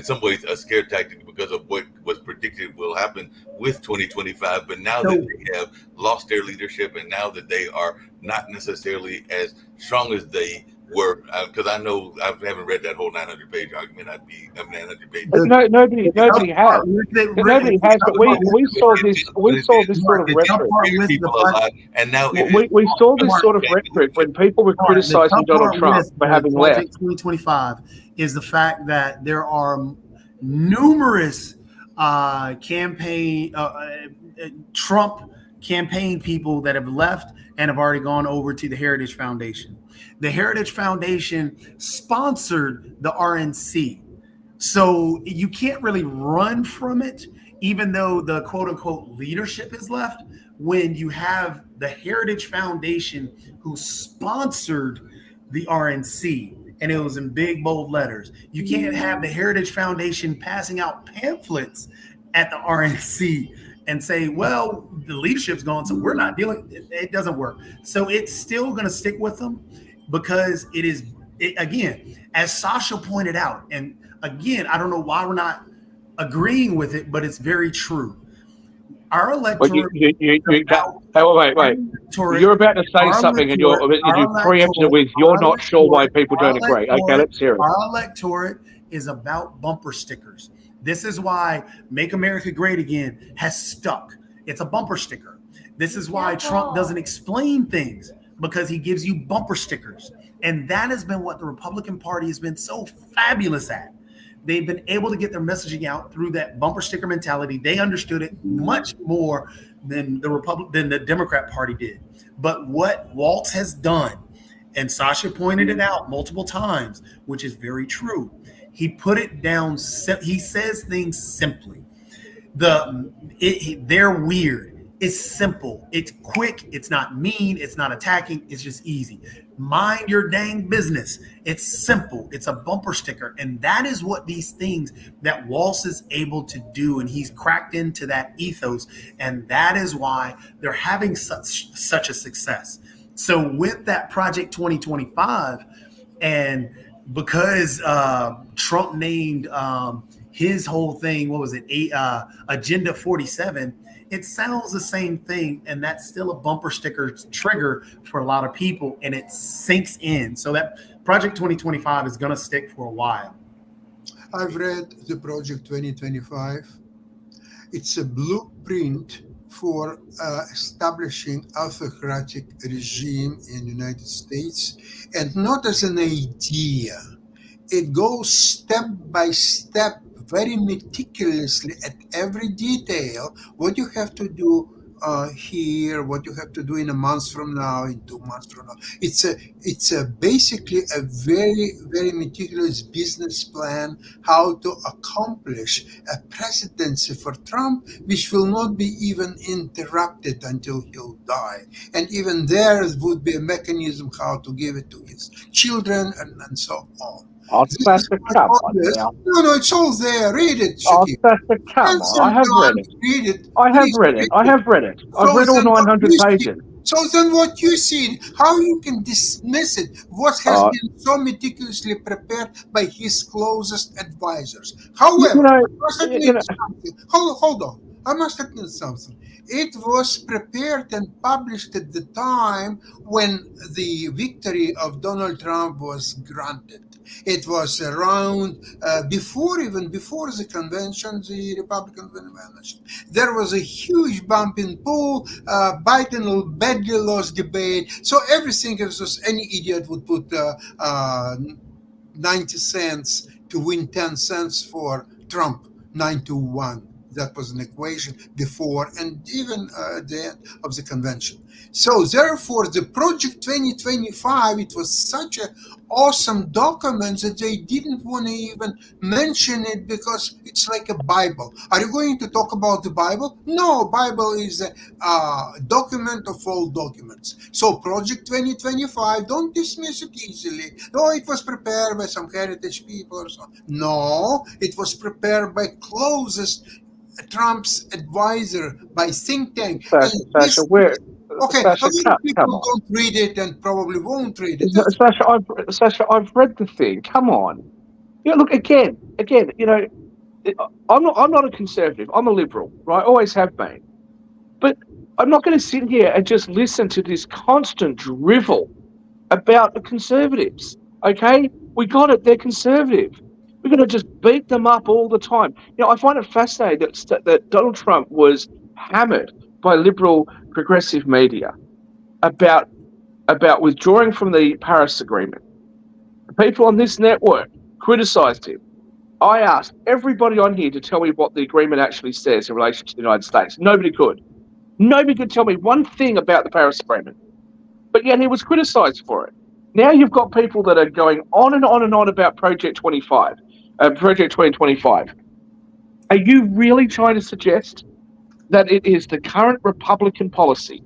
some ways a scare tactic because of what was predicted will happen with 2025. But now that they have lost their leadership, and now that they are not necessarily as strong as they were, because I know I haven't read that whole 900-page argument. 900-page. Nobody has. Nobody has. But we saw this. We saw this sort of rhetoric. And now we saw this sort of rhetoric when people were criticizing Donald Trump for having left. 2025 is the fact that there are numerous Trump campaign people that have left and have already gone over to the Heritage Foundation. The Heritage Foundation sponsored the RNC. So you can't really run from it, even though the quote unquote leadership is left, when you have the Heritage Foundation who sponsored the RNC. And it was in big, bold letters. You can't have the Heritage Foundation passing out pamphlets at the RNC and say, well, the leadership's gone, so we're not dealing. It doesn't work. So it's still going to stick with them, because again, as Sasha pointed out, and again, I don't know why we're not agreeing with it, but it's very true. Our electorate. Wait. You're about to say something, and you preempted it with, you're not sure why people don't agree. Okay, let's hear it. Our electorate is about bumper stickers. This is why Make America Great Again has stuck. It's a bumper sticker. This is why Trump doesn't explain things, because he gives you bumper stickers. And that has been what the Republican Party has been so fabulous at. They've been able to get their messaging out through that bumper sticker mentality. They understood it much more than the Democrat Party did. But what Walz has done, and Sasha pointed it out multiple times, which is very true, he put it down. He says things simply. They're weird. It's simple. It's quick. It's not mean. It's not attacking. It's just easy. Mind your dang business. It's simple. It's a bumper sticker. And that is what these things that Walz is able to do. And he's cracked into that ethos. And that is why they're having such a success. So with that Project 2025, and because Trump named his whole thing, what was it, Agenda 47, it sounds the same thing, and that's still a bumper sticker trigger for a lot of people, and it sinks in. So that Project 2025 is going to stick for a while. I've read the Project 2025. It's a blueprint for establishing autocratic regime in United States, and not as an idea. It goes step by step, very meticulously at every detail, what you have to do here, what you have to do in a month from now, in 2 months from now. It's basically a very, very meticulous business plan how to accomplish a presidency for Trump, which will not be even interrupted until he'll die. And even there would be a mechanism how to give it to his children and so on. Oh, This is Sasha, quite come on obvious. now. No, it's all there. Read it, Oh, Shakir. Sasha, come Spend on. some I have read time, it. read it. I have Please read it. I have read it. I've So read all then what 900 you see, pages. so then what you see, how you can dismiss it, what has Uh, been so meticulously prepared by his closest advisors. You However, know, I must you admit know, something. Hold on. I must admit something. It was prepared and published at the time when the victory of Donald Trump was granted. It was around even before the convention, the Republican convention. There was a huge bump in poll. Biden badly lost debate. So everything is just any idiot would put 90 cents to win 10 cents for Trump, 9-1. That was an equation before and even at the end of the convention. So therefore, the Project 2025, it was such an awesome document that they didn't want to even mention it because it's like a Bible. Are you going to talk about the Bible? No, Bible is a document of all documents. So Project 2025, don't dismiss it easily. Oh, it was prepared by some heritage people or so. No, it was prepared by closest Trump's advisor, by think tank. And Sasha, this, where, okay, a Sasha, lot of come people on. don't read it and probably won't read it. That's Sasha, I've read the thing. Come on. You know, look again. You know, I'm not a conservative. I'm a liberal, right? Always have been. But I'm not going to sit here and just listen to this constant drivel about the conservatives. Okay, we got it. They're conservative. We're going to just beat them up all the time. You know, I find it fascinating that Donald Trump was hammered by liberal progressive media about withdrawing from the Paris Agreement. People on this network criticized him. I asked everybody on here to tell me what the agreement actually says in relation to the United States. Nobody could. Nobody could tell me one thing about the Paris Agreement. But yet he was criticized for it. Now you've got people that are going on and on and on about Project 2025. Are you really trying to suggest that it is the current Republican policy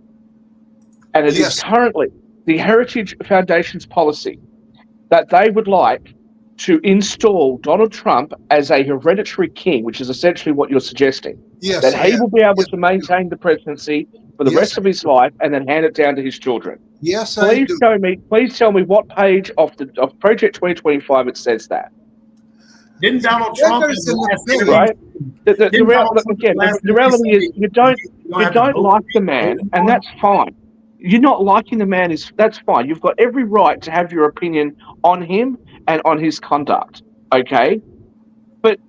and it is yes. currently the Heritage Foundation's policy that they would like to install Donald Trump as a hereditary king, which is essentially what you're suggesting? Yes, that he I am. will be able Yes, to maintain the presidency for the Yes, rest of his life and then hand it down to his children. Yes, I do. Please tell me what page of Project 2025 it says that. Didn't Donald Trump There's an affair. Right? The reality is you don't like the man, and that's fine. You're not liking the man that's fine. You've got every right to have your opinion on him and on his conduct. Okay? But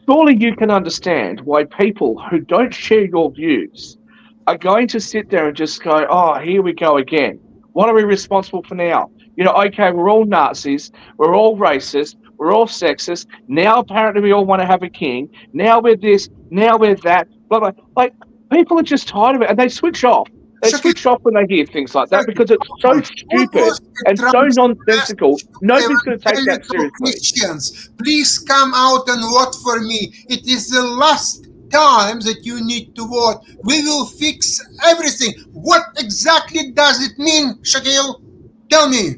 surely you can understand why people who don't share your views are going to sit there and just go, oh, here we go again. What are we responsible for now? You know, okay, we're all Nazis, we're all racist, we're all sexist. Now apparently we all want to have a king. Now we're this, now we're that, blah, blah. Like, people are just tired of it and they switch off. They switch off when they hear things like that because it's so stupid and so nonsensical. Nobody's going to take that seriously. Christians, please come out and vote for me. It is the last time that you need to vote. We will fix everything. What exactly does it mean, Shakil? Tell me.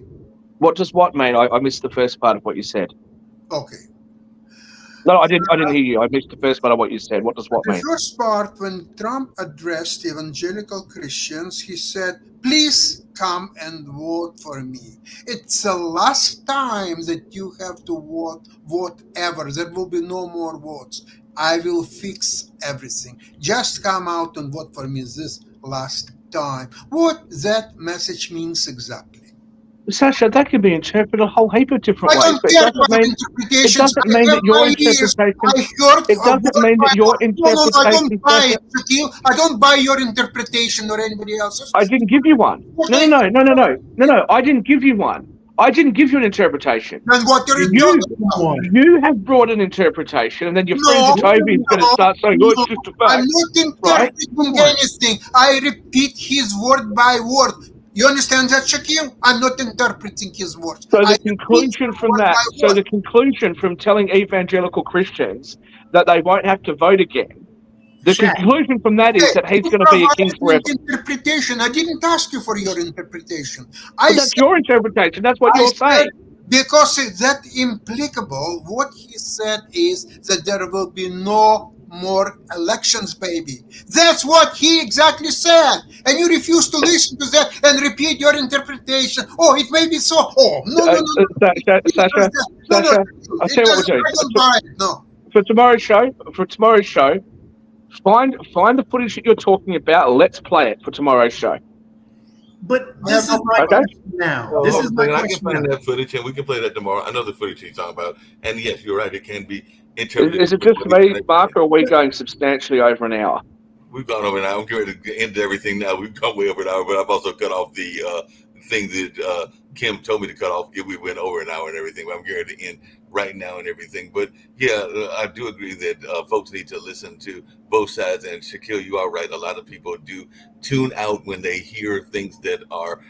What does what mean? I missed the first part of what you said. Okay. No, I didn't hear you. I missed the first part of what you said. What does what mean? The first part, when Trump addressed evangelical Christians, he said, please come and vote for me. It's the last time that you have to vote ever. There will be no more votes. I will fix everything. Just come out and vote for me this last time. What that message means exactly? Sasha, that can be interpreted a whole heap of different I ways, don't but care about interpretations. it doesn't mean that your interpretation. I heard It doesn't mean that your No, I don't interpretation. buy it, Shaquille. I don't buy your interpretation or anybody else's. I didn't give you one. No. I didn't give you one. I didn't give you an interpretation. Then what are you You, talking about? you have brought an interpretation, and then your friend Toby is going to start saying, "Oh, it's just a I'm fact." not interpreting anything. I repeat his word by word. You understand that, Shaquille? I'm not interpreting his words. So I the conclusion repeat from word that, by so word. the conclusion from telling evangelical Christians that they won't have to vote again, the Shaq. conclusion from that is that he's going to be a king forever. Interpretation. I didn't ask you for your interpretation. But that's your interpretation. That's what I you're said, saying. because that implicable, what he said is that there will be no more elections, baby. That's what he exactly said. And you refuse to listen to that and repeat your interpretation. Oh, it may be so. Oh, no. Sasha, I'll tell you what we'll do. I don't buy it, no. For tomorrow's show, find the footage that you're talking about. Let's play it for tomorrow's show. But this is my Okay. question now. Well, This hold is on a my second. I can question find now. that footage, and we can play that tomorrow. I know the footage he's talking about, and yes, you're right. It can be interpreted. Is it just me, Mark, or are we going substantially over an hour? We've gone over an hour. I'm getting ready to end everything now. We've gone way over an hour, but I've also cut off the thing that Kim told me to cut off if we went over an hour and everything. But I'm getting ready to end right now and everything. But yeah, I do agree that folks need to listen to both sides. And Shaquille, you are right. A lot of people do tune out when they hear things that are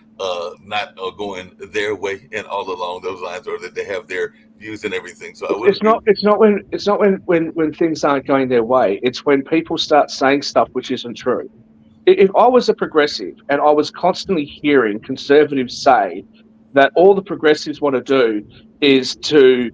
not going their way and all along those lines, or that they have their views and everything. So I would It's not when things aren't going their way. It's when people start saying stuff which isn't true. If I was a progressive and I was constantly hearing conservatives say that all the progressives want to do is to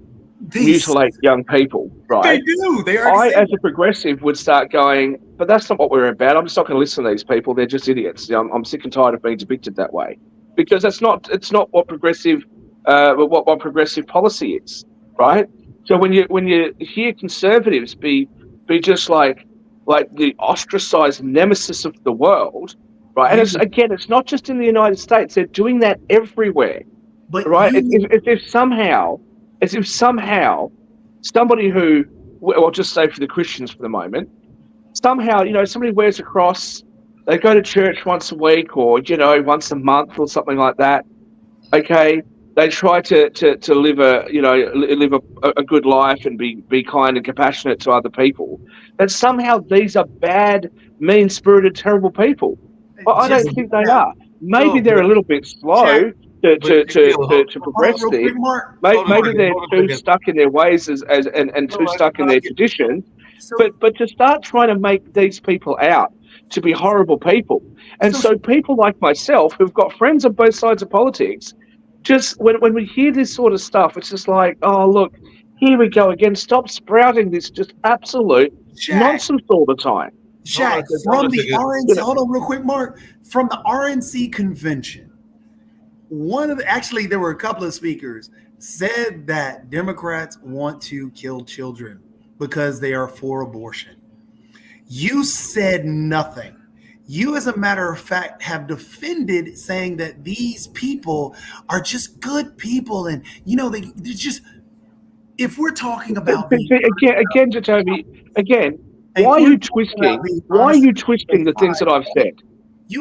mutilate young people, right? They do. They are. I, as a progressive, would start going, but that's not what we're about. I'm just not going to listen to these people. They're just idiots. I'm sick and tired of being depicted that way, because it's not what progressive what progressive policy is, right? So when you hear conservatives be just like the ostracized nemesis of the world, right? And it's not just in the United States. They're doing that everywhere, But right? As if somehow somebody who, I'll just say for the Christians for the moment, somehow, somebody wears a cross, they go to church once a week or, once a month or something like that. Okay. They try to live a good life and be kind and compassionate to other people. But somehow these are bad, mean-spirited, terrible people. Well, I don't think they are. Maybe they're a little bit slow to progress things. Maybe they're too stuck in their ways and too stuck in their traditions. But to start trying to make these people out to be horrible people, and so people like myself who've got friends on both sides of politics, just when we hear this sort of stuff, it's just like, oh, look, here we go again. Stop sprouting this just absolute nonsense all the time. Shaq, from the RNC, hold on real quick, Mark. From the RNC convention, there were a couple of speakers said that Democrats want to kill children because they are for abortion. You said nothing. You, as a matter of fact, have defended saying that these people are just good people, and they're just. If we're talking about again, Jacoby, why are you twisting? Why are you twisting the things that I've said?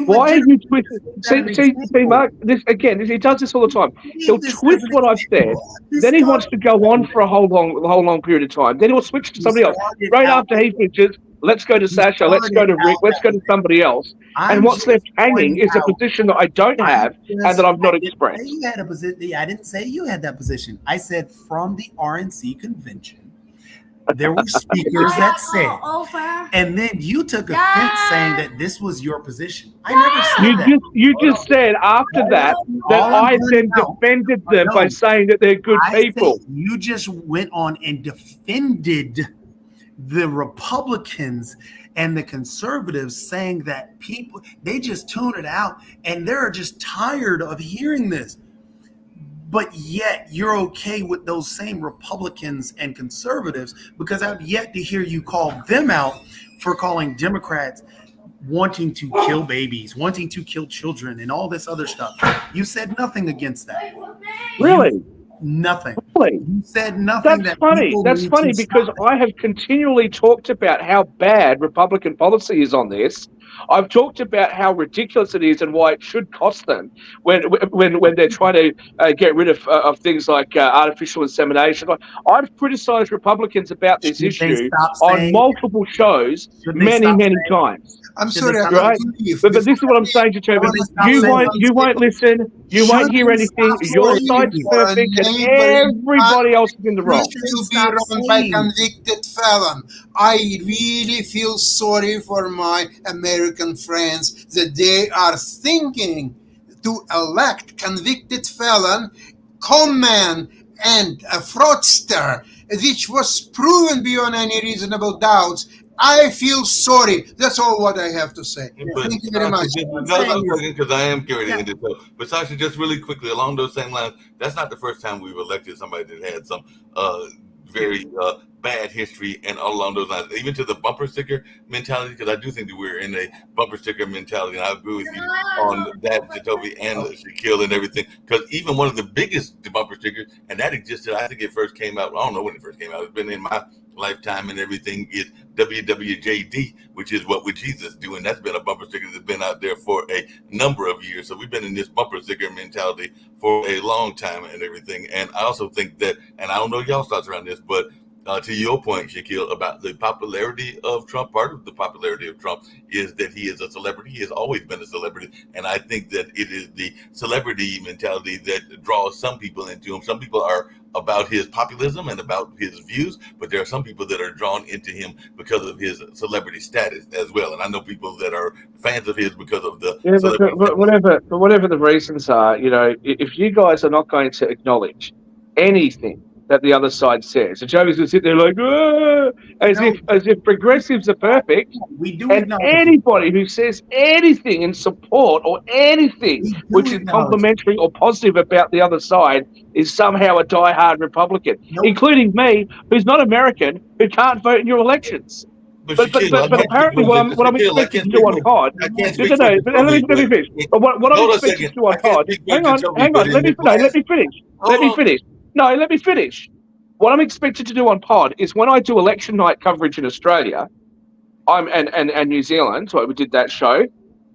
Why are you twisting? See, Mark. He does this all the time. He'll twist what I've said, then he wants to go on for a whole long period of time. Then he'll switch to somebody else. Right after he finishes, let's go to Sasha, let's go to Rick, let's go to somebody else. And what's left hanging is a position that I don't have and that I've not expressed. You had a position. I didn't say you had that position. I said from the RNC convention, there were speakers that said, and then you took offense saying that this was your position. I never said that. You just said after that I then defended them by saying that they're good people. You just went on and defended the Republicans and the conservatives, saying that people, they just tune it out and they're just tired of hearing this. But yet you're okay with those same Republicans and conservatives, because I've yet to hear you call them out for calling Democrats wanting to kill babies, wanting to kill children, and all this other stuff. You said nothing against that. Really? Nothing. Really? You said nothing. That's funny. That's funny because I have continually talked about how bad Republican policy is on this. I've talked about how ridiculous it is and why it should cost them when they're trying to get rid of things like artificial insemination. I've criticised Republicans about this issue on multiple shows many times. I'm sorry, I Right? believe. But this is what I'm saying to Trevor. You won't listen. You won't hear anything. Your side's perfect, and everybody else is in the wrong. Will be run by convicted felon. I really feel sorry for my American friends that they are thinking to elect convicted felon, con man, and a fraudster, which was proven beyond any reasonable doubts. I feel sorry. That's all what I have to say. But Thank you very much. Because I am carrying into it. But Sasha, just really quickly along those same lines, that's not the first time we've elected somebody that had some very bad history and all along those lines, even to the bumper sticker mentality, because I do think that we're in a bumper sticker mentality, and I agree with you on that, Jacoby and Shaquille and everything, because even one of the biggest bumper stickers, and that existed, I think it first came out, I don't know when it first came out, it's been in my lifetime and everything, is WWJD, which is What Would Jesus Do? And that's been a bumper sticker that's been out there for a number of years. So we've been in this bumper sticker mentality for a long time and everything. And I also think that, and I don't know y'all's thoughts around this, but to your point, Shaquille, about the popularity of Trump, part of the popularity of Trump is that he is a celebrity. He has always been a celebrity. And I think that it is the celebrity mentality that draws some people into him. Some people are about his populism and about his views, but there are some people that are drawn into him because of his celebrity status as well. And I know people that are fans of his because of the whatever the reasons are, if you guys are not going to acknowledge anything that the other side says, and Joey's going to sit there like, as if progressives are perfect. We do, and anybody who says anything in support or anything which is complimentary or positive about the other side is somehow a diehard Republican, including me, who's not American, who can't vote in your elections. But apparently what I'm expected to do on pod, let me finish. What I'm expected to do on pod, hang on, let me finish. No, let me finish. What I'm expected to do on pod is when I do election night coverage in Australia, and New Zealand, so we did that show,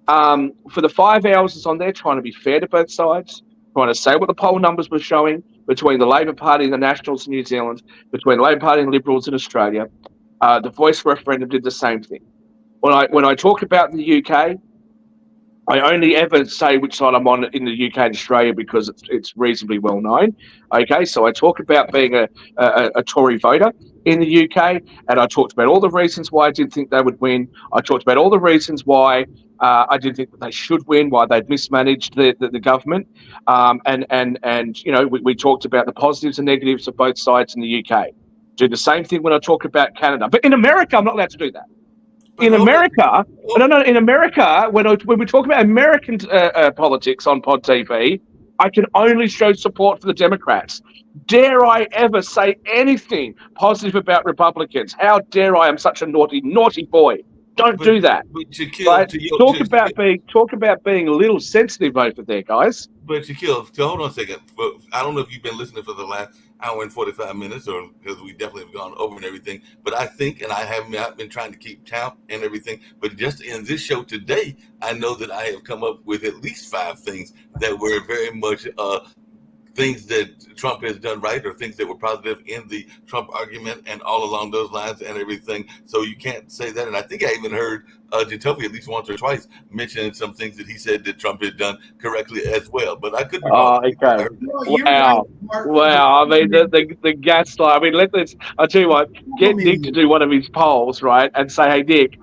for the 5 hours it's on there trying to be fair to both sides, trying to say what the poll numbers were showing between the Labor Party and the Nationals in New Zealand, between the Labor Party and Liberals in Australia. The Voice referendum did the same thing. When I talk about the UK, I only ever say which side I'm on in the UK and Australia because it's reasonably well known. Okay, so I talk about being a Tory voter in the UK, and I talked about all the reasons why I didn't think they would win. I talked about all the reasons why I didn't think that they should win, why they'd mismanaged the government, and we talked about the positives and negatives of both sides in the UK. Do the same thing when I talk about Canada, but in America, I'm not allowed to do that. In America, when we talk about American politics on Pod TV, I can only show support for the Democrats. Dare I ever say anything positive about Republicans? How dare I? I'm such a naughty boy. Don't do that. Talk about being a little sensitive over there, guys. But Shaquille, hold on a second. I don't know if you've been listening for the last hour and 45 minutes, or because we definitely have gone over and everything. But I think, and I have been trying to keep count and everything. But just in this show today, I know that I have come up with at least 5 things that were very much things that Trump has done right, or things that were positive in the Trump argument, and all along those lines and everything. So you can't say that. And I think I even heard Jacoby at least once or twice mention some things that he said that Trump had done correctly as well. But I could be wrong. Okay. Wow. I mean, the gaslight. I mean, let's. I'll tell you what. Get Nick to do one of his polls, right, and say, hey, Nick,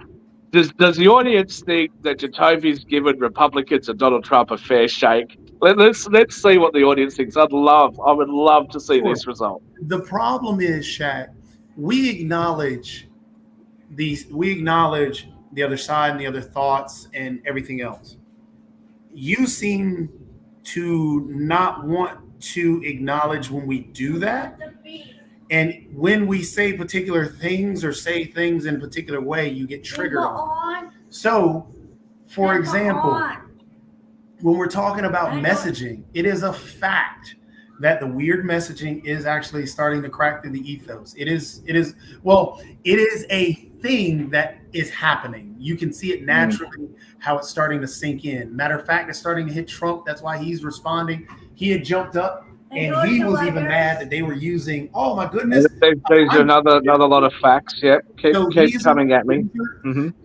does the audience think that Jacoby's given Republicans and Donald Trump a fair shake? Let's see what the audience thinks. I would love to see this result. The problem is, Shaq, we acknowledge the other side and the other thoughts and everything else. You seem to not want to acknowledge when we do that. And when we say particular things or say things in a particular way, you get triggered on. So, for example, when we're talking about messaging, it is a fact that the weird messaging is actually starting to crack through the ethos. It is a thing that is happening. You can see it naturally, how it's starting to sink in. Matter of fact, it's starting to hit Trump. That's why he's responding. He had jumped up and he was even mad that they were using, oh my goodness. There's another lot of facts. Yep. Keep coming at me.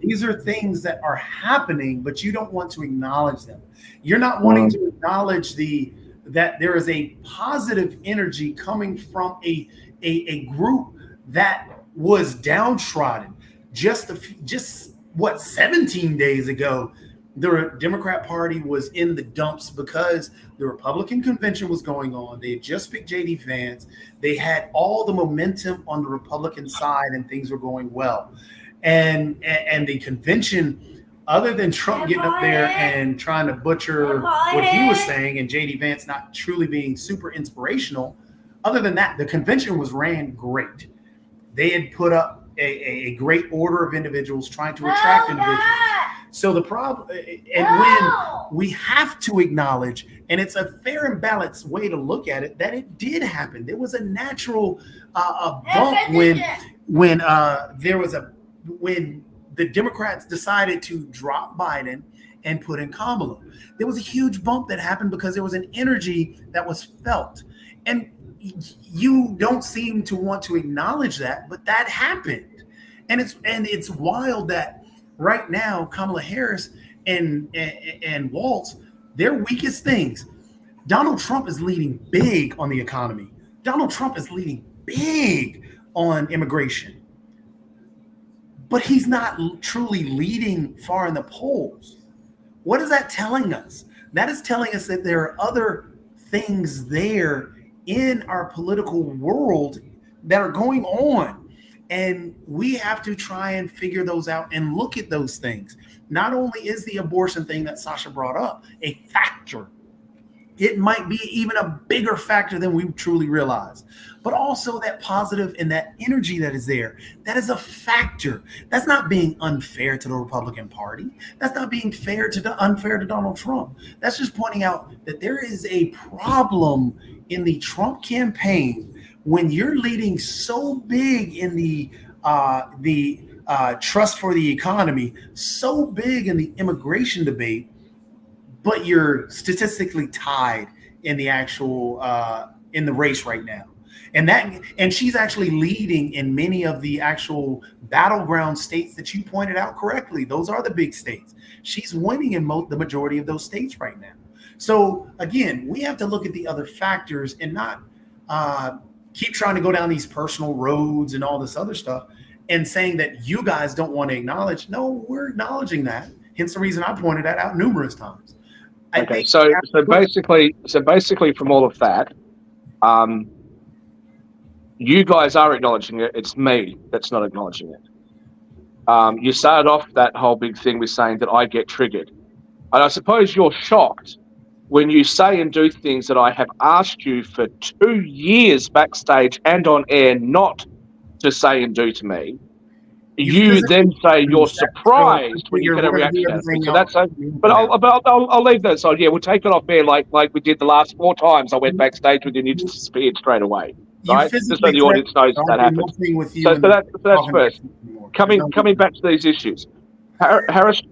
These are things that are happening, but you don't want to acknowledge them. You're not wanting to acknowledge that there is a positive energy coming from a group that was downtrodden just 17 days ago. The Democrat Party was in the dumps because the Republican convention was going on. They had just picked J.D. Vance. They had all the momentum on the Republican side and things were going well. And the convention, other than Trump getting up there and trying to butcher what he was saying and J.D. Vance not truly being super inspirational, other than that, the convention was ran great. They had put up a great order of individuals trying to attract individuals. So the problem, and when we have to acknowledge, and it's a fair and balanced way to look at it, that it did happen. There was a natural bump when the Democrats decided to drop Biden and put in Kamala. There was a huge bump that happened because there was an energy that was felt. And you don't seem to want to acknowledge that, but that happened. And it's wild that right now, Kamala Harris and Walz, their weakest things. Donald Trump is leading big on the economy. Donald Trump is leading big on immigration. But he's not truly leading far in the polls. What is that telling us? That is telling us that there are other things there in our political world that are going on. And we have to try and figure those out and look at those things. Not only is the abortion thing that Sasha brought up a factor, it might be even a bigger factor than we truly realize, but also that positive and that energy that is there, that is a factor. That's not being unfair to the Republican Party. That's not being unfair to Donald Trump. That's just pointing out that there is a problem in the Trump campaign when you're leading so big in the trust for the economy, so big in the immigration debate, but you're statistically tied in the actual in the race right now. And she's actually leading in many of the actual battleground states that you pointed out correctly. Those are the big states. She's winning in the majority of those states right now. So again, we have to look at the other factors and not keep trying to go down these personal roads and all this other stuff and saying that you guys don't want to acknowledge. No, we're acknowledging that. Hence the reason I pointed that out numerous times. Okay, so basically from all of that, you guys are acknowledging it. It's me that's not acknowledging it. You started off that whole big thing with saying that I get triggered. And I suppose you're shocked when you say and do things that I have asked you for 2 years backstage and on air not to say and do to me. You then say you're surprised when you get a reaction out of it. So that's but I'll leave that aside. Yeah, we'll take it off air like we did the last 4 times I went backstage with you and you just disappeared straight away. Right? Just so the audience knows that happened. So that's first. Coming back to these issues. Harris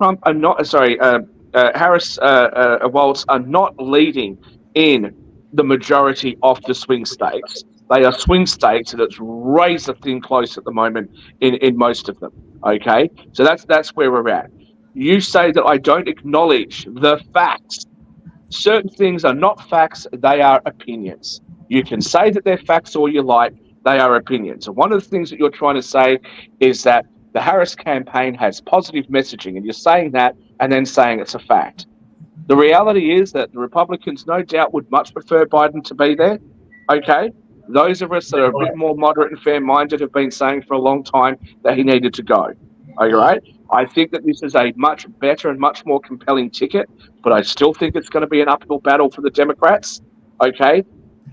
Walz are not leading in the majority of the swing states. They are swing states, and it's razor thin close at the moment in most of them. Okay, so that's where we're at. You say that I don't acknowledge the facts. Certain things are not facts; they are opinions. You can say that they're facts all you like; they are opinions. And one of the things that you're trying to say is that the Harris campaign has positive messaging, and you're saying that and then saying it's a fact. The reality is that the Republicans no doubt would much prefer Biden to be there. Okay. Those of us that are a bit more moderate and fair-minded have been saying for a long time that he needed to go. All right? I think that this is a much better and much more compelling ticket, but I still think it's going to be an uphill battle for the Democrats. Okay?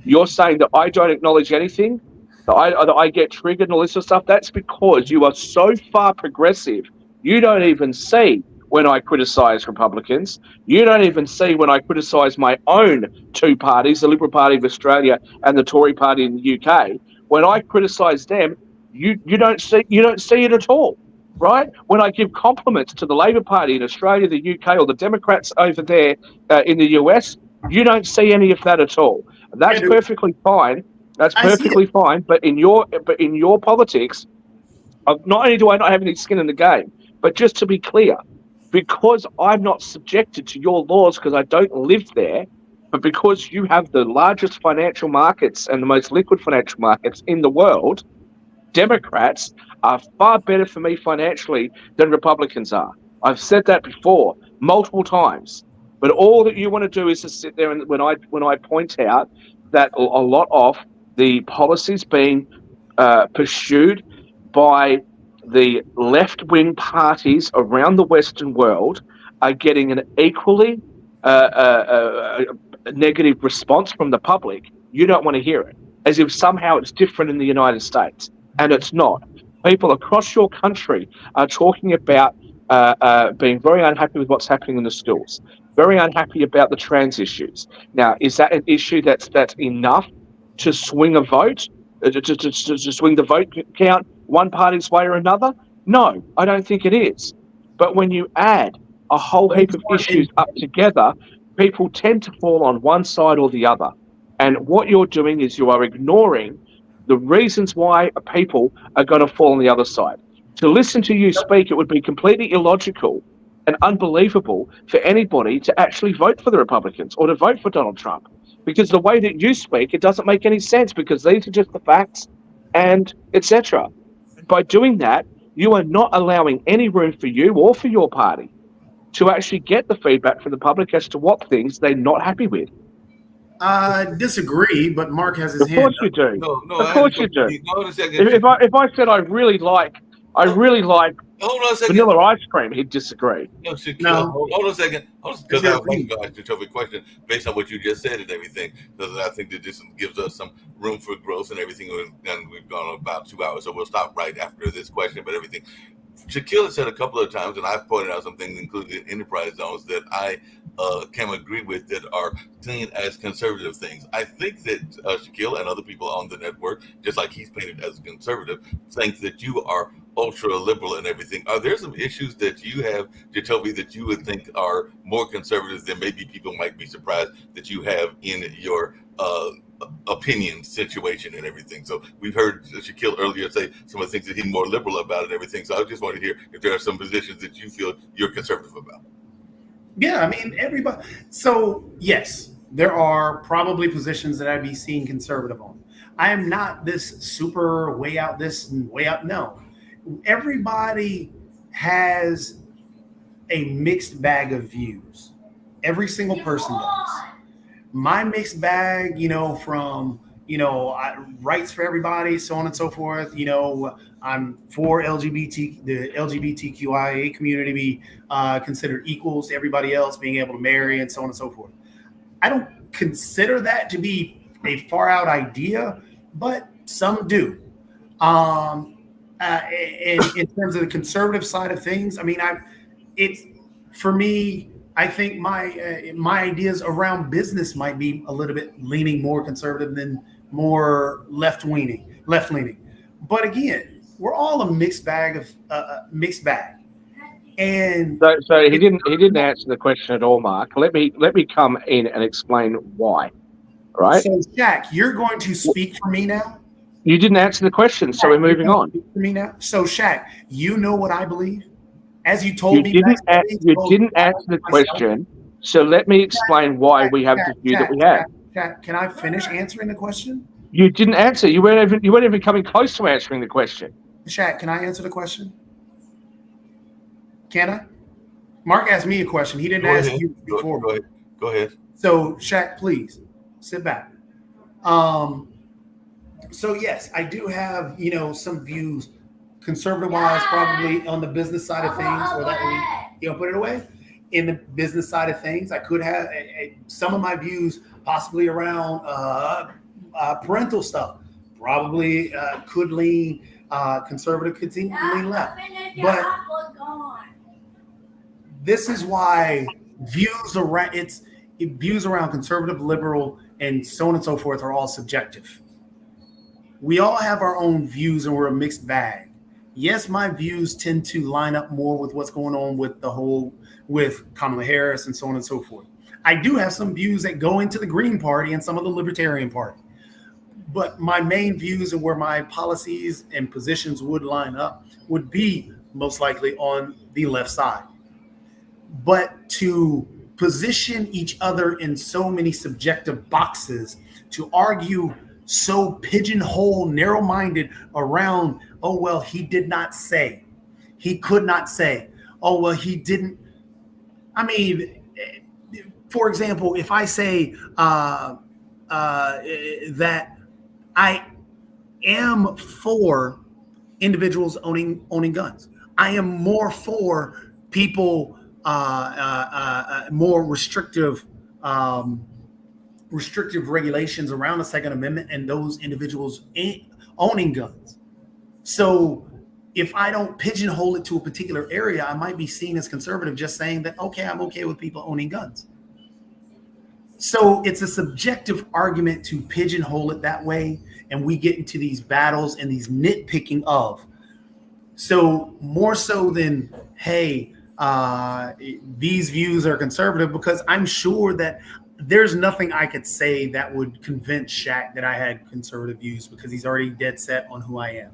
You're saying that I don't acknowledge anything, that I get triggered and all this sort of stuff. That's because you are so far progressive, you don't even see when I criticize Republicans. You don't even see when I criticize my own two parties, the Liberal Party of Australia and the Tory Party in the UK. When I criticize them, you don't see it at all, right? When I give compliments to the Labor Party in Australia, the UK, or the Democrats over there in the US, you don't see any of that at all. That's perfectly fine. That's perfectly fine. But in your politics, not only do I not have any skin in the game, but just to be clear, because I'm not subjected to your laws because I don't live there, but because you have the largest financial markets and the most liquid financial markets in the world, Democrats are far better for me financially than Republicans are. I've said that before multiple times. But all that you want to do is to sit there and when I point out that a lot of the policies being pursued by the left-wing parties around the Western world are getting an equally negative response from the public, you don't want to hear it, as if somehow it's different in the United States. And it's not. People across your country are talking about being very unhappy with what's happening in the schools, very unhappy about the trans issues. Now, is that an issue that's enough to swing a vote, to swing the vote count one party's way or another? No, I don't think it is. But when you add a whole heap of issues up together, people tend to fall on one side or the other. And what you're doing is you are ignoring the reasons why people are going to fall on the other side. To listen to you speak, it would be completely illogical and unbelievable for anybody to actually vote for the Republicans or to vote for Donald Trump. Because the way that you speak, it doesn't make any sense because these are just the facts and etc. By doing that, you are not allowing any room for you or for your party to actually get the feedback from the public as to what things they're not happy with. I disagree, but Mark has his hand Of course up. you do. No, Of course you do. Hold on a second. If I said I really like Hold on a second. vanilla ice cream, he'd disagree. No, Shaquille, No. hold on a second. Because I want to ask you a question based on what you just said and everything. Because I think that this gives us some room for growth and everything. And we've gone about 2 hours, so we'll stop right after this question. But everything, Shaquille has said a couple of times, and I've pointed out some things, including enterprise zones, that I can agree with that are seen as conservative things. I think that Shaquille and other people on the network, just like he's painted as a conservative, think that you are ultra liberal and everything. Are there some issues that you have, Jacoby, that you would think are more conservative than maybe people might be surprised that you have in your opinion situation and everything? So we've heard Shaquille earlier say some of the things that he's more liberal about and everything. So I just want to hear if there are some positions that you feel you're conservative about. Yeah, I mean, everybody. So, yes, there are probably positions that I'd be seeing conservative on. I am not this super way out this and way out. No. Everybody has a mixed bag of views. Every single person does. My mixed bag, from, rights for everybody, so on and so forth. I'm for the LGBTQIA community to be considered equals to everybody else, being able to marry and so on and so forth. I don't consider that to be a far out idea, but some do. In terms of the conservative side of things, I mean, for me, I think my ideas around business might be a little bit leaning more conservative than more left leaning. But again, we're all a mixed bag. And so he didn't answer the question at all, Mark. Let me come in and explain why. Right? So, Shaq, you're going to speak for me now. You didn't answer the question, so we're moving on. For me now. So, Shaq, you know what I believe. As you told me, you didn't answer the question. So let me explain why we have the view that we have. Shaq, can I finish answering the question? You didn't answer. You weren't even coming close to answering the question. Shaq, can I answer the question? Can I? Mark asked me a question. He didn't ask you before. Go ahead. So, Shaq, please sit back. So yes, I do have some views, conservative-wise, probably on the business side of things, or that put it away. In the business side of things, I could have some of my views possibly around parental stuff. Probably could lean this is why views around conservative, liberal, and so on and so forth are all subjective. We all have our own views, and we're a mixed bag. Yes, my views tend to line up more with what's going on with Kamala Harris and so on and so forth. I do have some views that go into the Green Party and some of the Libertarian Party. But my main views and where my policies and positions would line up would be most likely on the left side. But to position each other in so many subjective boxes, to argue so pigeonhole, narrow-minded around, oh, well, he did not say. He could not say. Oh, well, he didn't. I mean, for example, if I say that I am for individuals owning guns, I am more for people more restrictive regulations around the Second Amendment and those individuals owning guns. So if I don't pigeonhole it to a particular area, I might be seen as conservative, just saying that, okay, I'm okay with people owning guns. So it's a subjective argument to pigeonhole it that way. And we get into these battles and these nitpicking of. So more so than, hey, these views are conservative, because I'm sure that there's nothing I could say that would convince Shaq that I had conservative views, because he's already dead set on who I am.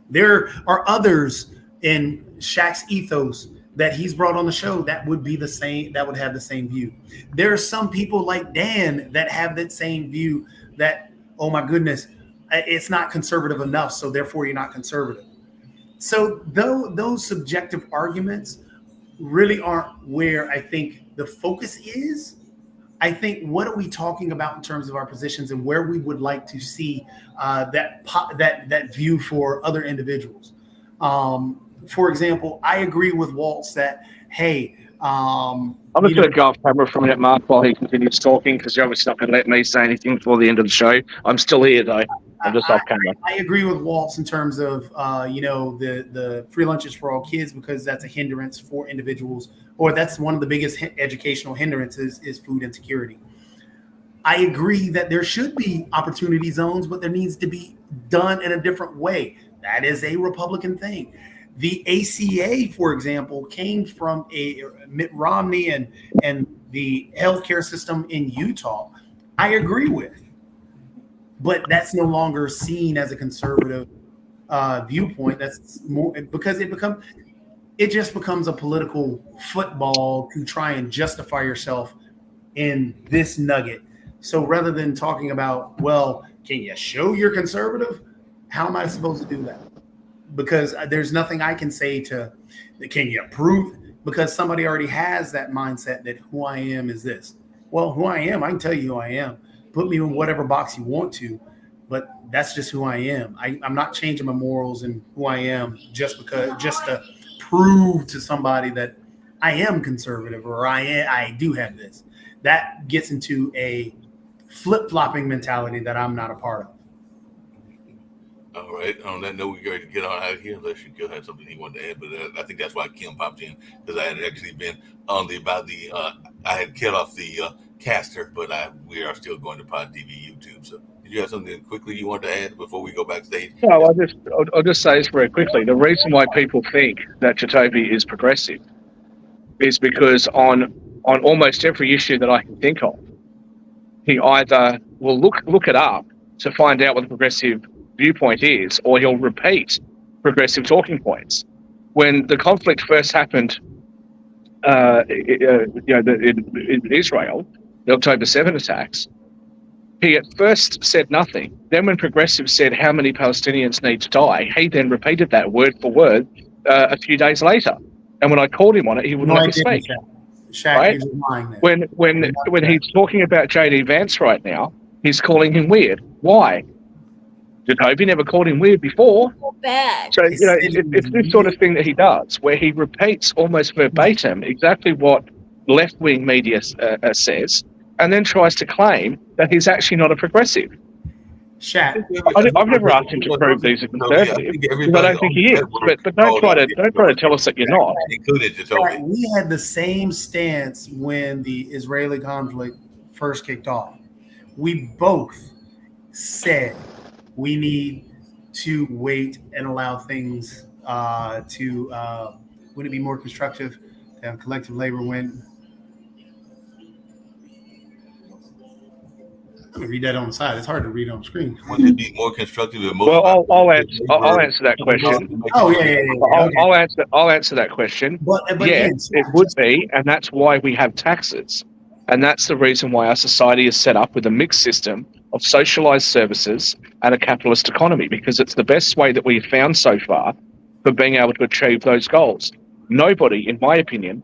There are others in Shaq's ethos that he's brought on the show that would be the same, that would have the same view. There are some people like Dan that have that same view that, oh my goodness, it's not conservative enough, so therefore you're not conservative. So those subjective arguments really aren't where I think the focus is. I think, what are we talking about in terms of our positions and where we would like to see that view for other individuals. For example, I agree with Waltz that, hey, I'm just going to go off camera for a minute, Mark, while he continues talking, because you're obviously not going to let me say anything before the end of the show. I'm still here, though. I'm just off camera. I agree with Waltz in terms of, the free lunches for all kids, because that's a hindrance for individuals, or that's one of the biggest educational hindrances is food insecurity. I agree that there should be opportunity zones, but there needs to be done in a different way. That is a Republican thing. The ACA, for example, came from Mitt Romney and the healthcare system in Utah. I agree with, but that's no longer seen as a conservative viewpoint. That's more because it just becomes a political football to try and justify yourself in this nugget. So rather than talking about, well, can you show you're conservative? How am I supposed to do that? Because there's nothing I can say to, can you prove? Because somebody already has that mindset that who I am is this. Well, who I am, I can tell you who I am. Put me in whatever box you want to, but that's just who I am. I'm not changing my morals and who I am just to prove to somebody that I am conservative or I do have this. That gets into a flip-flopping mentality that I'm not a part of. All right. On that note, we're going to get on out of here, unless you could have something you wanted to add. But I think that's why Kim popped in, because I had actually been on I had cut off the caster, but we are still going to Pod TV YouTube. So did you have something quickly you want to add before we go backstage? No, I'll just say this very quickly. The reason why people think that Jacoby is progressive is because on almost every issue that I can think of, he either will look it up to find out what the progressive viewpoint is, or he'll repeat progressive talking points. When the conflict first happened, in Israel, the October 7 attacks, he at first said nothing. Then when progressives said how many Palestinians need to die, he then repeated that word for word a few days later. And when I called him on it, he wouldn't let me speak. Right? When he's talking about JD Vance right now, he's calling him weird. Why? Jacoby never called him weird before. Bad. So, it's this sort of thing that he does, where he repeats almost verbatim exactly what left-wing media says, and then tries to claim that he's actually not a progressive. Shat. I've never asked him to prove that he's a conservative, because I don't think he is. But don't try to tell us that you're not. Included Jacoby. We had the same stance when the Israeli conflict first kicked off. We both said we need to wait and allow things would it be more constructive to have collective labor when? I'm gonna read that on the side. It's hard to read on screen. Would it be more constructive and most? Well, I'll answer that question. Oh yeah. Okay. I'll answer that question. But Yeah, again, it would be, and that's why we have taxes, and that's the reason why our society is set up with a mixed system of socialized services and a capitalist economy, because it's the best way that we've found so far for being able to achieve those goals. Nobody, in my opinion,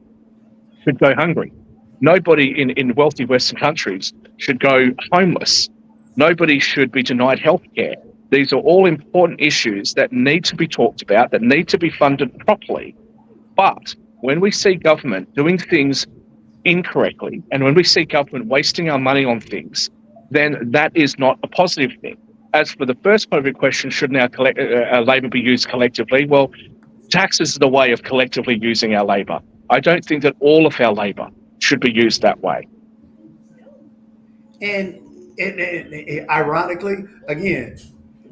should go hungry. Nobody in wealthy Western countries should go homeless. Nobody should be denied healthcare. These are all important issues that need to be talked about, that need to be funded properly. But when we see government doing things incorrectly, and when we see government wasting our money on things, then that is not a positive thing. As for the first part of your question, shouldn't our labour be used collectively? Well, taxes is the way of collectively using our labour. I don't think that all of our labour should be used that way. And ironically, again,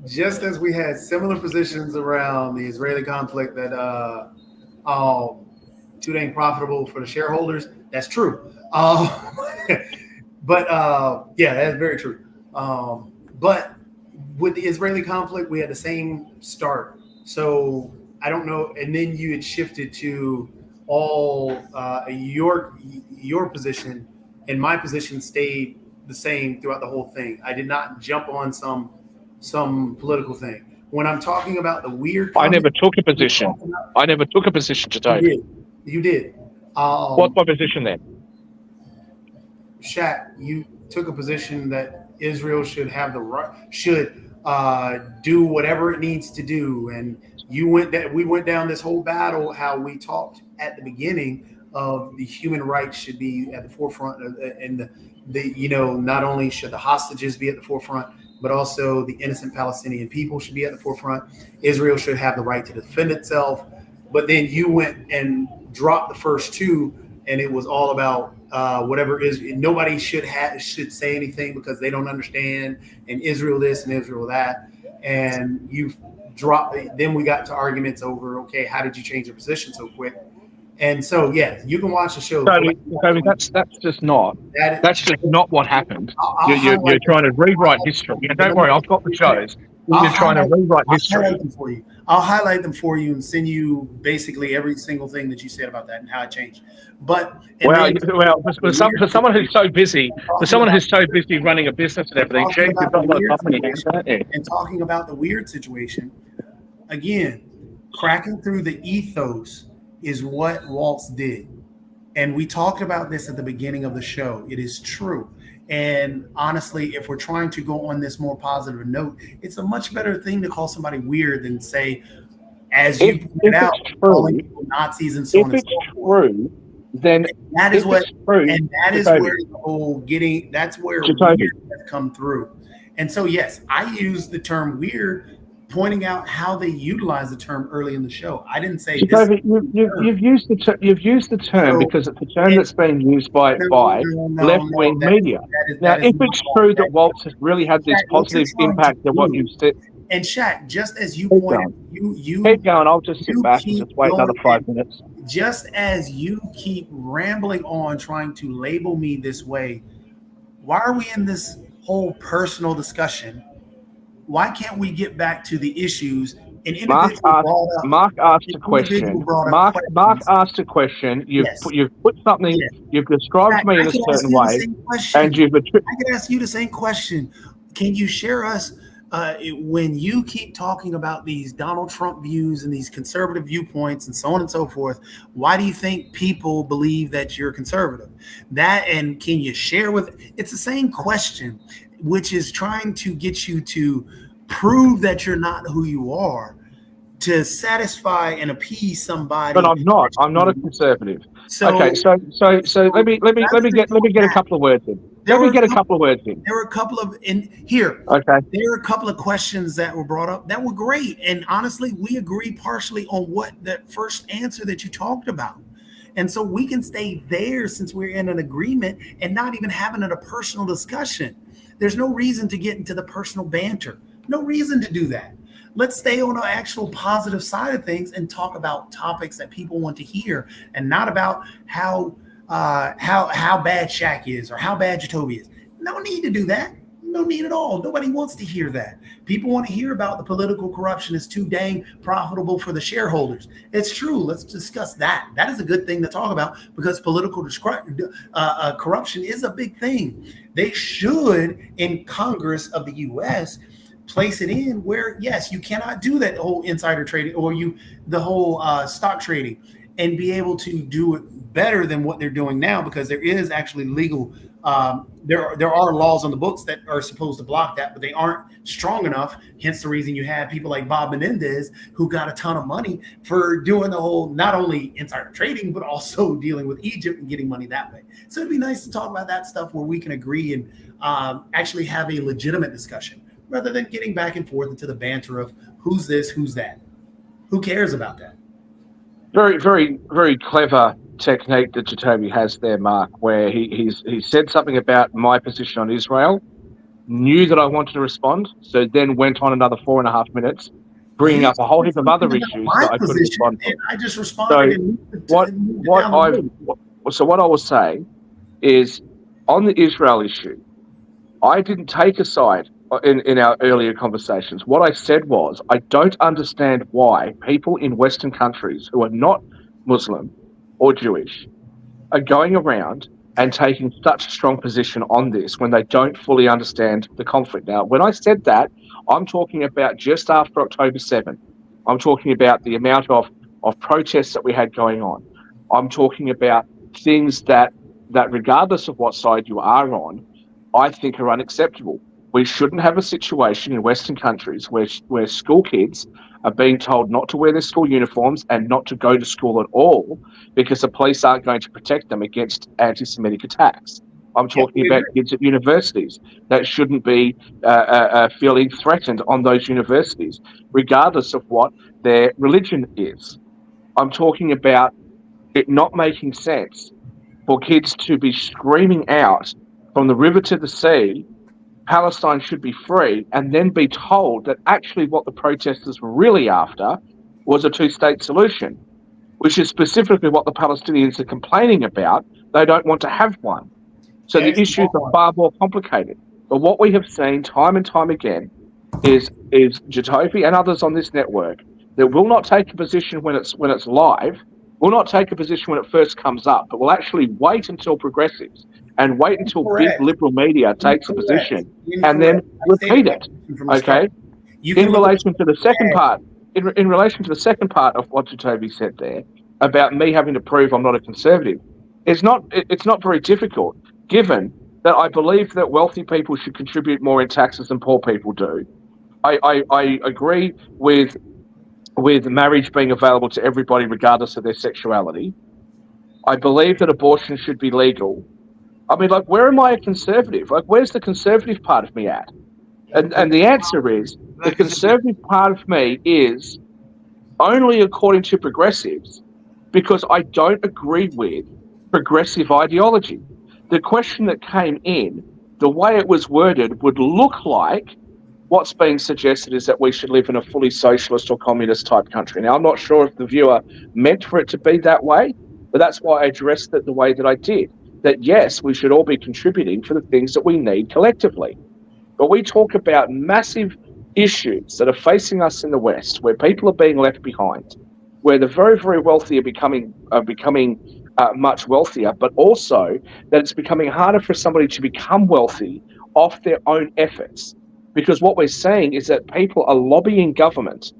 just as we had similar positions around the Israeli conflict that too dang profitable for the shareholders, that's true. But yeah, that's very true. But with the Israeli conflict, we had the same start. So I don't know. And then you had shifted to all your position, and my position stayed the same throughout the whole thing. I did not jump on some political thing. When I'm talking about the weird, I never took a position. I never took a position to take. You did. What's my position then? Shat, you took a position that Israel should have the right, should do whatever it needs to do, and we went down this whole battle. How we talked at the beginning of the human rights should be at the forefront, and not only should the hostages be at the forefront, but also the innocent Palestinian people should be at the forefront. Israel should have the right to defend itself. But then you went and dropped the first two, and it was all about whatever is. Nobody should say anything because they don't understand, and Israel this and Israel that. And you dropped. Then we got to arguments over, okay, how did you change your position so quick? And so, yeah, you can watch the show. That's just not what happened. You're trying to rewrite history. And don't worry, I've got the shows. You're trying to rewrite history. I'll highlight them for you and send you basically every single thing that you said about that and how it changed. But for someone who's so busy, running a business and everything, you've got a lot of company and talking about the weird situation, again, cracking through the ethos is what Waltz did. And we talked about this at the beginning of the show. It is true. And honestly, if we're trying to go on this more positive note, it's a much better thing to call somebody weird than say, as you pointed out, calling people Nazis and so on. If it's true, then that is what, and that is where the whole that's where weird has come through. And so, yes, I use the term weird, pointing out how they utilize the term early in the show. I didn't say you've used the term because it's a term that's being used by left-wing media. Now, if it's true that Waltz has really had this positive impact on what you've said, and Shaq, just as you pointed, you keep going. I'll just sit back and just wait another 5 minutes. Just as you keep rambling on, trying to label me this way, why are we in this whole personal discussion? Why can't we get back to the issues? Mark asked a question. Mark asked a question. You've put something. Yes. You've described me in a certain way, and I can ask you the same question. Can you share us when you keep talking about these Donald Trump views and these conservative viewpoints and so on and so forth? Why do you think people believe that you're conservative? And can you share with? It's the same question, which is trying to get you to prove that you're not who you are, to satisfy and appease somebody. But I'm not a conservative. So Okay, so let me get a couple of words in. There Let me were get a a couple of words in. there were a couple of in here. Okay. There were a couple of questions that were brought up that were great, and honestly, we agree partially on what that first answer that you talked about. And so we can stay there since we're in an agreement and not even having a personal discussion. There's no reason to get into the personal banter. No reason to do that. Let's stay on the actual positive side of things and talk about topics that people want to hear, and not about how bad Shaq is or how bad Jacoby is. No need to do that. No need at all. Nobody wants to hear that. People want to hear about the political corruption is too dang profitable for the shareholders. It's true. Let's discuss that. That is a good thing to talk about because political corruption is a big thing. They should, in Congress of the U.S., place it in where, yes, you cannot do that whole insider trading or the whole stock trading and be able to do it better than what they're doing now, because there is actually legal. There are laws on the books that are supposed to block that, but they aren't strong enough. Hence the reason you have people like Bob Menendez who got a ton of money for doing the whole not only insider trading but also dealing with Egypt and getting money that way. So it'd be nice to talk about that stuff where we can agree and actually have a legitimate discussion rather than getting back and forth into the banter of who's this, who's that. Who cares about that? Very, very, very clever technique that Jacoby has there, Mark, where he said something about my position on Israel, knew that I wanted to respond, so then went on another 4.5 minutes, bringing up a whole heap of other issues that I couldn't respond to. I just responded. So what I was saying is, on the Israel issue, I didn't take a side in our earlier conversations. What I said was, I don't understand why people in Western countries who are not Muslim or Jewish are going around and taking such a strong position on this when they don't fully understand the conflict. Now, when I said that, I'm talking about just after October 7th. I'm talking about the amount of protests that we had going on. I'm talking about things that regardless of what side you are on, I think are unacceptable. We shouldn't have a situation in Western countries where school kids are being told not to wear their school uniforms and not to go to school at all because the police aren't going to protect them against anti-Semitic attacks. I'm talking about kids at universities that shouldn't be feeling threatened on those universities, regardless of what their religion is. I'm talking about it not making sense for kids to be screaming out from the river to the sea, Palestine should be free, and then be told that actually what the protesters were really after was a two-state solution, which is specifically what the Palestinians are complaining about. They don't want to have one. So the issues are far more complicated. But what we have seen time and time again is Jacoby and others on this network that will not take a position when it's live, will not take a position when it first comes up, but will actually wait until progressives and wait until big liberal media takes a position and then repeat it. Okay. In relation to the second part, in relation to the second part of what Jacoby said there about me having to prove I'm not a conservative, it's not very difficult, given that I believe that wealthy people should contribute more in taxes than poor people do. I agree with marriage being available to everybody regardless of their sexuality. I believe that abortion should be legal. I mean, like, where am I a conservative? Like, where's the conservative part of me at? And the answer is, the conservative part of me is only according to progressives, because I don't agree with progressive ideology. The question that came in, the way it was worded, would look like what's being suggested is that we should live in a fully socialist or communist type country. Now, I'm not sure if the viewer meant for it to be that way, but that's why I addressed it the way that I did. That yes, we should all be contributing for the things that we need collectively. But we talk about massive issues that are facing us in the West, where people are being left behind, where the very, very wealthy are becoming much wealthier, but also that it's becoming harder for somebody to become wealthy off their own efforts. Because what we're saying is that people are lobbying government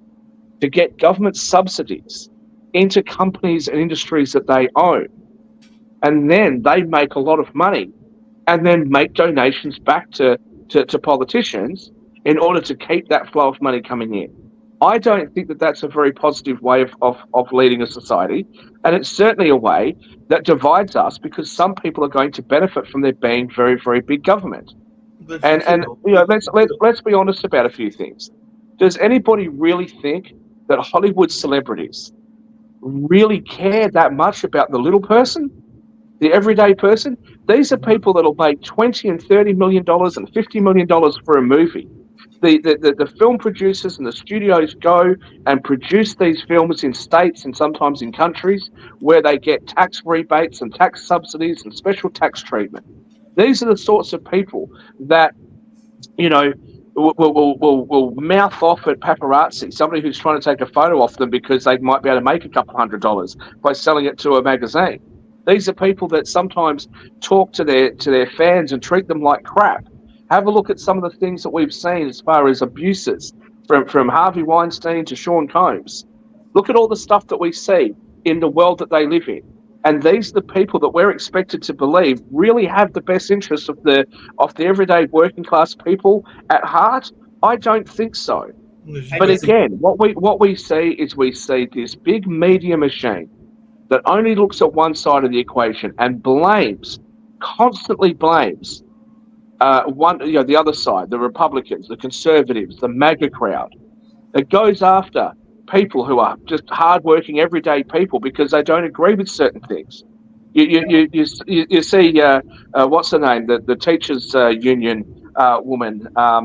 to get government subsidies into companies and industries that they own. And then they make a lot of money and then make donations back to politicians in order to keep that flow of money coming in. I don't think that that's a very positive way of leading a society. And it's certainly a way that divides us, because some people are going to benefit from there being very, very big government. And you know, let's be honest about a few things. Does anybody really think that Hollywood celebrities really care that much about the little person, the everyday person? These are people that'll make $20 and $30 million and $50 million for a movie. The film producers and the studios go and produce these films in states and sometimes in countries where they get tax rebates and tax subsidies and special tax treatment. These are the sorts of people that, you know, will mouth off at paparazzi, somebody who's trying to take a photo off them because they might be able to make a couple $100 by selling it to a magazine. These are people that sometimes talk to their fans and treat them like crap. Have a look at some of the things that we've seen as far as abuses, from Harvey Weinstein to Sean Combs. Look at all the stuff that we see in the world that they live in. And these are the people that we're expected to believe really have the best interests of the everyday working class people at heart. I don't think so. But again, what we see is this big media machine that only looks at one side of the equation and constantly blames the other side, the Republicans, the conservatives, the MAGA crowd. It goes after people who are just hardworking, everyday people because they don't agree with certain things. You see, what's her name? The teachers' union woman. I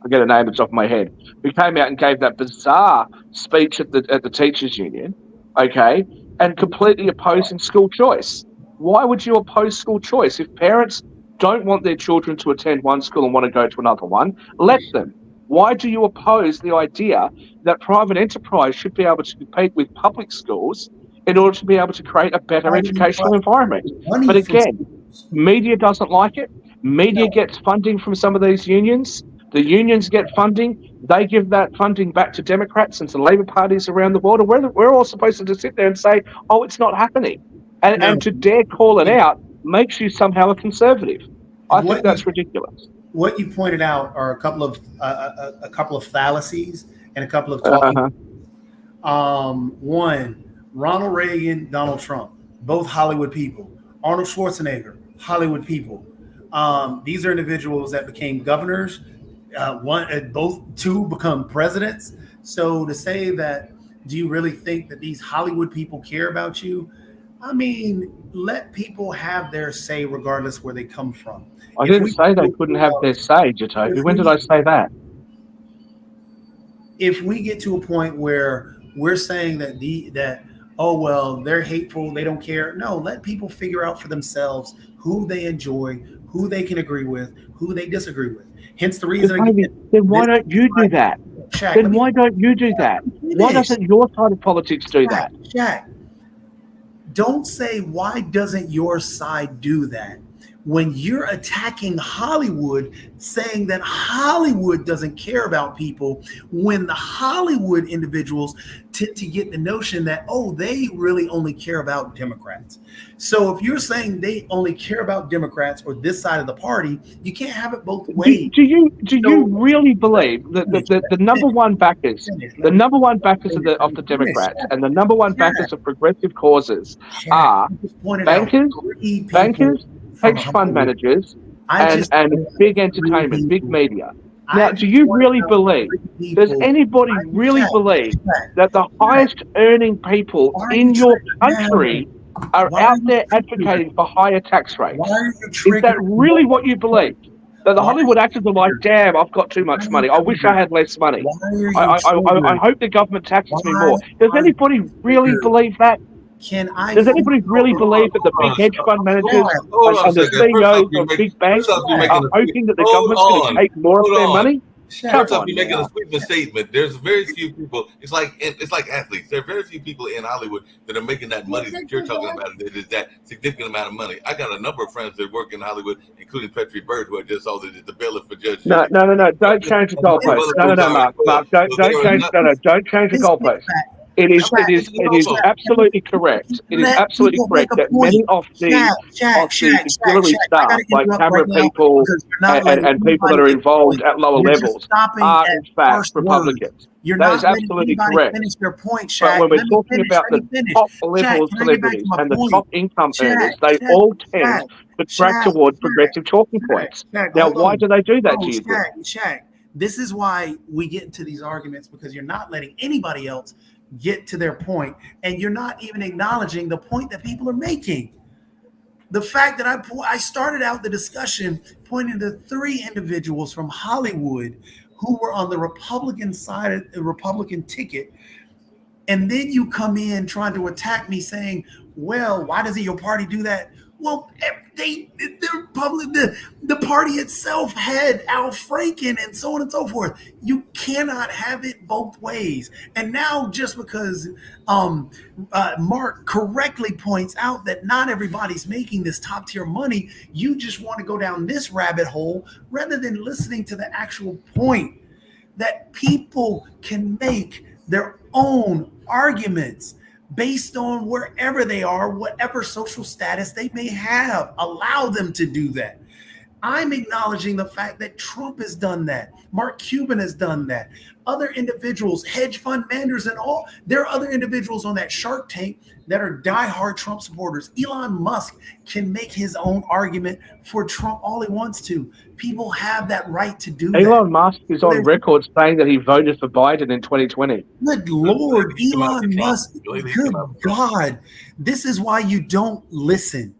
forget her name at the top of my head. Who came out and gave that bizarre speech at the teachers' union, okay, and completely opposing school choice. Why would you oppose school choice if parents don't want their children to attend one school and want to go to another one? Let them. Why do you oppose the idea that private enterprise should be able to compete with public schools in order to be able to create a better educational environment? But again, media doesn't like it. Media gets funding from some of these unions. The unions get funding. They give that funding back to Democrats and to Labour parties around the world. And we're all supposed to just sit there and say, oh, it's not happening. And to dare call it out makes you somehow a conservative. I think that's ridiculous. What you pointed out are a couple of fallacies and a couple of talking. One, Ronald Reagan, Donald Trump, both Hollywood people. Arnold Schwarzenegger, Hollywood people. These are individuals that became governors. Two become presidents. So to say that, do you really think that these Hollywood people care about you? I mean, let people have their say regardless where they come from. I didn't say they couldn't have their say, Jacoby. When did I say that? If we get to a point where we're saying that they're hateful, they don't care. No, let people figure out for themselves who they enjoy, who they can agree with, who they disagree with. Hence the reason. Then why don't you do that? Shaq, then why don't you do that? Why doesn't your side of politics do that? Shaq, don't say, why doesn't your side do that? When you're attacking Hollywood, saying that Hollywood doesn't care about people, when the Hollywood individuals tend to get the notion that, oh, they really only care about Democrats. So if you're saying they only care about Democrats or this side of the party, you can't have it both ways. Do you really believe that the number one backers, of the Democrats and the number one backers of progressive causes are bankers, hedge fund managers, and big entertainment, big media? Now, do you really believe, does anybody really believe that the highest earning people in your country are out there advocating for higher tax rates? Is that really what you believe? That the Hollywood actors are like, damn, I've got too much money. I wish I had less money. I hope the government taxes me more. Does anybody really believe that? Does anybody really believe that the big hedge fund managers and the CEOs of big banks are hoping that the government's going to take more of their money? First off, you're making a sweeping statement. There's very few people. It's like athletes. There are very few people in Hollywood that are making that money that you're talking about. That is that significant amount of money. I got a number of friends that work in Hollywood, including Petrie Bird, who I just saw the bailiff for Judge. No. Don't change the goalpost. No, Mark. Don't change the goalpost. It is Shaq, absolutely correct. It is let absolutely people correct make a that many point. of the Shaq, auxiliary I staff, gotta like interrupt camera right now people because you're not letting and people that anybody are get the involved point. at lower You're just levels, stopping are at in fact first words. Republicans. You're That is not letting absolutely anybody correct. finish their point, But Shaq. when we're Let me talking finish. about Let the me finish. top Shaq, level of can I get back to celebrities my and the point? top income earners, Shaq, they Shaq, all tend Shaq, to track Shaq, towards Shaq, progressive talking points. Shaq, Now, hold why on. do they do that, Oh, do you think? Shaq, this is why we get into these arguments because you're not letting anybody else get to their point, and you're not even acknowledging the point that people are making. The fact that I started out the discussion pointing to 3 individuals from Hollywood who were on the Republican side of the Republican ticket, and then you come in trying to attack me saying, well, why doesn't your party do that? Well, the party itself had Al Franken and so on and so forth. You cannot have it both ways. And now just because Mark correctly points out that not everybody's making this top tier money, you just want to go down this rabbit hole rather than listening to the actual point that people can make their own arguments based on wherever they are, whatever social status they may have. Allow them to do that. I'm acknowledging the fact that Trump has done that. Mark Cuban has done that. Other individuals, hedge fund managers, and all. There are other individuals on that Shark Tank that are diehard Trump supporters. Elon Musk can make his own argument for Trump all he wants to. People have that right to do that. Elon Musk is on record saying that he voted for Biden in 2020. Good Lord, Elon Musk. Good God. This is why you don't listen.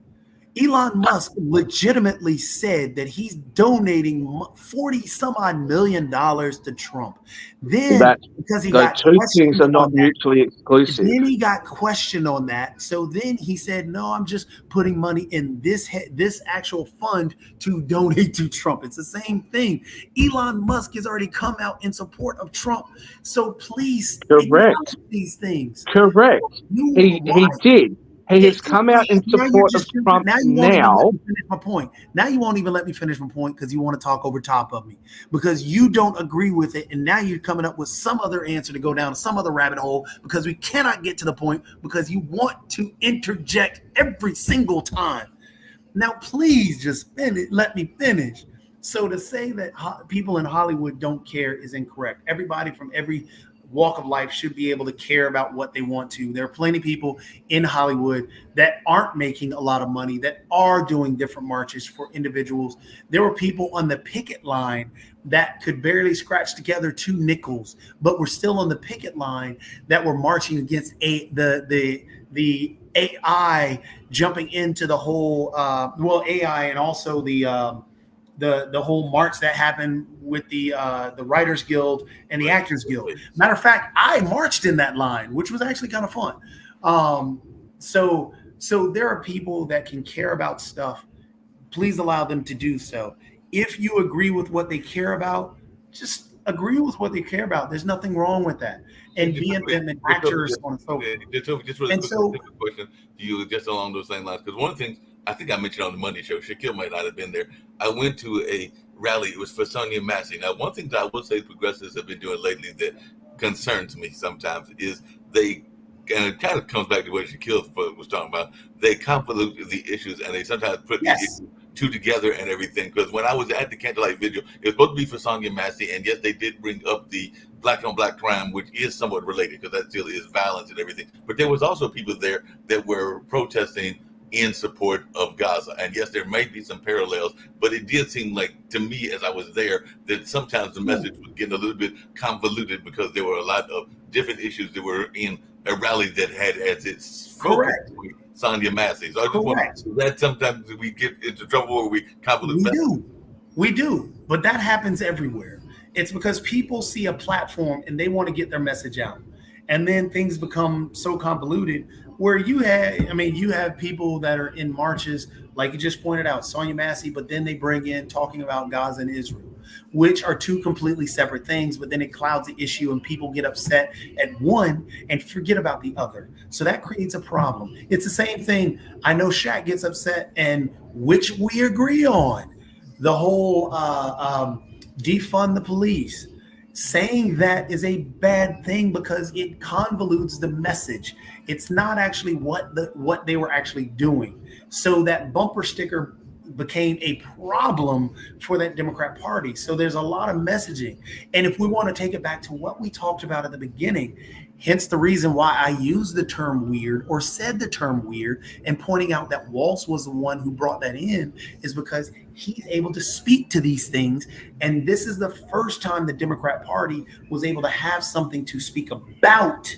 Elon Musk legitimately said that he's donating 40 some odd million dollars to Trump. Then, because he got two things are not mutually exclusive. Then he got questioned on that. So then he said, no, I'm just putting money in this actual fund to donate to Trump. It's the same thing. Elon Musk has already come out in support of Trump. So please, correct these things. Correct. He did. He has come out in support of Trump now. Now you won't even let me finish my point because you want to talk over top of me because you don't agree with it. And now you're coming up with some other answer to go down some other rabbit hole because we cannot get to the point because you want to interject every single time. Now, please just let me finish. So to say that people in Hollywood don't care is incorrect. Everybody from every walk of life should be able to care about what they want to. There are plenty of people in Hollywood that aren't making a lot of money, that are doing different marches for individuals. There were people on the picket line that could barely scratch together 2 nickels, but were still on the picket line that were marching against the AI jumping into the whole AI and also the whole march that happened with the Writers Guild and the Actors Guild. Matter of fact, I marched in that line, which was actually kind of fun. So there are people that can care about stuff. Please allow them to do so. If you agree with what they care about, just agree with what they care about. There's nothing wrong with that. And being an actor and so on and so forth. Just really quick question to you, just along those same lines. Because one of the things I think I mentioned on the Monday show, Shaquille might not have been there. I went to a rally. It was for Sonia Massey. Now, one thing that I will say progressives have been doing lately that concerns me sometimes is they, and it kind of comes back to what Shaquille was talking about, they convolute the issues and they sometimes put the issues two together and everything. Because when I was at the Candlelight Vigil, it was supposed to be for Sonia Massey, and yes, they did bring up the black on black crime, which is somewhat related because that still is violence and everything. But there was also people there that were protesting in support of Gaza. And yes, there may be some parallels, but it did seem like to me as I was there that sometimes the message was getting a little bit convoluted because there were a lot of different issues that were in a rally that had as its focus Sonia Massey. So I just want that sometimes we get into trouble where we convolute. We do, but that happens everywhere. It's because people see a platform and they want to get their message out. And then things become so convoluted where you have people that are in marches, like you just pointed out, Sonia Massey, but then they bring in talking about Gaza and Israel, which are 2 completely separate things, but then it clouds the issue and people get upset at one and forget about the other. So that creates a problem. It's the same thing. I know Shaq gets upset, and which we agree on, the whole defund the police. Saying that is a bad thing because it convolutes the message. It's not actually what they were actually doing. So that bumper sticker became a problem for that Democrat Party. So there's a lot of messaging. And if we want to take it back to what we talked about at the beginning, hence the reason why I used the term weird or said the term weird and pointing out that Walz was the one who brought that in, is because he's able to speak to these things. And this is the first time the Democrat Party was able to have something to speak about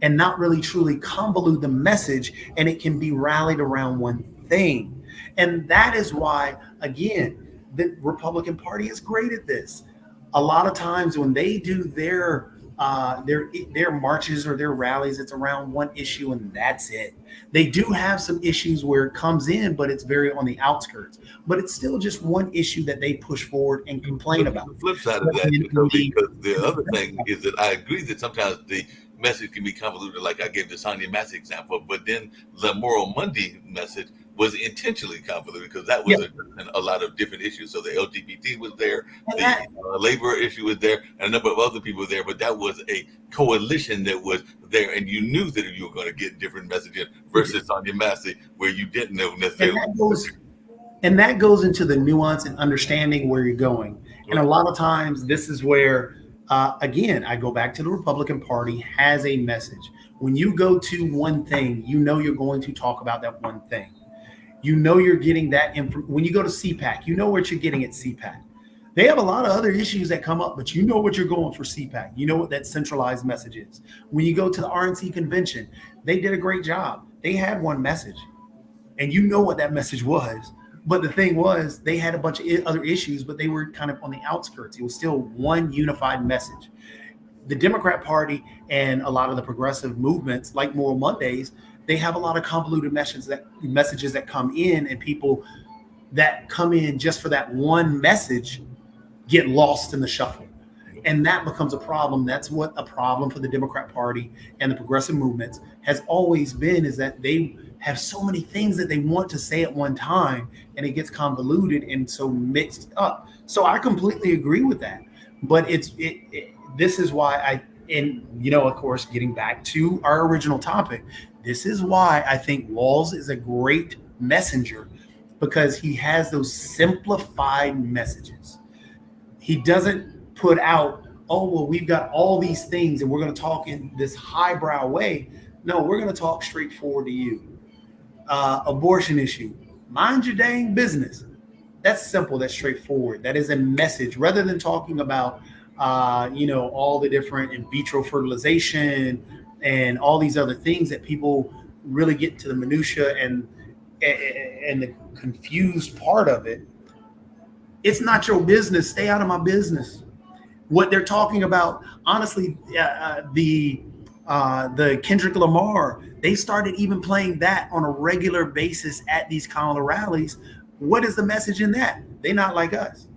and not really truly convolute the message, and it can be rallied around one thing. And that is why, again, the Republican Party is great at this. A lot of times when they do their marches or their rallies, it's around one issue and that's it. They do have some issues where it comes in, but it's very on the outskirts. But it's still just one issue that they push forward and complain about. The flip side of that, because the other thing is that I agree that sometimes the message can be convoluted, like I gave the Sonia Massey example, but then the Moral Monday message was intentionally convoluted because that was a lot of different issues. So the LGBT was there, the labor issue was there, and a number of other people were there, but that was a coalition that was there, and you knew that you were going to get different messages versus Sonia Massey, where you didn't know necessarily. And that goes into the nuance and understanding where you're going. And a lot of times this is where, again, I go back to the Republican Party has a message. When you go to one thing, you know you're going to talk about that one thing. You know you're getting that when you go to CPAC, you know what you're getting at CPAC. They have a lot of other issues that come up, but you know what you're going for CPAC. You know what that centralized message is. When you go to the RNC convention, they did a great job. They had one message, and you know what that message was. But the thing was, they had a bunch of other issues, but they were kind of on the outskirts. It was still one unified message. The Democrat Party and a lot of the progressive movements, like Moral Mondays, they have a lot of convoluted messages that come in, and people that come in just for that one message get lost in the shuffle. And that becomes a problem. That's what a problem for the Democrat Party and the progressive movements has always been, is that they have so many things that they want to say at one time, and it gets convoluted and so mixed up. So I completely agree with that. But this is why of course, getting back to our original topic, this is why I think Walz is a great messenger, because he has those simplified messages. He doesn't put out, oh, well, we've got all these things and we're going to talk in this highbrow way. No, we're going to talk straightforward to you. Abortion issue, mind your dang business. That's simple. That's straightforward. That is a message, rather than talking about, all the different in vitro fertilization and all these other things that people really get into the minutia and the confused part of it. It's not your business. Stay out of my business. What they're talking about, honestly, the Kendrick Lamar, they started even playing that on a regular basis at these Kamala rallies. What is the message in that? They're not like us.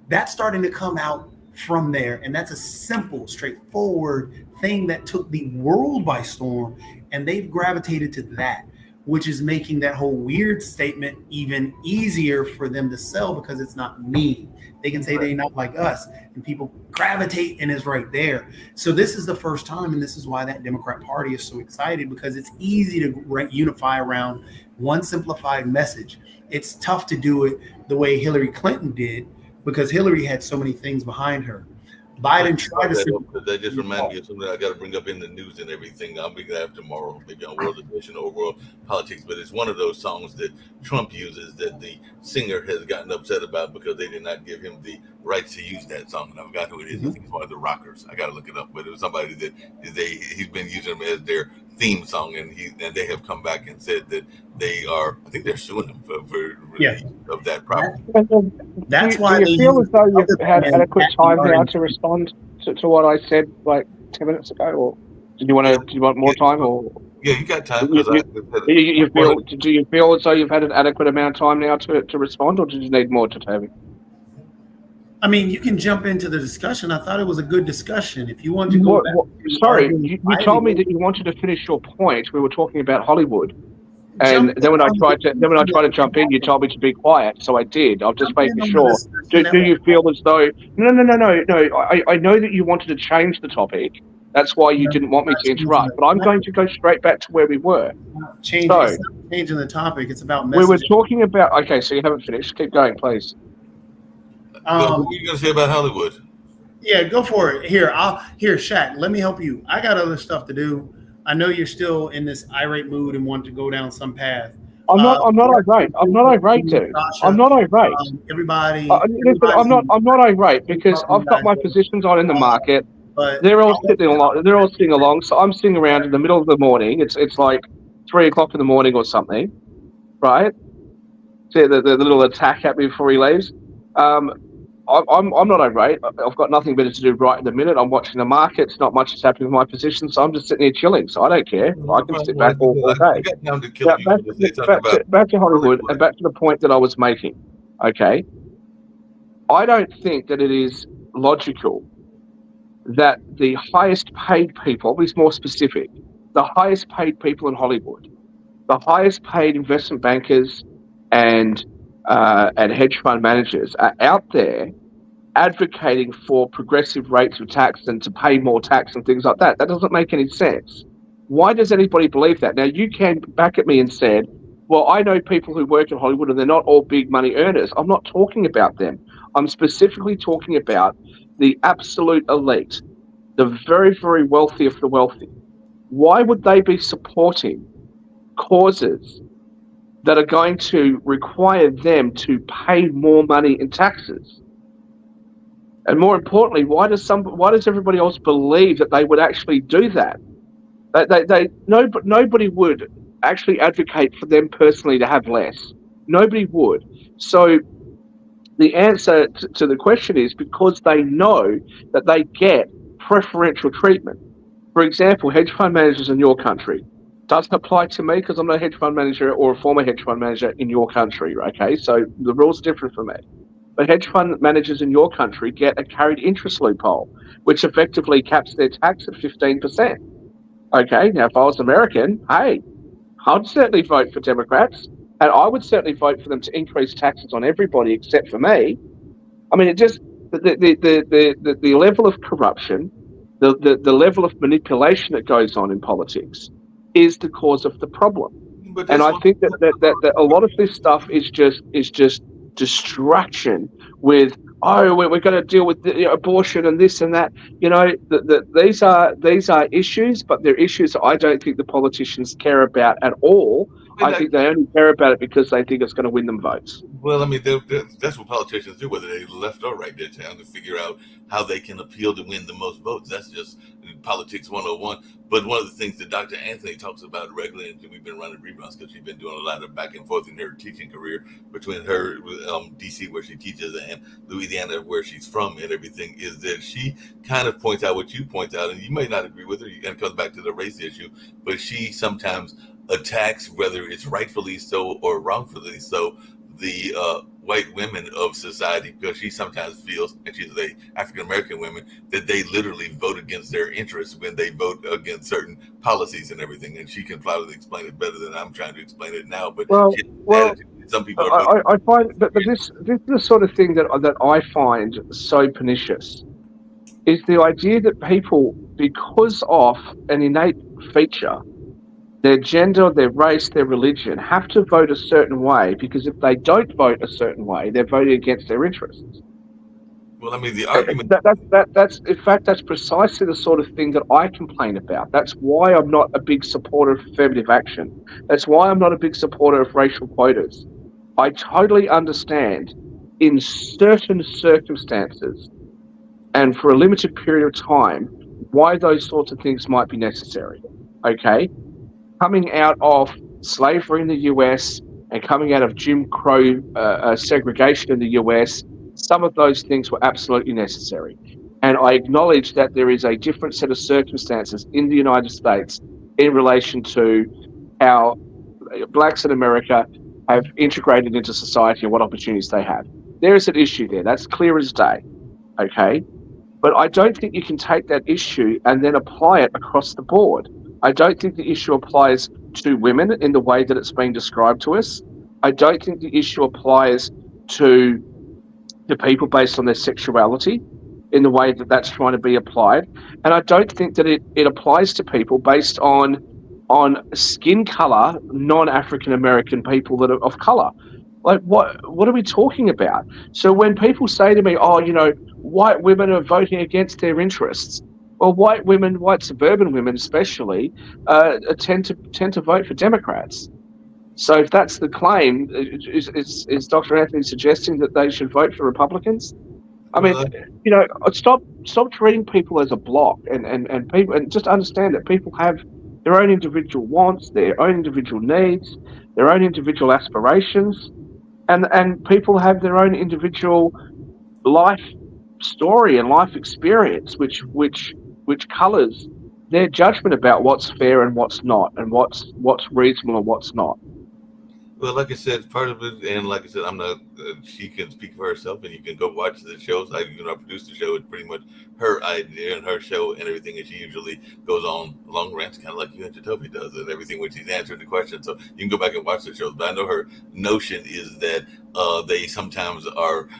That's starting to come out from there. And that's a simple, straightforward thing that took the world by storm. And they've gravitated to that, which is making that whole weird statement even easier for them to sell, because it's not me. They can say they're not like us, and people gravitate, and it's right there. So this is the first time, and this is why that Democrat Party is so excited, because it's easy to unify around one simplified message. It's tough to do it the way Hillary Clinton did, because Hillary had so many things behind her. Biden tried to say, that just reminded me of something I got to bring up in the news and everything. I'll bring that up tomorrow, maybe on World Edition or World Politics. But it's one of those songs that Trump uses that the singer has gotten upset about because they did not give him the rights to use that song. And I forgot who it is. I think it's one of the Rockers. I got to look it up. But it was somebody that he's been using them as their theme song, and they have come back and said that they are. I think they're suing him for of that property. That's why do you feel as though you've had adequate time now to respond to what I said like 10 minutes ago, or do you want more time, or? Yeah, you got time. Do you feel as though you've had an adequate amount of time now to respond, or did you need more to Toby? I mean, you can jump into the discussion. I thought it was a good discussion. If you want to go sorry, you told me that you wanted to finish your point. We were talking about Hollywood. And Jump then when I in tried to jump in, you told me to be quiet, so I did. I'm just jump in making on sure. this Do discussion. you feel as though no? I know that you wanted to change the topic. That's why you didn't want me to interrupt. But I'm going to go straight back to where we were. Changing, So- it's not changing the topic. It's about We were messaging. talking about. Okay, so you haven't finished. Keep going, please. What were you going to say about Hollywood? Yeah, go for it. Here, Shaq, let me help you. I got other stuff to do. I know you're still in this irate mood and want to go down some path. I'm not irate. I'm not irate, dude. I'm not irate. Everybody. Listen, I'm not irate because I've got my positions on in the market. But They're all sitting along. They're all sitting along. So I'm sitting around in the middle of the morning. It's like 3 o'clock in the morning or something, right? See the little attack at me before he leaves. I'm not irate. I've got nothing better to do right in the minute. I'm watching the markets. Not much is happening with my position, so I'm just sitting here chilling. So I don't care. I can sit back all day. I got time to kill Back to Hollywood and back to the point that I was making. Okay, I don't think that it is logical that the highest paid people, I'll be more specific, the highest paid people in Hollywood, the highest paid investment bankers and hedge fund managers are out there advocating for progressive rates of tax and to pay more tax and things like that. That doesn't make any sense. Why does anybody believe that? Now, you can back at me and said, well, I know people who work in Hollywood and they're not all big money earners. I'm not talking about them. I'm specifically talking about the absolute elite, the very, very wealthy of the wealthy. Why would they be supporting causes that are going to require them to pay more money in taxes? And more importantly, why does everybody else believe that they would actually do that? Nobody would actually advocate for them personally to have less. Nobody would. So the answer to the question is because they know that they get preferential treatment. For example, hedge fund managers in your country. Doesn't apply to me because I'm not a hedge fund manager or a former hedge fund manager in your country, okay? So the rules are different for me. But hedge fund managers in your country get a carried interest loophole, which effectively caps their tax at 15%. Okay, now if I was American, hey, I'd certainly vote for Democrats, and I would certainly vote for them to increase taxes on everybody except for me. I mean, it just the level of corruption, the level of manipulation that goes on in politics is the cause of the problem. And I think that a lot of this stuff is just distraction with, we're going to deal with abortion and this and that. These are issues, but they're issues that I don't think the politicians care about at all. I think they only care about it because they think it's going to win them votes. Well, I mean, that's what politicians do, whether they left or right. They're trying to figure out how they can appeal to win the most votes. That's just politics 101. But one of the things that Dr. Anthony talks about regularly, and we've been running reruns because she's been doing a lot of back and forth in her teaching career between her D.C. where she teaches and Louisiana where she's from and everything, is that she kind of points out what you point out, and you may not agree with her, and it comes back to the race issue, but she sometimes attacks, whether it's rightfully so or wrongfully so, the white women of society, because she sometimes feels, and she's a African-American women, that they literally vote against their interests when they vote against certain policies and everything. And she can probably explain it better than I'm trying to explain it now. But some people I find that this is the sort of thing that I find so pernicious, is the idea that people, because of an innate feature, their gender, their race, their religion, have to vote a certain way, because if they don't vote a certain way, they're voting against their interests. Well, I mean, the argument... That's precisely the sort of thing that I complain about. That's why I'm not a big supporter of affirmative action. That's why I'm not a big supporter of racial quotas. I totally understand in certain circumstances and for a limited period of time why those sorts of things might be necessary, okay? Coming out of slavery in the US and coming out of Jim Crow segregation in the US, some of those things were absolutely necessary. And I acknowledge that there is a different set of circumstances in the United States in relation to how blacks in America have integrated into society and what opportunities they have. There is an issue there. That's clear as day, okay? But I don't think you can take that issue and then apply it across the board. I don't think the issue applies to women in the way that it's been described to us. I don't think the issue applies to people based on their sexuality in the way that that's trying to be applied. And I don't think that it applies to people based on skin color, non-African American people that are of color. Like, what are we talking about? So when people say to me, oh, white women are voting against their interests, well, white suburban women especially, tend to vote for Democrats. So if that's the claim, is Dr. Anthony suggesting that they should vote for Republicans? I mean, stop treating people as a block, and people, and just understand that people have their own individual wants, their own individual needs, their own individual aspirations, and people have their own individual life story and life experience, which colours their judgment about what's fair and what's not, and what's reasonable and what's not. Well, like I said, part of it, and like I said, I'm not. She can speak for herself, and you can go watch the shows. I produce the show. It's pretty much her idea and her show and everything, and she usually goes on long rants, kind of like you and Jacoby does, and everything when she's answering the question. So you can go back and watch the shows. But I know her notion is that they sometimes are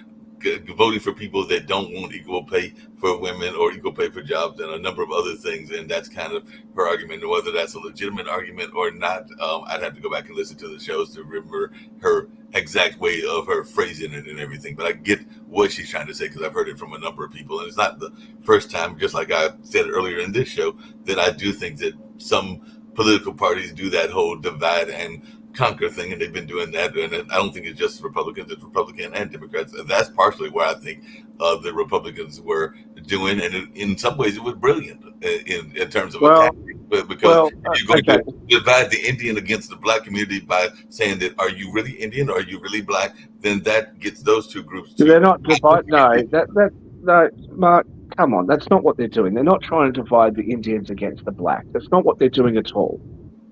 voting for people that don't want equal pay for women or equal pay for jobs and a number of other things, and that's kind of her argument. And whether that's a legitimate argument or not, I'd have to go back and listen to the shows to remember her exact way of her phrasing it and everything. But I get what she's trying to say because I've heard it from a number of people, and it's not the first time, just like I said earlier in this show, that I do think that some political parties do that whole divide and conquer thing, and they've been doing that, and I don't think it's just Republicans, it's Republican and Democrats, and that's partially why I think the Republicans were doing, and in some ways it was brilliant in terms of attacking, but because you're going to divide the Indian against the black community by saying that, are you really Indian or are you really black, then that gets those two groups to they're not divide. No, Mark, come on, that's not what they're doing. They're not trying to divide the Indians against the black. That's not what they're doing at all.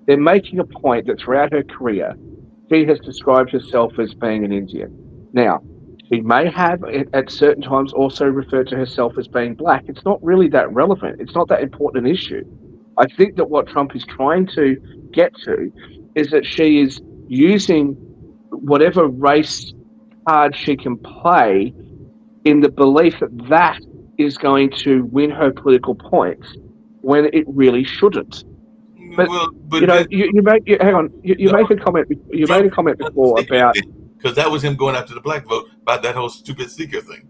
They're making a point that throughout her career, she has described herself as being an Indian. Now, she may have at certain times also referred to herself as being black. It's not really that relevant. It's not that important an issue. I think that what Trump is trying to get to is that she is using whatever race card she can play in the belief that that is going to win her political points when it really shouldn't. But, hang on. You made a comment. You made a comment before about, because that was him going after the black vote about that whole stupid seeker thing.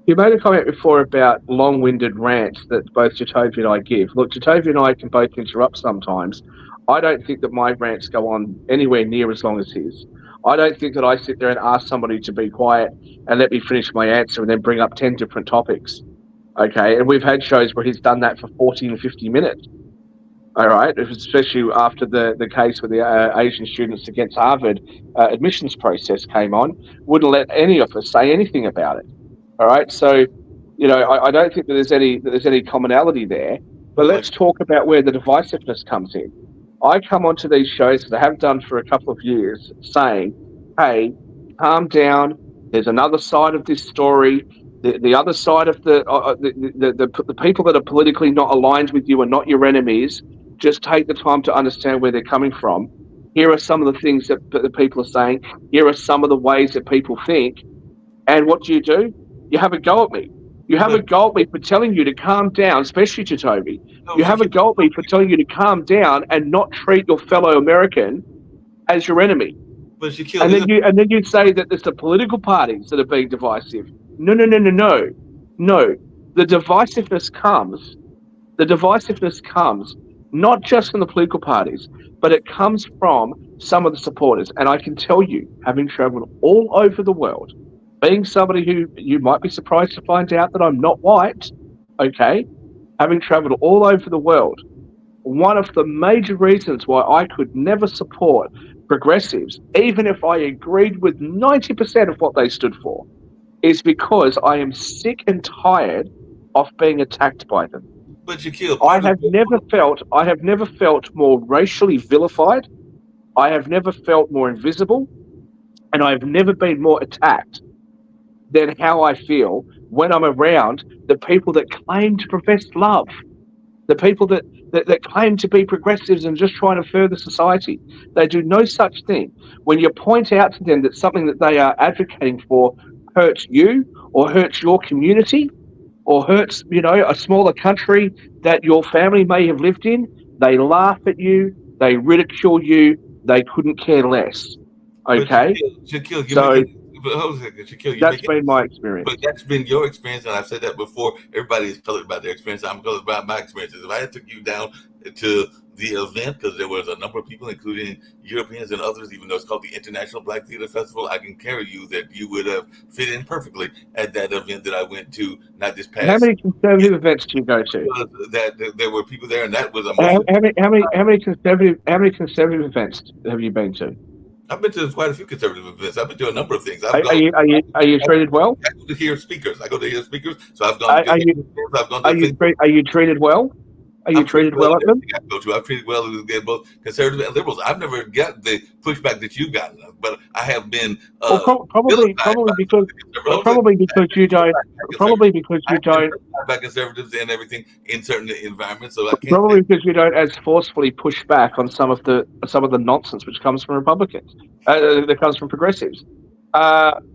You made a comment before about long-winded rants that both Jacoby and I give. Look, Jacoby and I can both interrupt sometimes. I don't think that my rants go on anywhere near as long as his. I don't think that I sit there and ask somebody to be quiet and let me finish my answer and then bring up 10 different topics. Okay, and we've had shows where he's done that for 40 and 50 minutes. All right, especially after the case with the Asian students against Harvard admissions process came on, wouldn't let any of us say anything about it. All right, so I don't think that there's any commonality there. But let's talk about where the divisiveness comes in. I come onto these shows that I have done for a couple of years, saying, "Hey, calm down. There's another side of this story. The other side of the people that are politically not aligned with you are not your enemies. Just take the time to understand where they're coming from. Here are some of the things that the people are saying. Here are some of the ways that people think. And what do? You have a go at me. You have a go at me for telling you to calm down, especially to Toby. You have a go at me for telling you to calm down and not treat your fellow American as your enemy. But and then you say that it's the political parties that are being divisive. No. The divisiveness comes not just from the political parties, but it comes from some of the supporters. And I can tell you, having traveled all over the world, being somebody who you might be surprised to find out that I'm not white, okay, having traveled all over the world, one of the major reasons why I could never support progressives, even if I agreed with 90% of what they stood for, is because I am sick and tired of being attacked by them. But Shaquille, I have never felt more racially vilified. I have never felt more invisible, and I have never been more attacked than how I feel when I'm around the people that claim to profess love. The people that claim to be progressives and just trying to further society, they do no such thing. When you point out to them that something that they are advocating for hurts you or hurts your community or hurts, a smaller country that your family may have lived in, they laugh at you, they ridicule you, they couldn't care less. Okay? Shaquille, So hold a second. Shaquille, that's been my experience. but that's been your experience, and I've said that before. Everybody is colored by their experience. I'm colored by my experiences. If I had took you down to the event, because there was a number of people, including Europeans and others, even though it's called the International Black Theater Festival, I can carry you that you would have fit in perfectly at that event that I went to, not this past. How many conservative events do you go to? That there were people there, and that was a How many conservative events have you been to? I've been to quite a few conservative events. I've been to a number of things. Are you treated well? I go to hear speakers. So I've gone. Are you treated well? Are you treated well at them? I've treated well with both conservative and liberals. I've never got the pushback that you've gotten, but I have been. Probably because you don't. By conservatives and everything in certain environments. So I can't. Probably because you don't as forcefully push back on some of the nonsense which comes from Republicans, that comes from progressives.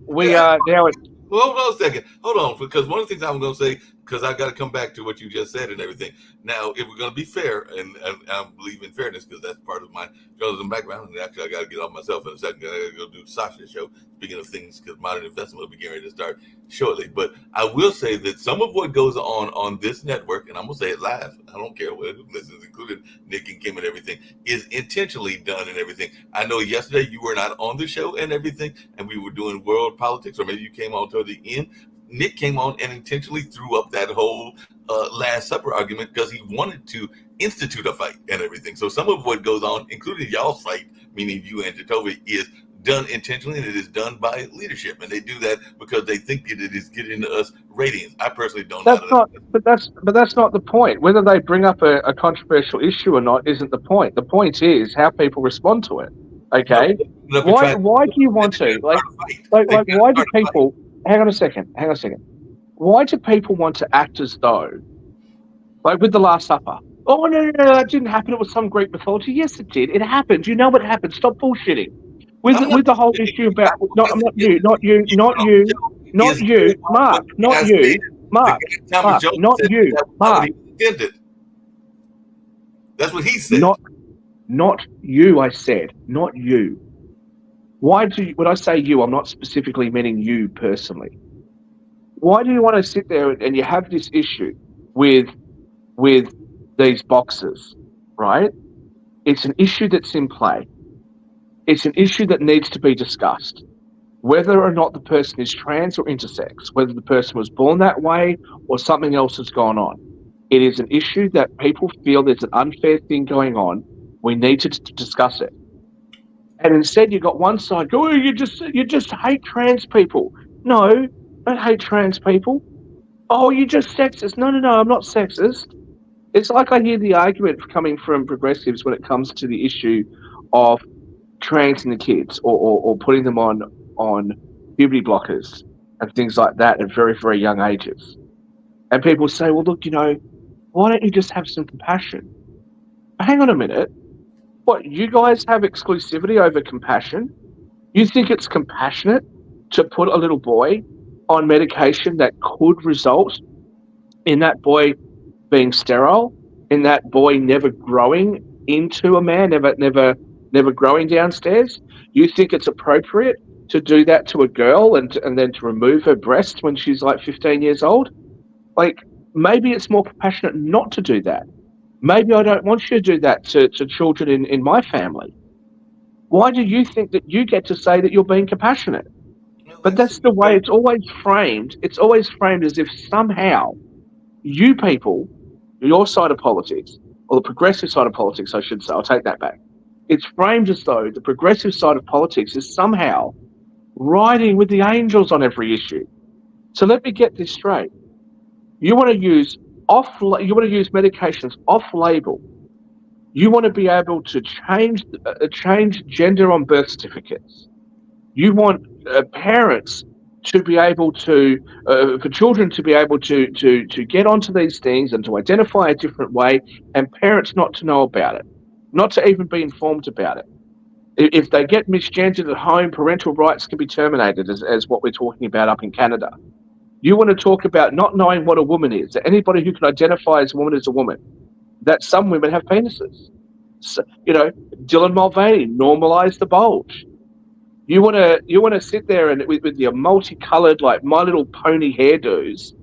We are now at. Well, hold on a second. Hold on, because one of the things I'm going to say, because I got to come back to what you just said and everything. Now, if we're going to be fair, and I believe in fairness, because that's part of my journalism background, and actually I got to get off myself in a second. I got to go do Sasha's show. Speaking of things, because Modern Investment will be getting ready to start shortly. But I will say that some of what goes on this network, and I'm going to say it live, I don't care who listens, including Nick and Kim and everything, is intentionally done and everything. I know yesterday you were not on the show and everything, and we were doing world politics, or maybe you came on toward the end. Nick came on and intentionally threw up that whole Last Supper argument because he wanted to institute a fight and everything. So some of what goes on, including y'all's fight, meaning you and Jatovia, is done intentionally, and it is done by leadership, and they do that because they think that it is getting us ratings. I personally don't. But that's not the point. Whether they bring up a controversial issue or not isn't the point. The point is how people respond to it. Okay. No, why do you want to like why do people? Hang on a second. Why do people want to act as though, like with the Last Supper? Oh no, that didn't happen. It was some Greek mythology. Yes, it did. It happened. You know what happened. Stop bullshitting. With the whole issue about not you, Mark, not you, Mark. That's what he said. Not you. I said not you. When I say you, I'm not specifically meaning you personally. Why do you want to sit there and you have this issue with these boxes, right? It's an issue that's in play. It's an issue that needs to be discussed. Whether or not the person is trans or intersex, whether the person was born that way or something else has gone on. It is an issue that people feel there's an unfair thing going on. We need to discuss it. And instead, you've got one side go, oh, you just hate trans people. No, I don't hate trans people. Oh, you're just sexist. No, I'm not sexist. It's like I hear the argument coming from progressives when it comes to the issue of transing the kids or putting them on puberty blockers and things like that at very, very young ages. And people say, well, look, why don't you just have some compassion? Hang on a minute. What, you guys have exclusivity over compassion? You think it's compassionate to put a little boy on medication that could result in that boy being sterile, in that boy never growing into a man, never growing downstairs? You think it's appropriate to do that to a girl and then to remove her breast when she's like 15 years old? Like, maybe it's more compassionate not to do that. Maybe I don't want you to do that to children in my family. Why do you think that you get to say that you're being compassionate? But that's the way it's always framed. It's always framed as if somehow you people, your side of politics, or the progressive side of politics, I should say, I'll take that back. It's framed as though the progressive side of politics is somehow riding with the angels on every issue. So let me get this straight. You want to use medications off-label. You want to be able to change gender on birth certificates. You want parents to be able to, for children to be able to get onto these things and to identify a different way, and parents not to know about it, not to even be informed about it. If they get misgendered at home, parental rights can be terminated, as what we're talking about up in Canada. You want to talk about not knowing what a woman is, that anybody who can identify as a woman is a woman, that some women have penises. So, Dylan Mulvaney normalized the bulge. You want to sit there and with your multicolored, like My Little Pony hairdos,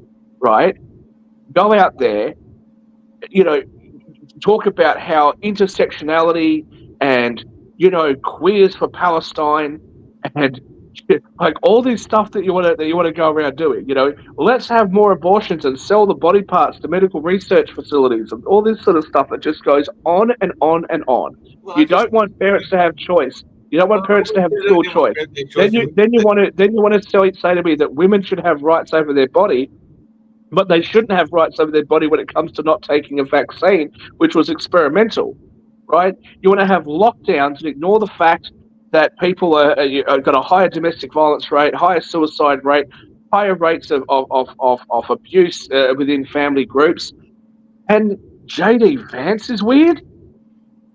right? Go out there, talk about how intersectionality and queers for Palestine and like all this stuff that you want to go around doing. Let's have more abortions and sell the body parts to medical research facilities and all this sort of stuff that just goes on and on and on. Well, You don't want parents to have choice. You don't want parents to have full choice. Then you want to say to me that women should have rights over their body, but they shouldn't have rights over their body when it comes to not taking a vaccine, which was experimental, right? You want to have lockdowns and ignore the fact that people are got a higher domestic violence rate, higher suicide rate, higher rates of abuse within family groups. And JD Vance is weird.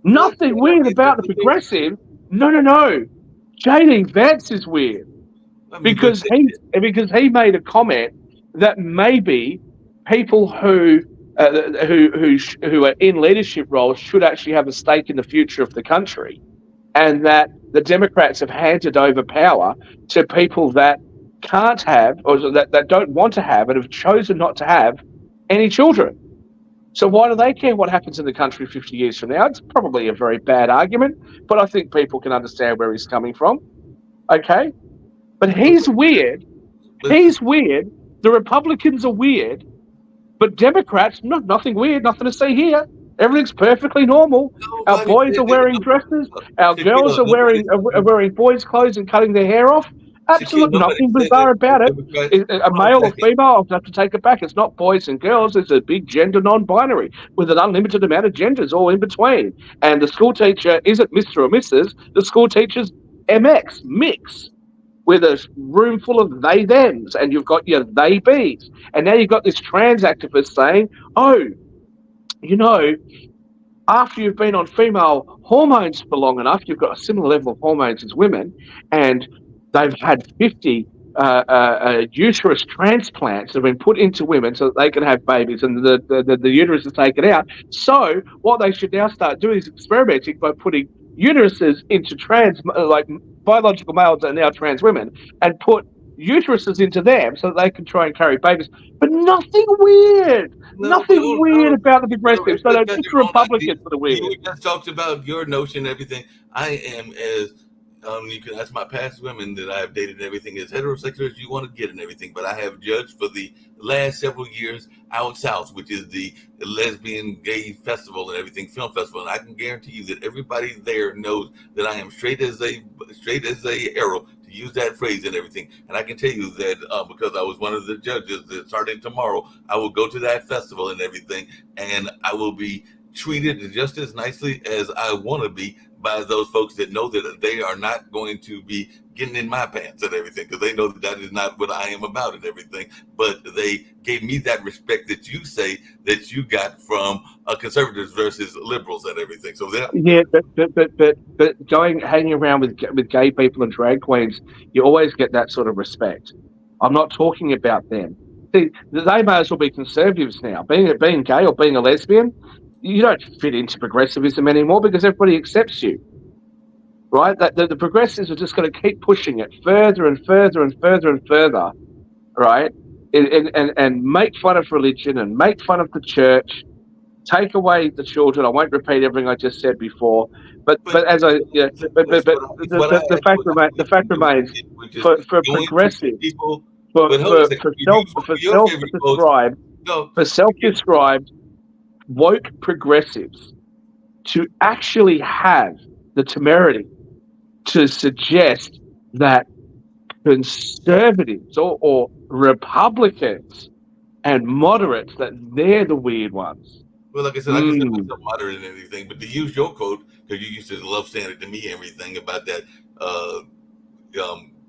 Nothing weird about the progressive. No. JD Vance is weird because he made a comment that maybe people who are in leadership roles should actually have a stake in the future of the country, and that the Democrats have handed over power to people that can't have, or that don't want to have, and have chosen not to have any children. So why do they care what happens in the country 50 years from now? It's probably a very bad argument, but I think people can understand where he's coming from. Okay? But he's weird. He's weird. The Republicans are weird. But Democrats, nothing weird, nothing to see here. Everything's perfectly normal. Our boys are wearing dresses. Our girls are wearing boys' clothes and cutting their hair off. Absolutely nothing bizarre about it. A male or female, I'll have to take it back. It's not boys and girls. It's a big gender non-binary with an unlimited amount of genders all in between. And the school teacher isn't Mr. or Mrs. The school teacher's MX, mix, with a room full of they thems, and you've got your they bees. And now you've got this trans activist saying, after you've been on female hormones for long enough, you've got a similar level of hormones as women, and they've had 50 uterus transplants that have been put into women so that they can have babies, and the uterus is taken out. So what they should now start doing is experimenting by putting uteruses into biological males that are now trans women, and put uteruses into them so that they can try and carry babies. But nothing weird. Nothing weird about the progressives. So don't pick the Republicans for the weird. You just talked about your notion and everything. I am as you can ask my past women that I have dated and everything, as heterosexual as you want to get and everything, but I have judged for the last several years Out South, which is the lesbian gay festival and everything, film festival, and I can guarantee you that everybody there knows that I am straight as a arrow, to use that phrase and everything. And I can tell you that because I was one of the judges, that starting tomorrow I will go to that festival and everything, and I will be treated just as nicely as I want to be by those folks that know that they are not going to be getting in my pants and everything, because they know that is not what I am about and everything. But they gave me that respect that you say that you got from conservatives versus liberals and everything. So but hanging around with gay people and drag queens, you always get that sort of respect. I'm not talking about them. See, they may as well be conservatives now. Being gay or being a lesbian, you don't fit into progressivism anymore because everybody accepts you, right? The progressives are just going to keep pushing it further and further and further and further, right? And make fun of religion and make fun of the church, take away the children. I won't repeat everything I just said before, but as I, yeah, but the fact remains for progressive people, for self-described woke progressives to actually have the temerity to suggest that conservatives or Republicans and moderates, that they're the weird ones. Well, like I said, I consider myself moderate and everything, but to use your quote, because you used to love saying it to me, everything about that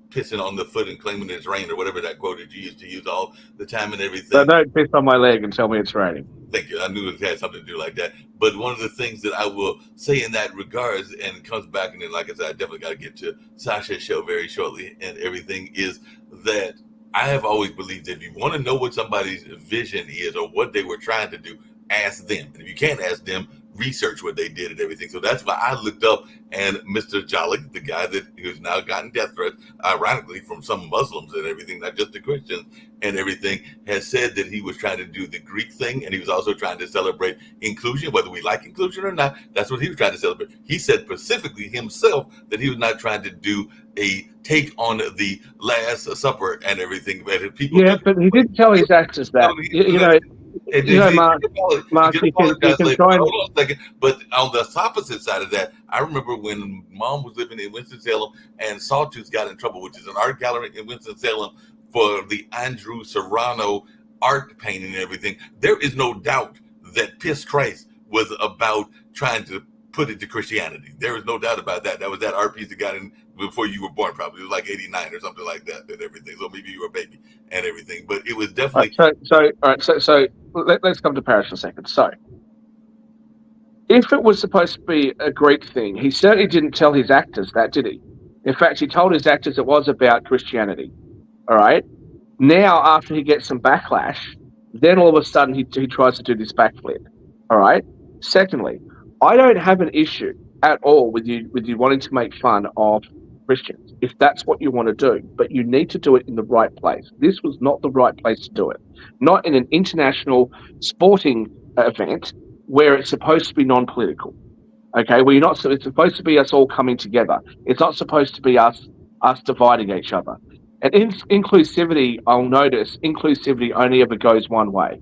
pissing on the foot and claiming it's rain or whatever that quote that you used to use all the time and everything. So don't piss on my leg and tell me it's raining. Thank you. I knew it had something to do like that. But one of the things that I will say in that regards, and it comes back, and then, like I said, I definitely got to get to Sasha's show very shortly and everything, is that I have always believed that if you want to know what somebody's vision is or what they were trying to do, ask them. And if you can't ask them, research what they did and everything. So that's why I looked up, and Mr. Jolly, the guy that who's now gotten death threats, ironically from some Muslims and everything, not just the Christians and everything, has said that he was trying to do the Greek thing, and he was also trying to celebrate inclusion, whether we like inclusion or not. That's what he was trying to celebrate. He said specifically himself that he was not trying to do a take on the Last Supper and everything. But people, but he didn't tell his actors that. Mark, you can try and... Hold on a second. But on the opposite side of that, I remember when Mom was living in Winston-Salem and Sawtooth got in trouble, which is an art gallery in Winston-Salem, for the Andrew Serrano art painting and everything. There is no doubt that Piss Christ was about trying to put it to Christianity. There is no doubt about that. That was that art piece that got in before you were born, probably. It was like 89 or something like that and everything. So maybe you were a baby and everything. But it was definitely... So let's come to Parrish for a second. So if it was supposed to be a Greek thing, he certainly didn't tell his actors that, did he? In fact, he told his actors it was about Christianity. All right? Now, after he gets some backlash, then all of a sudden he tries to do this backflip. All right? Secondly, I don't have an issue at all with you wanting to make fun of Christians, if that's what you want to do, but you need to do it in the right place. This was not the right place to do it. Not in an international sporting event where it's supposed to be non-political. Okay, well, it's supposed to be us all coming together. It's not supposed to be us dividing each other. And inclusivity, I'll notice, inclusivity only ever goes one way.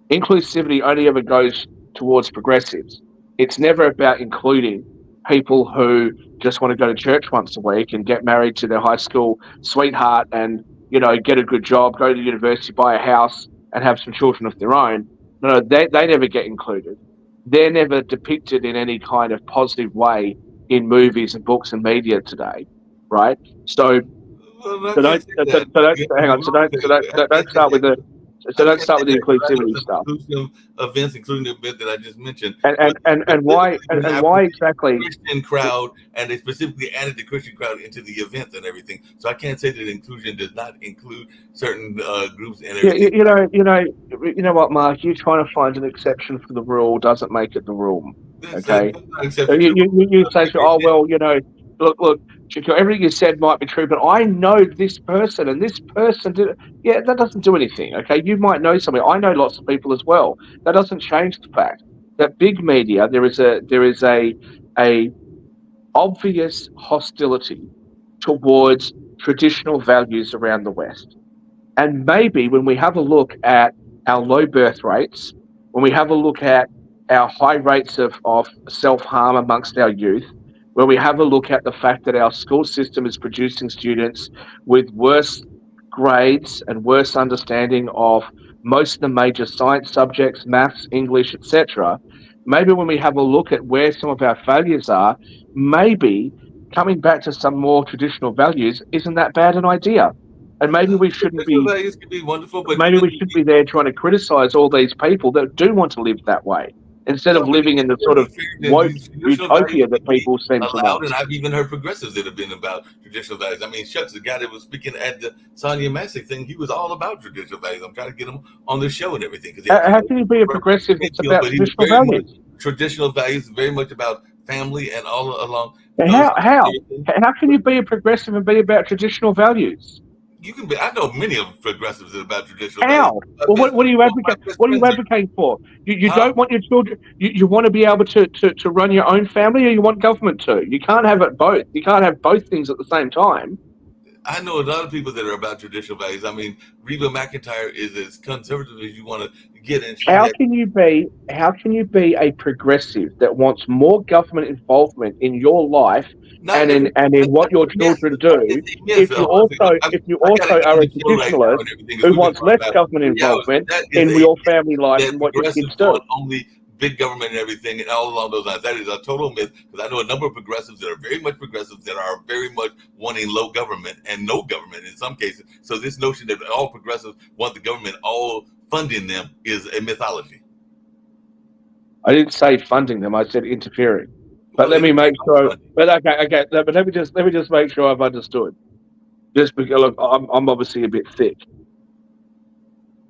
Inclusivity only ever goes towards progressives. It's never about including people who just want to go to church once a week and get married to their high school sweetheart and, get a good job, go to university, buy a house, and have some children of their own. No, they never get included. They're never depicted in any kind of positive way in movies and books and media today, right? So don't start with the inclusivity stuff. Events, including the event that I just mentioned, and why exactly Christian crowd, and they specifically added the Christian crowd into the event and everything. So I can't say that inclusion does not include certain groups and everything. You know what, Mark? You trying to find an exception for the rule doesn't make it the rule. Okay, so you say, oh well, look. Everything you said might be true, but I know this person, and this person did it. Yeah, that doesn't do anything. Okay, you might know somebody. I know lots of people as well. That doesn't change the fact that big media there is a obvious hostility towards traditional values around the West. And maybe when we have a look at our low birth rates, when we have a look at our high rates of self-harm amongst our youth, when we have a look at the fact that our school system is producing students with worse grades and worse understanding of most of the major science subjects, maths, English, etc., maybe when we have a look at where some of our failures are, maybe coming back to some more traditional values isn't that bad an idea. And maybe we shouldn't be... Values can be wonderful, but maybe we shouldn't be there trying to criticize all these people that do want to live that way, instead of living in the sort of woke utopia that people seem to want. And I've even heard progressives that have been about traditional values. I mean, shucks, the guy that was speaking at the Sonia Massick thing, he was all about traditional values. I'm trying to get him on the show and everything. How can you be a progressive if it's about traditional values? Traditional values, very much about family and all along. How can you be a progressive and be about traditional values? You can be. I know many of progressives that are about traditional values. Well, what are you advocating? What are you advocating for? You don't want your children. You want to be able to run your own family, or you want government to? You can't have it both. You can't have both things at the same time. I know a lot of people that are about traditional values. I mean, Reba McEntire is as conservative as you want to get. And how can you be a progressive that wants more government involvement in your life and in what your children do? If you also are a traditionalist who wants less government involvement in your family life and what your kids do. Only big government and everything, and all along those lines. That is a total myth, because I know a number of progressives that are very much progressives that are very much wanting low government and no government in some cases. So this notion that all progressives want the government all funding them is a mythology. I didn't say funding them. I said interfering. But let me make sure. But okay. But let me just make sure I've understood. Just because look, I'm obviously a bit thick.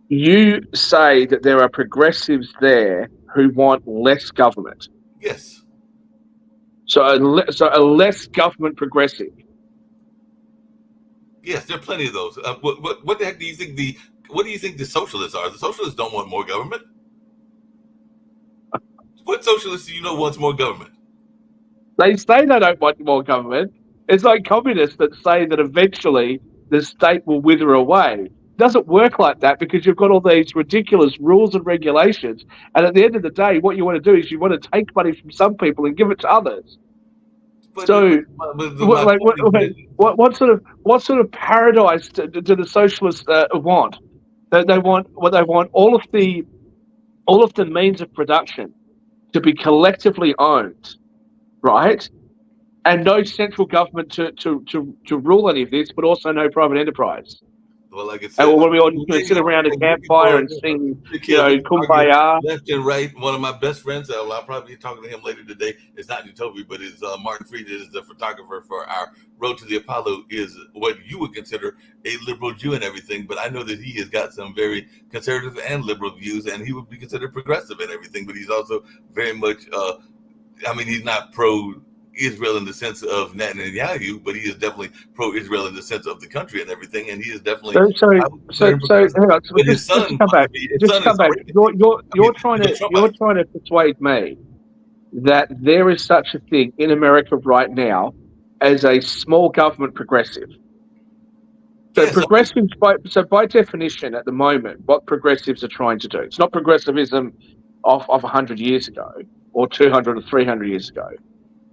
You say that there are progressives there who want less government. Yes. So a less government progressive. Yes, there are plenty of those. What the heck do you think what do you think the socialists are? The socialists don't want more government. What socialist do you know wants more government? They say they don't want more government. It's like communists that say that eventually the state will wither away. It doesn't work like that, because you've got all these ridiculous rules and regulations. And at the end of the day, what you want to do is you want to take money from some people and give it to others. What sort of paradise do the socialists want? They want all of the means of production to be collectively owned, right? And no central government to rule any of this, but also no private enterprise. Well, like I said, and when we all sit around a campfire and sing, Kumbaya. Left and right. One of my best friends, I'll probably be talking to him later today. It's not Utopia, but it's Martin Fried, is the photographer for our Road to the Apollo, is what you would consider a liberal Jew and everything. But I know that he has got some very conservative and liberal views, and he would be considered progressive and everything. But he's also very much, he's not pro-Israel in the sense of Netanyahu, but he is definitely pro-Israel in the sense of the country and everything, and he is definitely. So hang on. Just come back. You're trying to persuade me that there is such a thing in America right now as a small government progressive. So progressives, by definition, at the moment, what progressives are trying to do, it's not progressivism of 100 years ago or 200 or 300 years ago.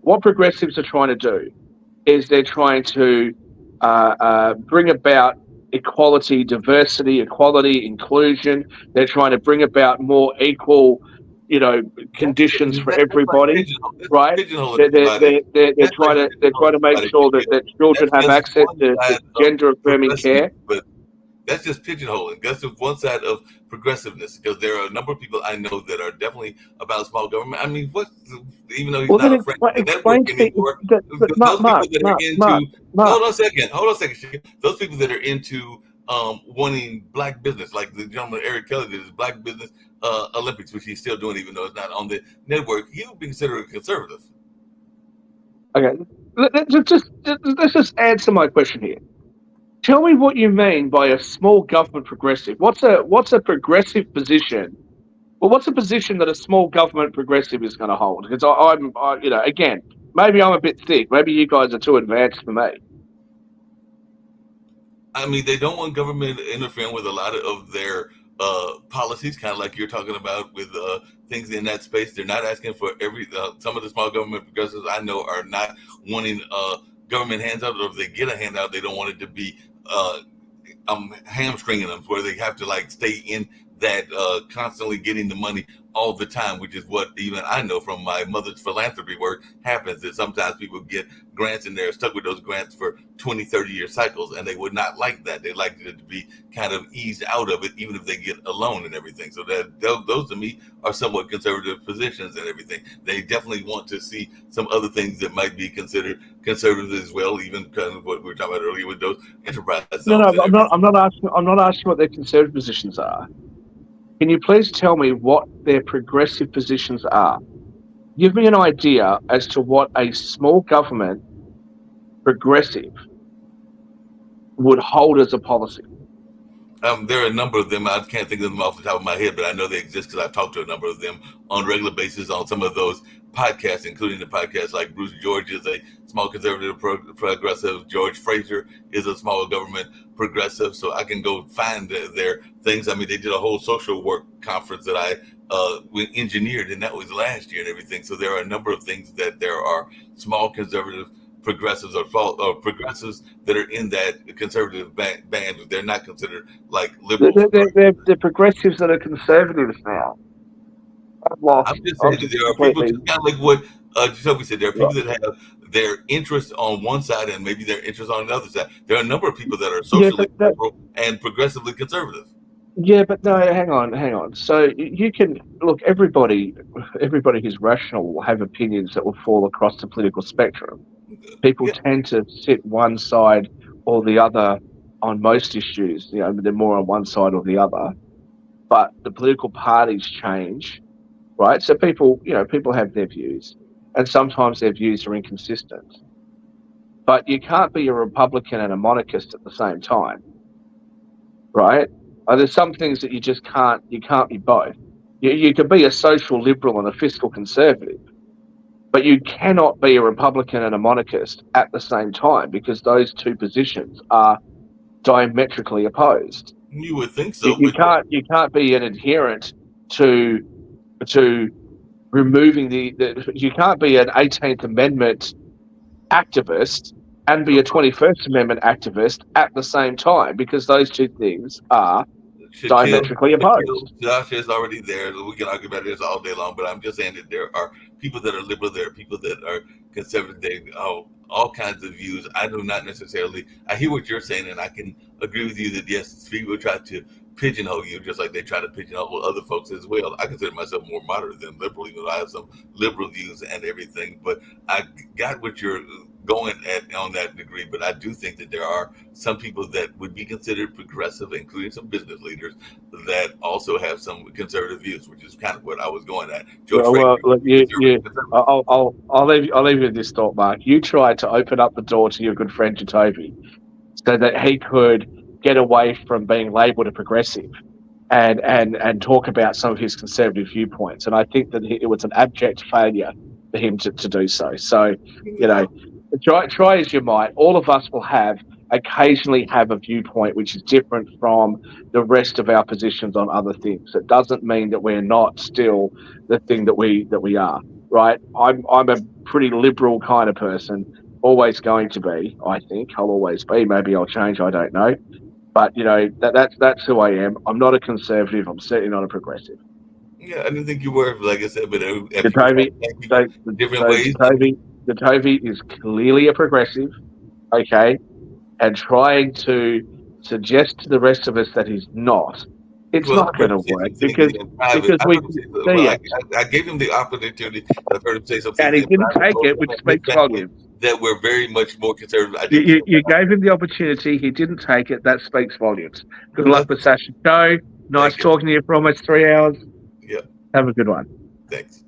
What progressives are trying to do is they're trying to bring about equality, diversity, equality, inclusion. They're trying to bring about more equal, conditions for everybody, right? They're trying to make sure that children have access to gender affirming care. But that's just pigeonholing. That's just one side of progressiveness, because there are a number of people I know that are definitely about small government. I mean, even though he's not a friend of the network anymore, hold on a second. Those people that are into wanting black business, like the gentleman Eric Kelly did his Black Business Olympics, which he's still doing, even though it's not on the network, he would be considered a conservative. Okay, let's just answer my question here. Tell me what you mean by a small government progressive. What's a progressive position? Well, what's a position that a small government progressive is going to hold? Because again, maybe I'm a bit thick. Maybe you guys are too advanced for me. I mean, they don't want government interfering with a lot of their policies, kind of like you're talking about with things in that space. They're not asking for some of the small government progressives I know are not wanting government handout, or if they get a handout, they don't want it to be hamstringing them, where they have to stay in that constantly getting the money all the time, which is what even I know from my mother's philanthropy work happens, that sometimes people get grants and they're stuck with those grants for 20, 30-year cycles, and they would not like that. They like it to be kind of eased out of it, even if they get a loan and everything. So that those to me are somewhat conservative positions and everything. They definitely want to see some other things that might be considered conservative as well, even kind of what we were talking about earlier with those enterprise. No, I'm not asking what their conservative positions are. Can you please tell me what their progressive positions are? Give me an idea as to what a small government progressive would hold as a policy. There are a number of them. I can't think of them off the top of my head, but I know they exist because I've talked to a number of them on a regular basis on some of those podcasts, including the podcasts like Bruce George is a small conservative progressive. George Fraser is a small government progressive. So I can go find their things. I mean, they did a whole social work conference that I engineered, and that was last year and everything. So there are a number of things that there are small conservative progressives or progressives that are in that conservative band. They're not considered like liberals. They're progressives that are conservatives now. I'm lost. I'm just I'm saying that just there are people, completely. just kind of like what Jacoby said, there are people that have their interest on one side and maybe their interest on another side. There are a number of people that are Yeah, socially but liberal and progressively conservative. yeah, but no, hang on. So you can look. Everybody who's rational will have opinions that will fall across the political spectrum. People Yeah. tend to sit one side or the other on most issues. You know, they're more on one side or the other. But the political parties change, right? So people have their views, and sometimes their views are inconsistent. But you can't be a Republican and a monarchist at the same time, right? There's some things that you just can't. You can't be both. You can be a social liberal and a fiscal conservative, but you cannot be a Republican and a monarchist at the same time because those two positions are diametrically opposed. You would think so, You can't be an adherent to removing the you can't be an 18th Amendment activist and be a 21st Amendment activist at the same time because those two things are diametrically opposed. Josh is already there. We can argue about this all day long, but I'm just saying that there are people that are liberal, there are people that are conservative. They all kinds of views. I do not necessarily. I hear what you're saying, and I can agree with you that yes, people try to pigeonhole you just like they try to pigeonhole other folks as well. I consider myself more moderate than liberal, even though I have some liberal views and everything. But I got what you're going at on that degree, but I do think that there are some people that would be considered progressive, including some business leaders that also have some conservative views, which is kind of what I was going at. I'll leave you with this thought, Mark. You tried to open up the door to your good friend Jacoby so that he could get away from being labelled a progressive and talk about some of his conservative viewpoints, and I think that it was an abject failure for him to do so. So, try as you might, all of us will occasionally have a viewpoint which is different from the rest of our positions on other things. It doesn't mean that we're not still the thing that we are, right? I'm a pretty liberal kind of person, always going to be. I think I'll always be. Maybe I'll change. I don't know, but that's who I am. I'm not a conservative. I'm certainly not a progressive. Yeah, I didn't think you were, like I said, but Jacoby is clearly a progressive, okay, and trying to suggest to the rest of us that he's not. It's not going to work because we see it. I gave him the opportunity. I've heard him say something, and he didn't take it, which speaks volumes. That we're very much more conservative. You gave him the opportunity. He didn't take it. That speaks volumes. Good luck with Sasha Show. Nice talking to you for almost 3 hours. Yeah. Have a good one. Thanks.